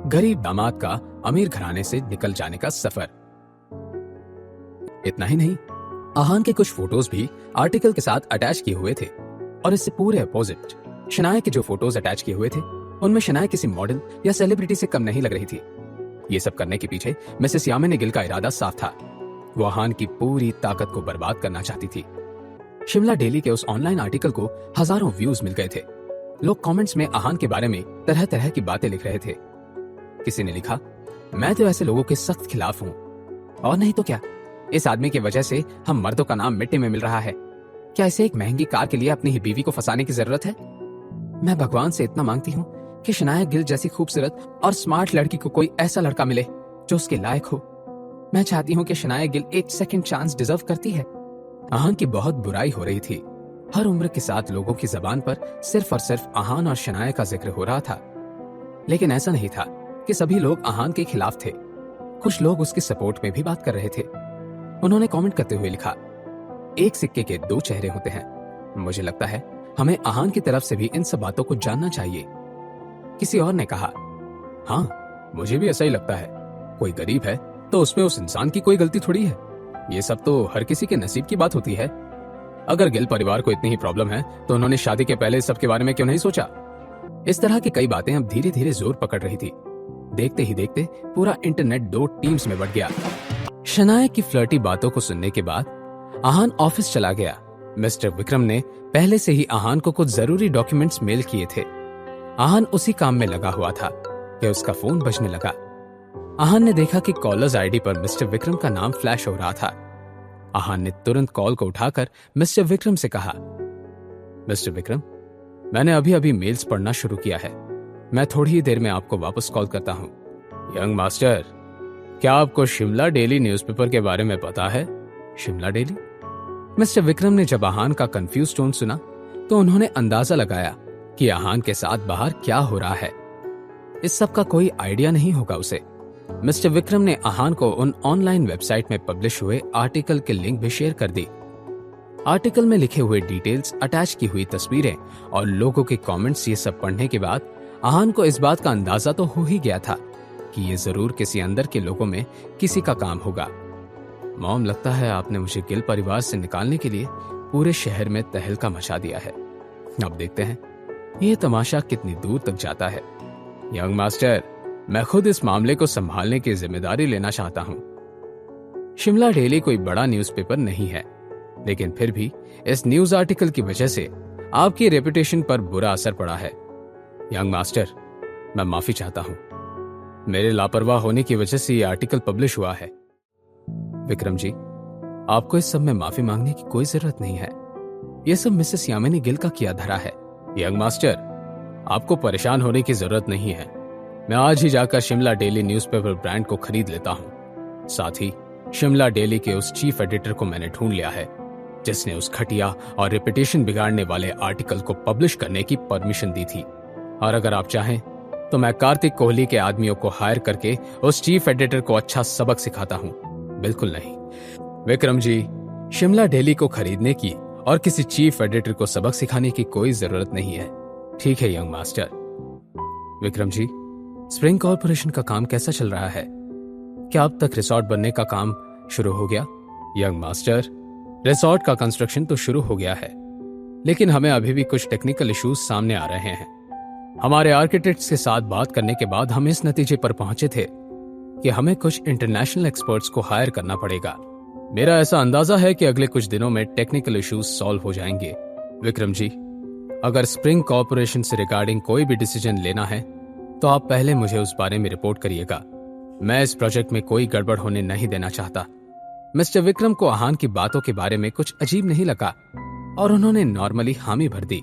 गरीब दामाद का अमीर घराने से निकल जाने का सफर। इतना ही नहीं, आहान के कुछ फोटोज भी आर्टिकल के साथ अटैच किए हुए थे और इससे पूरे अपोजिट शनाया के जो फोटोज अटैच किए हुए थे उनमें शनाया किसी मॉडल या सेलिब्रिटी से कम नहीं लग रही थी। ये सब करने के पीछे मिसेस यामिनी गिल का इरादा साफ था। वो आहान की पूरी ताकत को बर्बाद करना चाहती थी। शिमला डेली के उस ऑनलाइन आर्टिकल को हजारों व्यूज मिल गए थे। लोग कमेंट्स में आहान के बारे में तरह तरह की बातें लिख रहे थे। किसी ने लिखा, मैं तो ऐसे लोगों के सख्त खिलाफ हूं, और नहीं तो क्या, इस आदमी की वजह से हम मर्दों का नाम मिट्टी में मिल रहा है। क्या इसे एक महंगी कार के लिए अपनी ही बीवी को फंसाने की जरूरत है? मैं भगवान से इतना मांगती हूँ कि शनाया गिल जैसी खूबसूरत और स्मार्ट लड़की को कोई ऐसा लड़का मिले जो उसके लायक हो। मैं चाहती हूँ कि शनाया गिल एक सेकंड चांस डिजर्व करती है। आहान की बहुत बुराई हो रही थी। हर उम्र के साथ लोगों की जबान पर सिर्फ और सिर्फ आहान और शनाया का जिक्र हो रहा था। लेकिन ऐसा नहीं था कि सभी लोग आहान के खिलाफ थे। कुछ लोग उसके सपोर्ट में भी बात कर रहे थे। उन्होंने कमेंट करते हुए लिखा, एक सिक्के के 2 चेहरे होते हैं। मुझे लगता है हमें आहान की तरफ से भी इन सब बातों को जानना चाहिए। किसी और ने कहा, हाँ, मुझे भी ऐसा ही लगता है। कोई गरीब है तो उसमें उस इंसान की कोई गलती थोड़ी है। ये सब तो हर किसी के नसीब की बात होती है। अगर गिल परिवार को इतनी ही प्रॉब्लम है तो उन्होंने शादी के पहले सबके बारे में क्यों नहीं सोचा? इस तरह की कई बातें अब धीरे धीरे जोर पकड़ रही थी। देखते ही देखते पूरा इंटरनेट 2 टीम्स में बढ़ गया। शनाया की फ्लर्टी बातों को सुनने के बाद आहान ऑफिस चला गया। मिस्टर विक्रम ने पहले से ही आहान को कुछ जरूरी डॉक्यूमेंट्स मेल किए थे। आहान उसी काम में लगा हुआ था कि उसका फोन बजने लगा। आहान ने देखा कि कॉलर्स आईडी पर मिस्टर विक्रम का नाम फ्लैश हो रहा था। आहान ने तुरंत कॉल को उठाकर मिस्टर विक्रम से कहा, मिस्टर विक्रम, मैंने अभी अभी मेल्स पढ़ना शुरू किया है। मैं थोड़ी ही देर में आपको वापस कॉल करता हूँ। यंग मास्टर, क्या आपको शिमला डेली न्यूज़पेपर के बारे में पता है? शिमला डेली? मिस्टर विक्रम ने जब आहान का कंफ्यूज टोन सुना तो उन्होंने अंदाजा लगाया कि आहान के साथ बाहर क्या हो रहा है। इस सब का कोई आइडिया नहीं होगा उसे। मिस्टर विक्रम ने आहान को उन ऑनलाइन वेबसाइट में पब्लिश हुए आर्टिकल के लिंक भी शेयर कर दी। आर्टिकल में लिखे हुए डिटेल्स, अटैच की हुई तस्वीरें और लोगों के कमेंट्स, ये सब पढ़ने के बाद आहान को इस बात का अंदाजा तो हो ही गया था कि ये जरूर किसी अंदर के लोगों में किसी का काम होगा। मॉम, लगता है आपने मुझे गिल परिवार से निकालने के लिए पूरे शहर में तहलका मचा दिया है। अब देखते हैं ये तमाशा कितनी दूर तक जाता है। यंग मास्टर, मैं खुद इस मामले को संभालने की जिम्मेदारी लेना चाहता हूं। शिमला डेली कोई बड़ा न्यूज़पेपर नहीं है, लेकिन फिर भी इस न्यूज आर्टिकल की वजह से आपकी रेपुटेशन पर बुरा असर पड़ा है। यंग मास्टर, मैं माफी चाहता हूं। मेरे लापरवाह होने की वजह से ये आर्टिकल पब्लिश हुआ है। विक्रम जी, आपको इस सब में माफी मांगने की कोई जरूरत नहीं है। यह सब मिसेस यामिनी गिल का किया धरा है। यंग मास्टर, आपको परेशान होने की जरूरत नहीं है। मैं आज ही जाकर शिमला डेली न्यूज़पेपर ब्रांड को खरीद लेता हूं। साथ ही शिमला डेली के उस चीफ एडिटर को मैंने ढूंढ लिया है जिसने उस घटिया और रेपुटेशन बिगाड़ने वाले आर्टिकल को पब्लिश करने की परमिशन दी थी। और अगर आप चाहें तो मैं कार्तिक कोहली के आदमियों को हायर करके उस चीफ एडिटर को अच्छा सबक सिखाता हूं। बिल्कुल नहीं विक्रम जी, शिमला डेली को खरीदने की और किसी चीफ एडिटर को सबक सिखाने की कोई जरूरत नहीं है। ठीक है young master. Vikram ji, spring corporation का काम कैसा चल रहा है? क्या अब तक रिसोर्ट बनने का काम शुरू हो गया? यंग मास्टर, रिसोर्ट का कंस्ट्रक्शन तो शुरू हो गया है, लेकिन हमें अभी भी कुछ टेक्निकल इश्यूज सामने आ रहे हैं। हमारे आर्किटेक्ट्स के साथ बात करने के बाद हम इस नतीजे पर पहुंचे थे कि हमें कुछ इंटरनेशनल एक्सपर्ट्स को हायर करना पड़ेगा। मेरा ऐसा अंदाजा है कि अगले कुछ दिनों में टेक्निकल इश्यूज सॉल्व हो जाएंगे। विक्रम जी, अगर स्प्रिंग कॉर्पोरेशन से रिगार्डिंग कोई भी डिसीजन लेना है तो आप पहले मुझे उस बारे में रिपोर्ट करिएगा। मैं इस प्रोजेक्ट में कोई गड़बड़ होने नहीं देना चाहता। मिस्टर विक्रम को आहान की बातों के बारे में कुछ अजीब नहीं लगा और उन्होंने नॉर्मली हामी भर दी।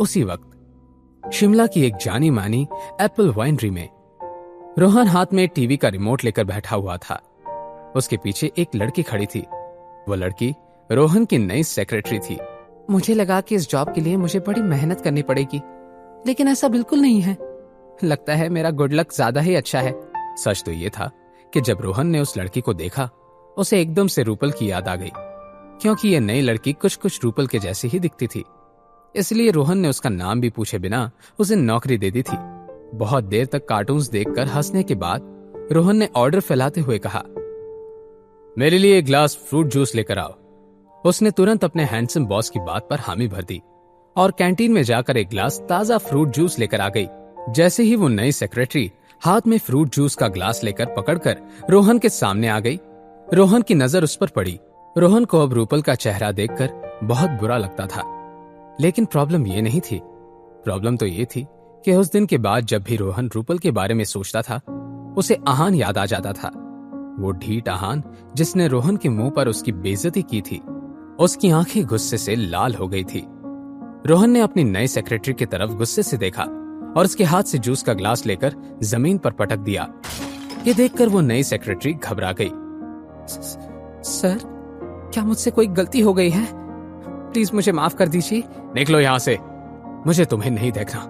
उसी वक्त शिमला की एक जानी मानी एप्पल वाइनरी में रोहन हाथ में टीवी का रिमोट लेकर बैठा हुआ था। उसके पीछे एक लड़की खड़ी थी। वो लड़की रोहन की नई सेक्रेटरी थी। मुझे लगा कि इस जॉब के लिए मुझे बड़ी मेहनत करनी पड़ेगी, लेकिन ऐसा बिल्कुल नहीं है। लगता है मेरा गुड लक ज्यादा ही अच्छा है। सच तो ये था कि जब रोहन ने उस लड़की को देखा, उसे एकदम से रूपल की याद आ गई, क्योंकि ये नई लड़की कुछ कुछ रूपल के जैसी ही दिखती थी। इसलिए रोहन ने उसका नाम भी पूछे बिना उसे नौकरी दे दी थी। बहुत देर तक कार्टून्स देखकर हंसने के बाद रोहन ने ऑर्डर फैलाते हुए कहा, मेरे लिए एक ग्लास फ्रूट जूस लेकर आओ। उसने तुरंत अपने हैंडसम बॉस की बात पर हामी भर दी और कैंटीन में जाकर एक ग्लास ताजा फ्रूट जूस लेकर आ गई। जैसे ही वो नई सेक्रेटरी हाथ में फ्रूट जूस का ग्लास लेकर पकड़कर रोहन के सामने आ गई, रोहन की नजर उस पर पड़ी। रोहन को अब रूपल का चेहरा देखकर बहुत बुरा लगता था, लेकिन प्रॉब्लम ये नहीं थी। प्रॉब्लम तो ये थी कि उस दिन के बाद जब भी रोहन रूपल के बारे में सोचता था, उसे आहान याद आ जाता था। वो ढीठ आहान जिसने रोहन के मुंह पर उसकी बेइज्जती की थी। उसकी आंखें गुस्से से लाल हो गई थी। रोहन ने अपनी नई सेक्रेटरी की तरफ गुस्से से देखा और उसके हाथ से जूस का ग्लास लेकर जमीन पर पटक दिया। ये देखकर वो नई सेक्रेटरी घबरा गई। सर, क्या मुझसे कोई गलती हो गई है? प्लीज मुझे माफ कर दीजिए। निकलो यहां से, मुझे तुम्हें नहीं देखना।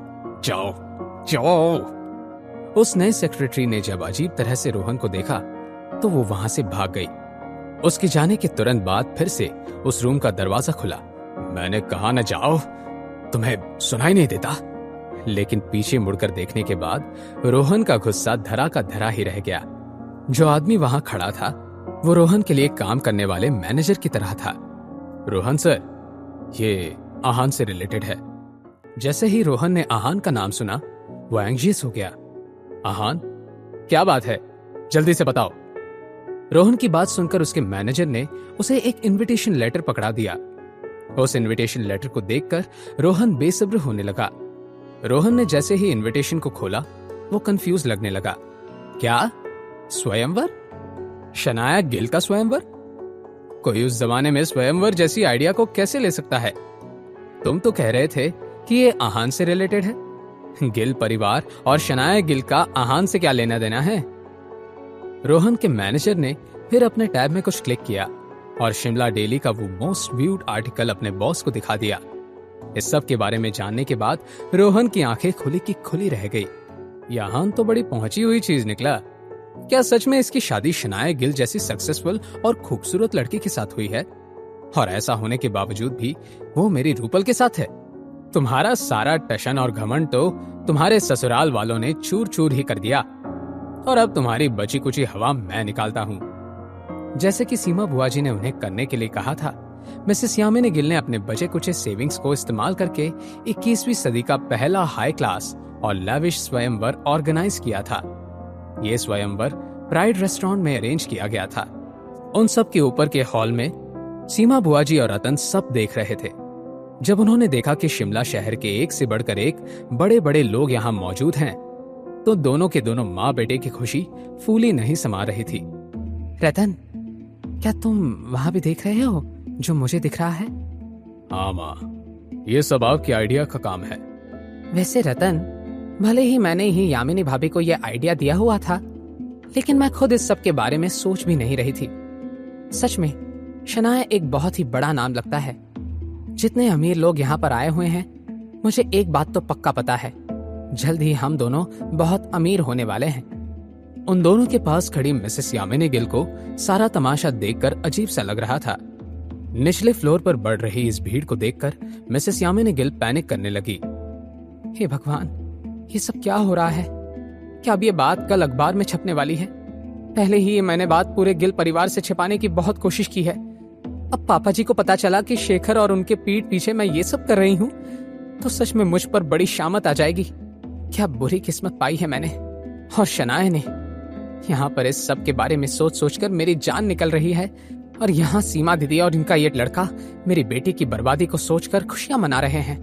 जाओ जाओ। उस नए सेक्रेटरी ने जब अजीब तरह से रोहन को देखा तो वो वहां से भाग गई। उसके जाने के तुरंत बाद फिर से उस रूम का दरवाजा खुला। मैंने कहा न जाओ, तुम्हें सुनाई नहीं देता? लेकिन पीछे मुड़कर देखने के बाद रोहन का गुस्सा धरा का धरा ही रह गया। जो आदमी वहां खड़ा था वो रोहन के लिए काम करने वाले मैनेजर की तरह था। रोहन सर, ये आहान से रिलेटेड है। जैसे ही रोहन ने आहान का नाम सुना, वो एंग्जियस हो गया। आहान, क्या बात है? जल्दी से बताओ। रोहन की बात सुनकर उसके मैनेजर ने उसे एक इनविटेशन लेटर पकड़ा दिया। उस इनविटेशन लेटर को देखकर रोहन बेसब्र होने लगा। रोहन ने जैसे ही इनविटेशन को खोला, वो कंफ्यूज लगने लगा। क्या स्वयंवर? शनाया गिल का स्वयंवर? कोई उस जमाने में स्वयंवर जैसी आइडिया को कैसे ले सकता है? तुम तो कह रहे थे कि ये आहान से रिलेटेड है। गिल परिवार और शनाया गिल का आहान से क्या लेना देना है? रोहन के मैनेजर ने फिर अपने टैब में कुछ क्लिक किया और शिमला डेली का वो मोस्ट व्यूड आर्टिकल अपने बॉस को दिखा दिया। इस सब के बारे में जानने के बाद रोहन की आंखें खुली की खुली रह गई। यहाँ तो बड़ी पहुंची हुई चीज निकला। क्या सच में इसकी शादी शनाया गिल जैसी सक्सेसफुल और खूबसूरत लड़की के साथ हुई है? और ऐसा होने के बावजूद भी वो मेरी रूपल के साथ है। तुम्हारा सारा टशन और घमंड तो तुम्हारे ससुराल वालों ने चूर चूर ही कर दिया और अब तुम्हारी बची कुची हवा मैं निकालता हूँ। जैसे कि सीमा बुआ जी ने उन्हें करने के लिए कहा था, मिसेस यामिनी गिल ने अपने बचे कुचे सेविंग्स को इस्तेमाल करके 21वीं सदी का पहला हाई क्लास और लैविश स्वयंवर ऑर्गेनाइज किया था। यह स्वयंवर प्राइड रेस्टोरेंट में अरेंज किया गया था। उन सब के ऊपर के हॉल में सीमा बुआजी और रतन सब देख रहे थे। जब उन्होंने देखा कि शिमला शहर के एक से बढ़कर एक बड़े बड़े लोग यहाँ मौजूद हैं, तो दोनों के दोनों माँ बेटे की खुशी फूली नहीं समा रही थी। रतन, क्या तुम वहां भी देख रहे हो जो मुझे दिख रहा है? हाँ माँ, ये सब आपके आइडिया का काम है। वैसे रतन, भले ही मैंने ही यामिनी भाभी को यह आइडिया दिया हुआ था, लेकिन मैं खुद इस सब के बारे में सोच भी नहीं रही थी। सच में शनाया एक बहुत ही बड़ा नाम लगता है। जितने अमीर लोग यहाँ पर आए हुए हैं, मुझे एक बात तो पक्का पता है, जल्द ही हम दोनों बहुत अमीर होने वाले हैं। उन दोनों के पास खड़ी मिसेस यामिनी गिल को सारा तमाशा देखकर अजीब सा लग रहा था। निचले फ्लोर पर बढ़ रही इस भीड़ को देखकर मिसेस यामिनी गिल पैनिक करने लगी। हे भगवान, ये सब क्या हो रहा है? क्या अब ये बात कल अखबार में छपने वाली है? पहले ही ये मैंने बात पूरे गिल परिवार से छिपाने की बहुत कोशिश की है। अब पापा जी को पता चला कि शेखर और उनके पीठ पीछे मैं ये सब कर रही हूँ, तो सच में मुझ पर बड़ी शामत आ जाएगी। क्या बुरी किस्मत पाई है मैंने और शनाया ने। यहाँ पर इस सब के बारे में सोच सोचकर मेरी जान निकल रही है, और यहाँ सीमा दीदी और इनका ये लड़का मेरी बेटी की बर्बादी को सोचकर खुशियां मना रहे हैं।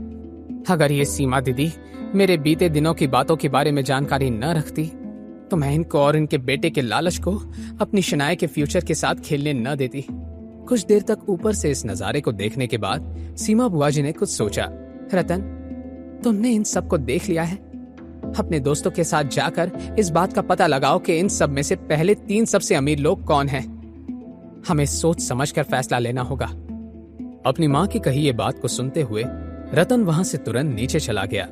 अगर ये सीमा दीदी मेरे बीते दिनों की बातों के बारे में जानकारी न रखती, तो मैं इनको और इनके बेटे के लालच को अपनी शनाया के फ्यूचर के साथ खेलने न देती। कुछ देर तक ऊपर से इस नजारे को देखने के बाद सीमा बुआजी ने कुछ सोचा। रतन, तुमने इन सब को देख लिया है। अपने दोस्तों के साथ जाकर इस बात का पता लगाओ कि इन सब में से पहले 3 सबसे अमीर लोग कौन हैं। हमें सोच समझकर फैसला लेना होगा। अपनी माँ की कही ये बात को सुनते हुए रतन वहां से तुरंत नीचे चला गया।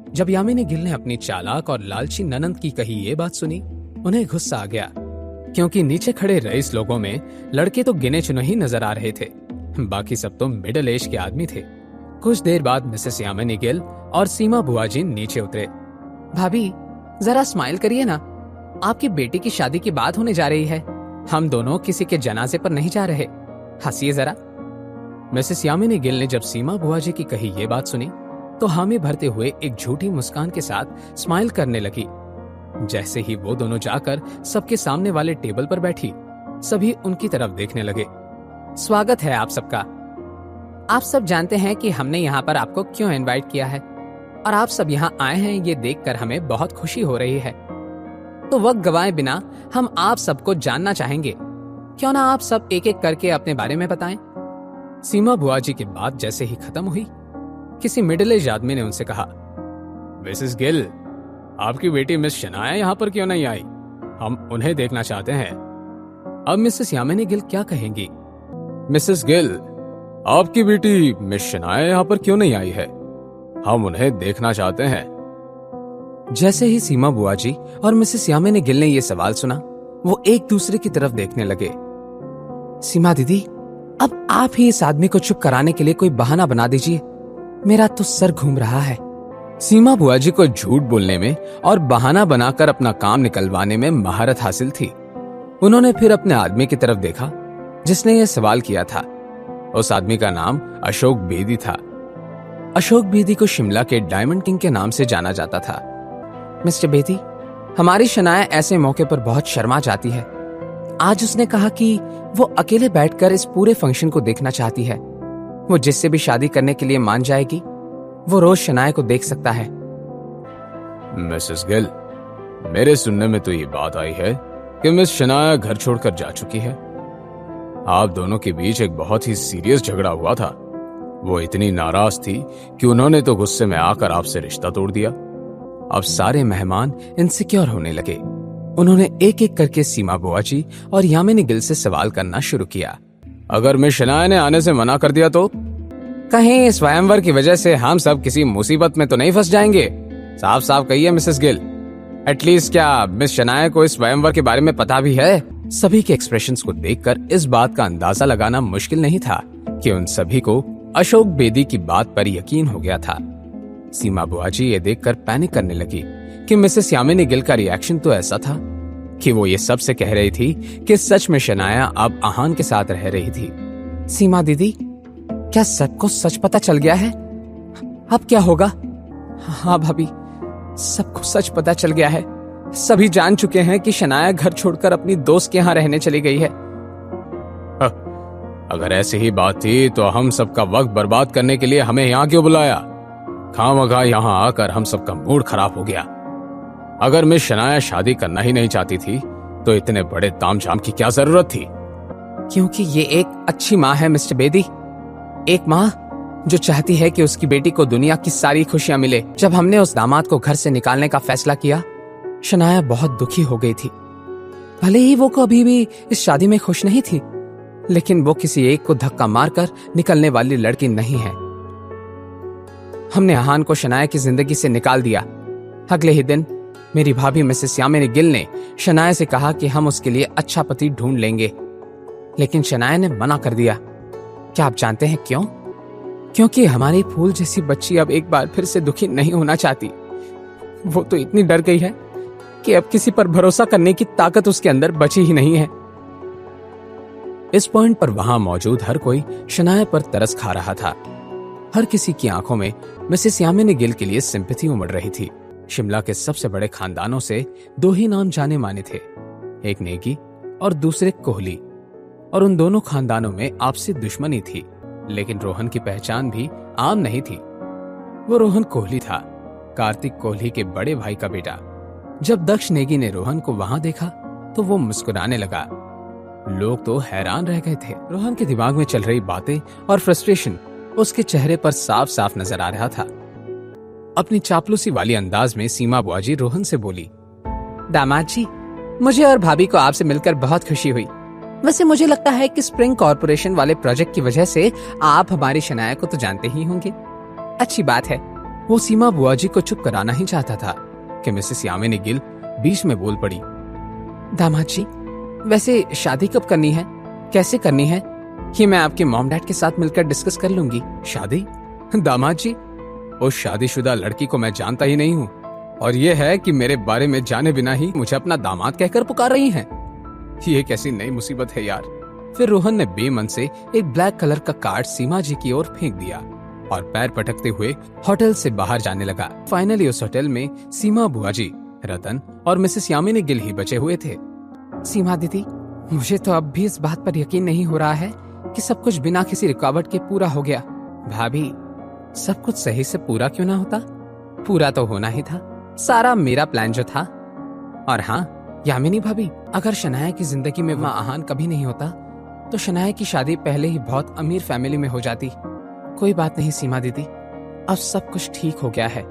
जब यामिनी गिल ने अपनी चालाक और लालची ननंद की कही ये बात सुनी, उन्हें गुस्सा आ गया, क्योंकि नीचे खड़े रईस लोगों में लड़के तो गिने चुने ही नजर आ रहे थे, बाकी सब तो मिडिल एज के आदमी थे। कुछ देर बाद मिसेस यामिनी गिल और सीमा बुआजी नीचे उतरे। भाभी, जरा स्माइल करिए ना, आपकी बेटी की शादी की बात होने जा रही है। हम दोनों किसी के जनाजे पर नहीं जा रहे, हंसिए जरा। मिसेस यामिनी गिल ने जब सीमा बुआजी की कही ये बात सुनी, तो हामी भरते हुए एक झूठी मुस्कान के साथ स्माइल करने लगी। जैसे ही वो दोनों जाकर सबके सामने वाले टेबल पर बैठी, सभी उनकी तरफ देखने लगे। स्वागत है आप सबका। आप सब जानते हैं कि हमने यहाँ पर आपको क्यों इनवाइट किया है, और आप सब यहाँ आए हैं ये देखकर हमें बहुत खुशी हो रही है। तो वक्त गवाए बिना हम आप सबको जानना चाहेंगे। क्यों ना आप सब एक एक करके अपने बारे में बताएं। सीमा बुआजी की बात जैसे ही खत्म हुई, किसी मिडिल एज आदमी ने उनसे कहा, मिसेस गिल, आपकी बेटी मिस शनाया यहाँ पर क्यों नहीं आई? हम उन्हें देखना चाहते हैं। अब मिसेस यामिनी गिल क्या कहेंगी? मिसेस गिल, आपकी बेटी मिस शनाया यहाँ पर क्यों नहीं आई है? हम उन्हें देखना चाहते हैं। जैसे ही सीमा बुआजी और मिसेस यामिनी गिल ने यह सवाल सुना, वो एक दूसरे की तरफ देखने लगे। सीमा दीदी, अब आप ही इस आदमी को चुप कराने के लिए कोई बहाना बना दीजिए, मेरा तो सर घूम रहा है। सीमा बुआजी को झूठ बोलने में और बहाना बनाकर अपना काम निकलवाने में महारत हासिल थी। उन्होंने फिर अपने आदमी की तरफ देखा जिसने यह सवाल किया था। उस आदमी का नाम अशोक बेदी था। अशोक बेदी को शिमला के डायमंड किंग के नाम से जाना जाता था। मिस्टर बेदी, हमारी शनाया ऐसे मौके पर बहुत शर्मा जाती है। आज उसने कहा कि वो अकेले बैठकर इस पूरे फंक्शन को देखना चाहती है। वो जिससे भी शादी करने के लिए मान जाएगी, वो रोज शनाया को देख सकता है। मिसेस गिल, मेरे सुनने में तो ये बात आई है कि मिस शनाया घर छोड़कर जा चुकी है। आप दोनों के बीच एक बहुत ही सीरियस झगड़ा हुआ था। वो इतनी नाराज थी कि उन्होंने तो गुस्से में आकर आपसे रिश्ता तोड़ दिया। अब सारे मेहमान इनसिक्योर होने लगे। उन्होंने एक एक करके सीमा बुआजी और यामिनी गिल से सवाल करना शुरू किया। अगर मिस शनाया ने आने से मना कर दिया तो? कहीं स्वयंवर की वजह से हम सब किसी मुसीबत में तो नहीं फंस जाएंगे? साफ साफ कहिए मिसेस गिल, एटलीस्ट क्या मिस शनाया को इस स्वयंवर के बारे में पता भी है? सभी के एक्सप्रेशंस को देखकर इस बात का अंदाजा लगाना मुश्किल नहीं था कि उन सभी को अशोक बेदी की बात पर यकीन हो गया था। सीमा बुआजी ये देखकर पैनिक करने लगी कि मिसेस यामिनी गिल का रिएक्शन तो ऐसा था कि वो ये सबसे कह रही थी कि सच में शनाया अब आहान के साथ रह रही थी। सीमा दीदी, क्या सबको सच पता चल गया है? अब क्या होगा? हाँ भाभी, सबको सच पता चल गया है। सभी जान चुके हैं कि शनाया घर छोड़कर अपनी दोस्त के यहाँ रहने चली गई है। अगर ऐसी ही बात थी तो हम सबका वक्त बर्बाद करने के लिए हमें यहाँ क्यों बुलाया? खामखा यहाँ आकर हम सबका मूड खराब हो गया। अगर मिस शनाया शादी करना ही नहीं चाहती थी तो इतने बड़े तामझाम की क्या जरूरत थी? क्योंकि ये एक अच्छी माँ है मिस्टर बेदी, एक माँ जो चाहती है कि उसकी बेटी को दुनिया की सारी खुशियां मिले। जब हमने उस दामाद को घर से निकालने का फैसला किया, शनाया बहुत दुखी हो गई थी। भले ही वो कभी भी इस शादी में खुश नहीं थी, लेकिन वो किसी एक को धक्का मारकर निकलने वाली लड़की नहीं है। हमने आहान को शनाया की जिंदगी से निकाल दिया। अगले ही दिन मेरी भाभी मिसेस यामिनी गिल ने शनाया से कहा कि हम उसके लिए अच्छा पति ढूंढ लेंगे, लेकिन शनाया ने मना कर दिया। क्या आप जानते हैं क्यों? क्योंकि हमारी फूल जैसी बच्ची अब एक बार फिर से दुखी नहीं होना चाहती। वो तो इतनी डर गई है कि अब किसी पर भरोसा करने की ताकत उसके अंदर बची ही नहीं है। इस पॉइंट पर वहां मौजूद हर कोई शनाया पर तरस खा रहा था। हर किसी की आंखों में मिसेस यामिनी गिल के लिए सिंपैथी उमड़ रही थी। शिमला के सबसे बड़े खानदानों से दो ही नाम जाने माने थे, एक नेगी और दूसरे कोहली, और उन दोनों खानदानों में आपसी दुश्मनी थी। लेकिन रोहन की पहचान भी आम नहीं थी। वो रोहन कोहली था, कार्तिक कोहली के बड़े भाई का बेटा। जब दक्ष नेगी ने रोहन को वहां देखा तो वो मुस्कुराने लगा। लोग तो हैरान रह गए थे। रोहन के दिमाग में चल रही बातें और फ्रस्ट्रेशन उसके चेहरे पर साफ साफ नजर आ रहा था। अपनी चापलूसी वाली अंदाज में सीमा बुआजी रोहन से बोली, दामाद जी, मुझे और भाभी को आपसे मिलकर बहुत खुशी हुई। वैसे मुझे लगता है कि स्प्रिंग कॉर्पोरेशन वाले प्रोजेक्ट की वजह से आप हमारी शनाया को तो जानते ही होंगे। अच्छी बात है। वो सीमा बुआजी को चुप कराना ही चाहता था कि मिसेस यामिनी गिल बीच में बोल पड़ी, दामाद जी, वैसे शादी कब करनी है, कैसे करनी है, ये मैं आपके मॉम डैड के साथ मिलकर डिस्कस कर लूंगी। शादी? दामाद जी, उस शादीशुदा लड़की को मैं जानता ही नहीं हूँ, और ये है कि मेरे बारे में जाने बिना ही मुझे अपना दामाद कहकर पुकार रही हैं। ये कैसी नई मुसीबत है यार। फिर रोहन ने बेमन से एक ब्लैक कलर का कार्ड सीमा जी की ओर फेंक दिया और पैर पटकते हुए होटल से बाहर जाने लगा। फाइनली उस होटल में सीमा बुआजी, रतन और मिसेस यामिनी गिल ही बचे हुए थे। सीमा दीदी, मुझे तो अब भी इस बात पर यकीन नहीं हो रहा है कि सब कुछ बिना किसी रुकावट के पूरा हो गया। भाभी, सब कुछ सही से पूरा क्यों ना होता? पूरा तो होना ही था, सारा मेरा प्लान जो था। और हाँ यामिनी भाभी, अगर शनाया की जिंदगी में वहाँ आहान कभी नहीं होता तो शनाया की शादी पहले ही बहुत अमीर फैमिली में हो जाती। कोई बात नहीं सीमा दीदी, अब सब कुछ ठीक हो गया है।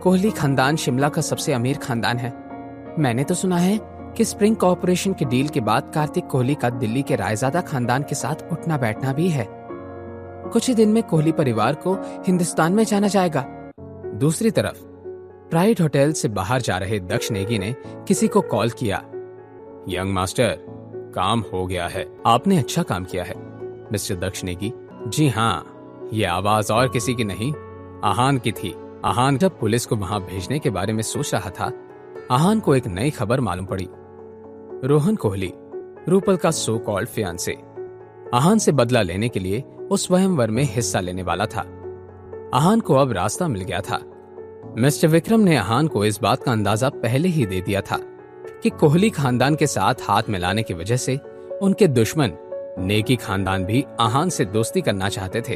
कोहली खानदान शिमला का सबसे अमीर खानदान है। मैंने तो सुना है कि स्प्रिंग कॉर्पोरेशन के डील के बाद कार्तिक कोहली का दिल्ली के रायजादा खानदान के साथ उठना बैठना भी है। कुछ ही दिन में कोहली परिवार को हिंदुस्तान में जाना जाएगा। दूसरी तरफ प्राइड होटल से बाहर जा रहे दक्ष नेगी ने किसी को कॉल किया, यंग मास्टर, काम हो गया है। आपने अच्छा काम किया है मिस्टर दक्ष नेगी। जी हाँ, ये आवाज और किसी की नहीं, आहान की थी। आहान जब पुलिस को वहां भेजने के बारे में सोच रहा था, आहान को एक नई खबर मालूम पड़ी। रोहन कोहली, रूपल का सो कॉल्ड फियांसे, आहान से बदला लेने के लिए उस स्वयंवर में हिस्सा लेने वाला था। आहान को अब रास्ता मिल गया था। मिस्टर विक्रम ने आहान को इस बात का अंदाजा पहले ही दे दिया था कि कोहली खानदान के साथ हाथ मिलाने की वजह से उनके दुश्मन नेकी खानदान भी आहान से दोस्ती करना चाहते थे,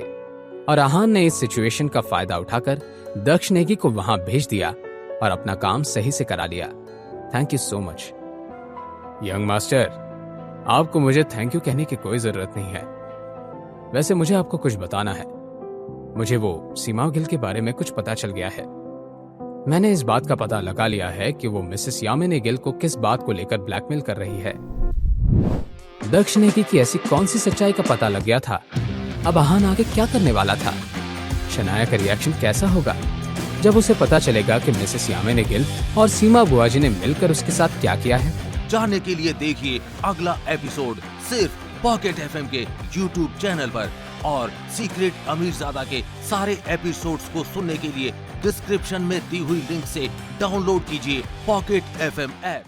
और आहान ने इस सिचुएशन का फायदा उठाकर दक्ष नेगी को वहां भेज दिया और अपना काम सही से करा लिया। Thank you so much. Young master, आपको मुझे थैंक यू कहने की कोई जरूरत नहीं है। वैसे मुझे आपको कुछ बताना है। मुझे वो सीमा गिल के बारे में कुछ पता चल गया है। मैंने इस बात का पता लगा लिया है कि वो मिसेस यामिनी गिल को किस बात को लेकर ब्लैकमेल कर रही है। दक्ष नेगी की ऐसी कौन सी सच्चाई का पता लग गया था? अब आहान आगे क्या करने वाला था? शनाया का रिएक्शन कैसा होगा जब उसे पता चलेगा कि मिसेस यामिनी गिल और सीमा बुआजी ने मिलकर उसके साथ क्या किया है? जानने के लिए देखिए अगला एपिसोड सिर्फ पॉकेट एफएम के यूट्यूब चैनल पर, और सीक्रेट अमीरजादा के सारे एपिसोड्स को सुनने के लिए डिस्क्रिप्शन में दी हुई लिंक से डाउनलोड कीजिए पॉकेट एफएम ऐप।